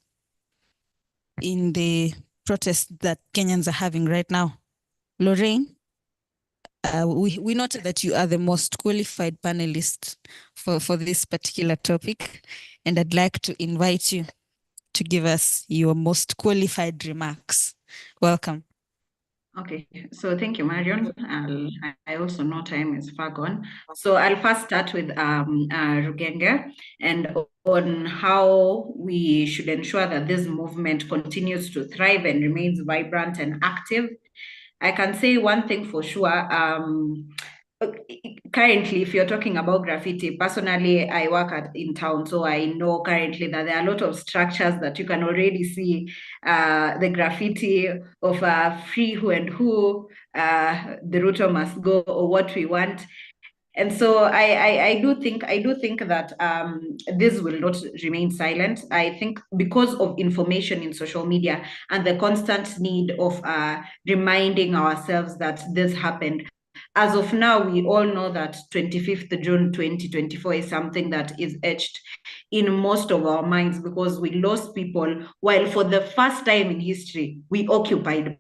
in the protests that Kenyans are having right now? Lorraine? We noted that you are the most qualified panelist for this particular topic, and I'd like to invite you to give us your most qualified remarks. Welcome. Okay, so thank you, Marion. I also know time is far gone. So I'll first start with Rugenge and on how we should ensure that this movement continues to thrive and remains vibrant and active. I can say one thing for sure. Currently, if you're talking about graffiti, personally, I work in town, so I know currently that there are a lot of structures that you can already see the graffiti of free who and who, the Ruto must go, or what we want. And so I do think that this will not remain silent. I think because of information in social media and the constant need of reminding ourselves that this happened. As of now, we all know that 25th June 2024 is something that is etched in most of our minds because we lost people while for the first time in history, we occupied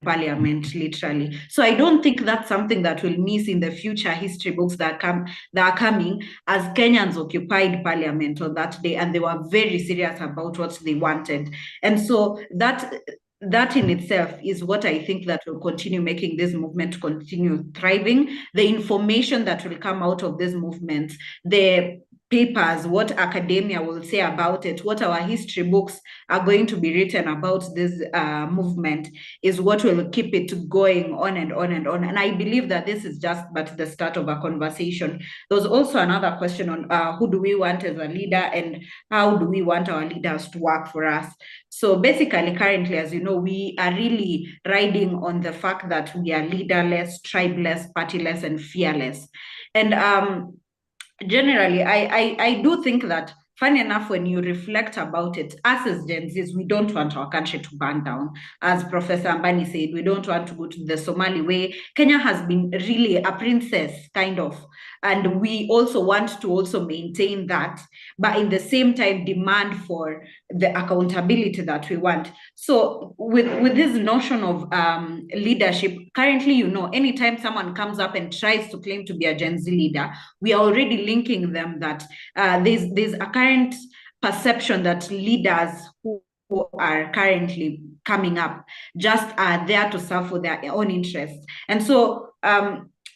Parliament, literally. So I don't think that's something that will miss in the future history books that are coming, as Kenyans occupied Parliament on that day, and they were very serious about what they wanted. And so that in itself is what I think that will continue making this movement continue thriving. The information that will come out of this movement, the papers, what academia will say about it, what our history books are going to be written about this movement is what will keep it going on and on and on. And I believe that this is just but the start of a conversation. There was also another question on who do we want as a leader and how do we want our leaders to work for us. So basically, currently, as you know, we are really riding on the fact that we are leaderless, tribeless, partyless, and fearless. And generally, I do think that, funny enough, when you reflect about it, us as Gen Zs, we don't want our country to burn down. As Professor Ambani said, we don't want to go to the Somali way. Kenya has been really a princess kind of And we also want to also maintain that, but in the same time demand for the accountability that we want. So with this notion of leadership, currently, you know, anytime someone comes up and tries to claim to be a Gen Z leader, we are already linking them that there's a current perception that leaders who are currently coming up just are there to serve for their own interests. And so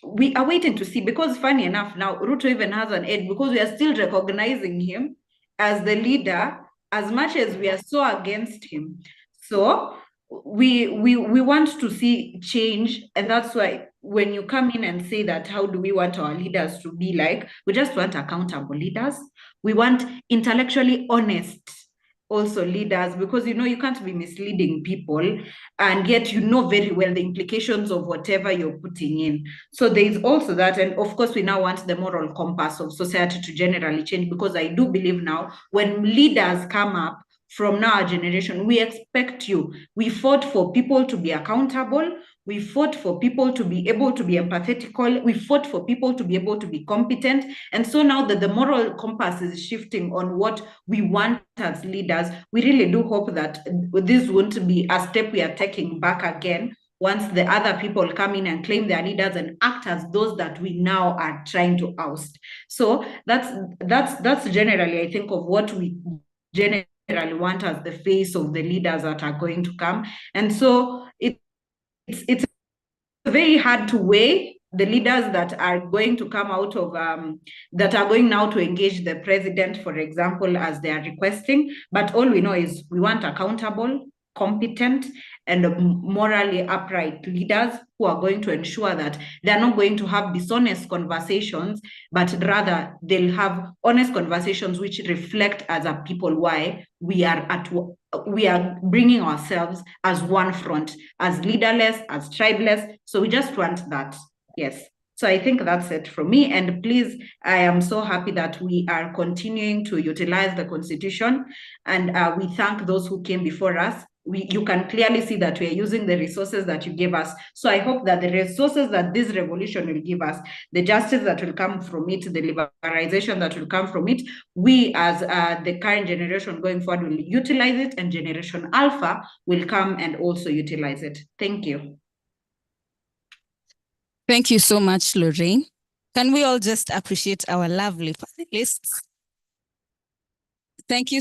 we are waiting to see, because funny enough, now Ruto even has an edge because we are still recognizing him as the leader as much as we are so against him. So we want to see change, and that's why when you come in and say that how do we want our leaders to be like, we just want accountable leaders. We want intellectually honest also leaders, because you know you can't be misleading people, and yet you know very well the implications of whatever you're putting in. So there is also that, and of course we now want the moral compass of society to generally change, because I do believe now when leaders come up from now our generation, we expect you. We fought for people to be accountable. We fought for people to be able to be empathetical. We fought for people to be able to be competent. And so now that the moral compass is shifting on what we want as leaders, we really do hope that this won't be a step we are taking back again once the other people come in and claim their leaders and act as those that we now are trying to oust. So that's generally, I think, of what we generally want as the face of the leaders that are going to come. And so it's very hard to weigh the leaders that are going to come out of that are going now to engage the president, for example, as they are requesting. But all we know is we want accountable, competent, and morally upright leaders who are going to ensure that they're not going to have dishonest conversations, but rather they'll have honest conversations which reflect as a people why we are bringing ourselves as one front, as leaderless, as tribeless. So we just want that. Yes. So I think that's it from me. And please, I am so happy that we are continuing to utilize the Constitution, and we thank those who came before us. You can clearly see that we are using the resources that you gave us. So I hope that the resources that this revolution will give us, the justice that will come from it, the liberalization that will come from it, we as the current generation going forward will utilize it, and Generation Alpha will come and also utilize it. Thank you. Thank you so much, Lorraine. Can we all just appreciate our lovely panelists? Thank you.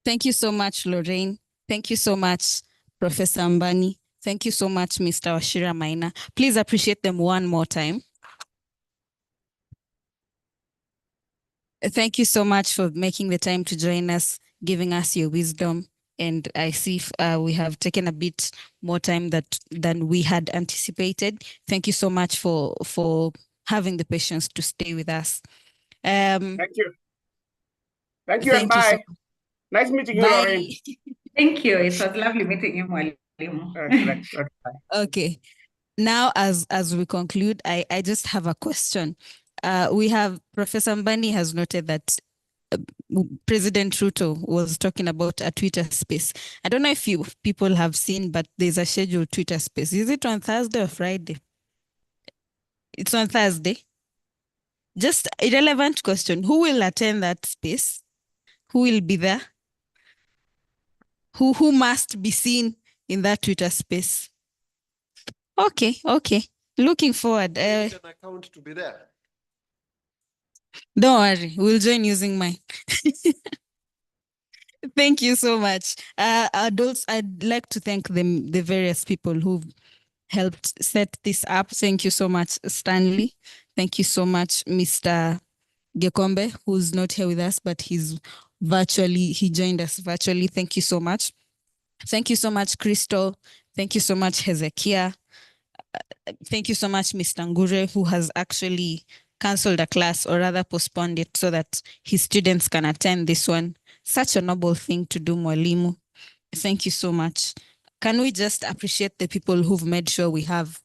Thank you so much, Lorraine. Thank you so much, Professor Mbani. Thank you so much, Mr. Wachira Maina. Please appreciate them one more time. Thank you so much for making the time to join us, giving us your wisdom. And I see we have taken a bit more time than we had anticipated. Thank you so much for having the patience to stay with us. Thank you. Thank you, and bye. Nice meeting you, Lorraine. Thank you. It was lovely meeting you, Mwalimu. Okay. Now, as we conclude, I just have a question. We have Professor Mbani has noted that President Ruto was talking about a Twitter space. I don't know if people have seen, but there's a scheduled Twitter space. Is it on Thursday or Friday? It's on Thursday. Just a relevant question. Who will attend that space? Who will be there? Who must be seen in that Twitter space? Okay. Looking forward. An account to be there. Don't worry, we'll join using mine. Thank you so much. Adults, I'd like to thank the various people who've helped set this up. Thank you so much, Stanley. Thank you so much, Mr. Gekombe, who's not here with us, but he joined us virtually. Thank you so much. Thank you so much, Crystal. Thank you so much, Hezekiah. Thank you so much, Mr. Ngure, who has actually canceled a class, or rather postponed it, so that his students can attend this one. Such a noble thing to do, Mwalimu. Thank you so much. Can we just appreciate the people who've made sure we have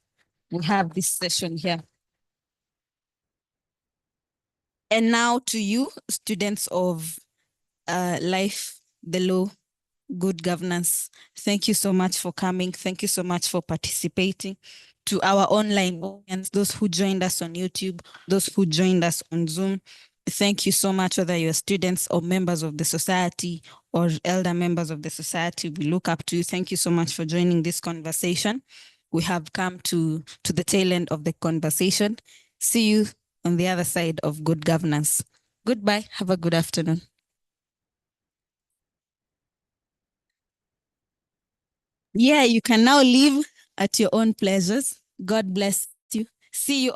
this session here? And now to you, students of Life, the Law, good governance. Thank you so much for coming. Thank you so much for participating. To our online audience, those who joined us on YouTube, those who joined us on Zoom, thank you so much, whether you're students or members of the society or elder members of the society. We look up to you. Thank you so much for joining this conversation. We have come to the tail end of the conversation. See you on the other side of good governance. Goodbye. Have a good afternoon. Yeah, you can now leave at your own pleasures. God bless you. See you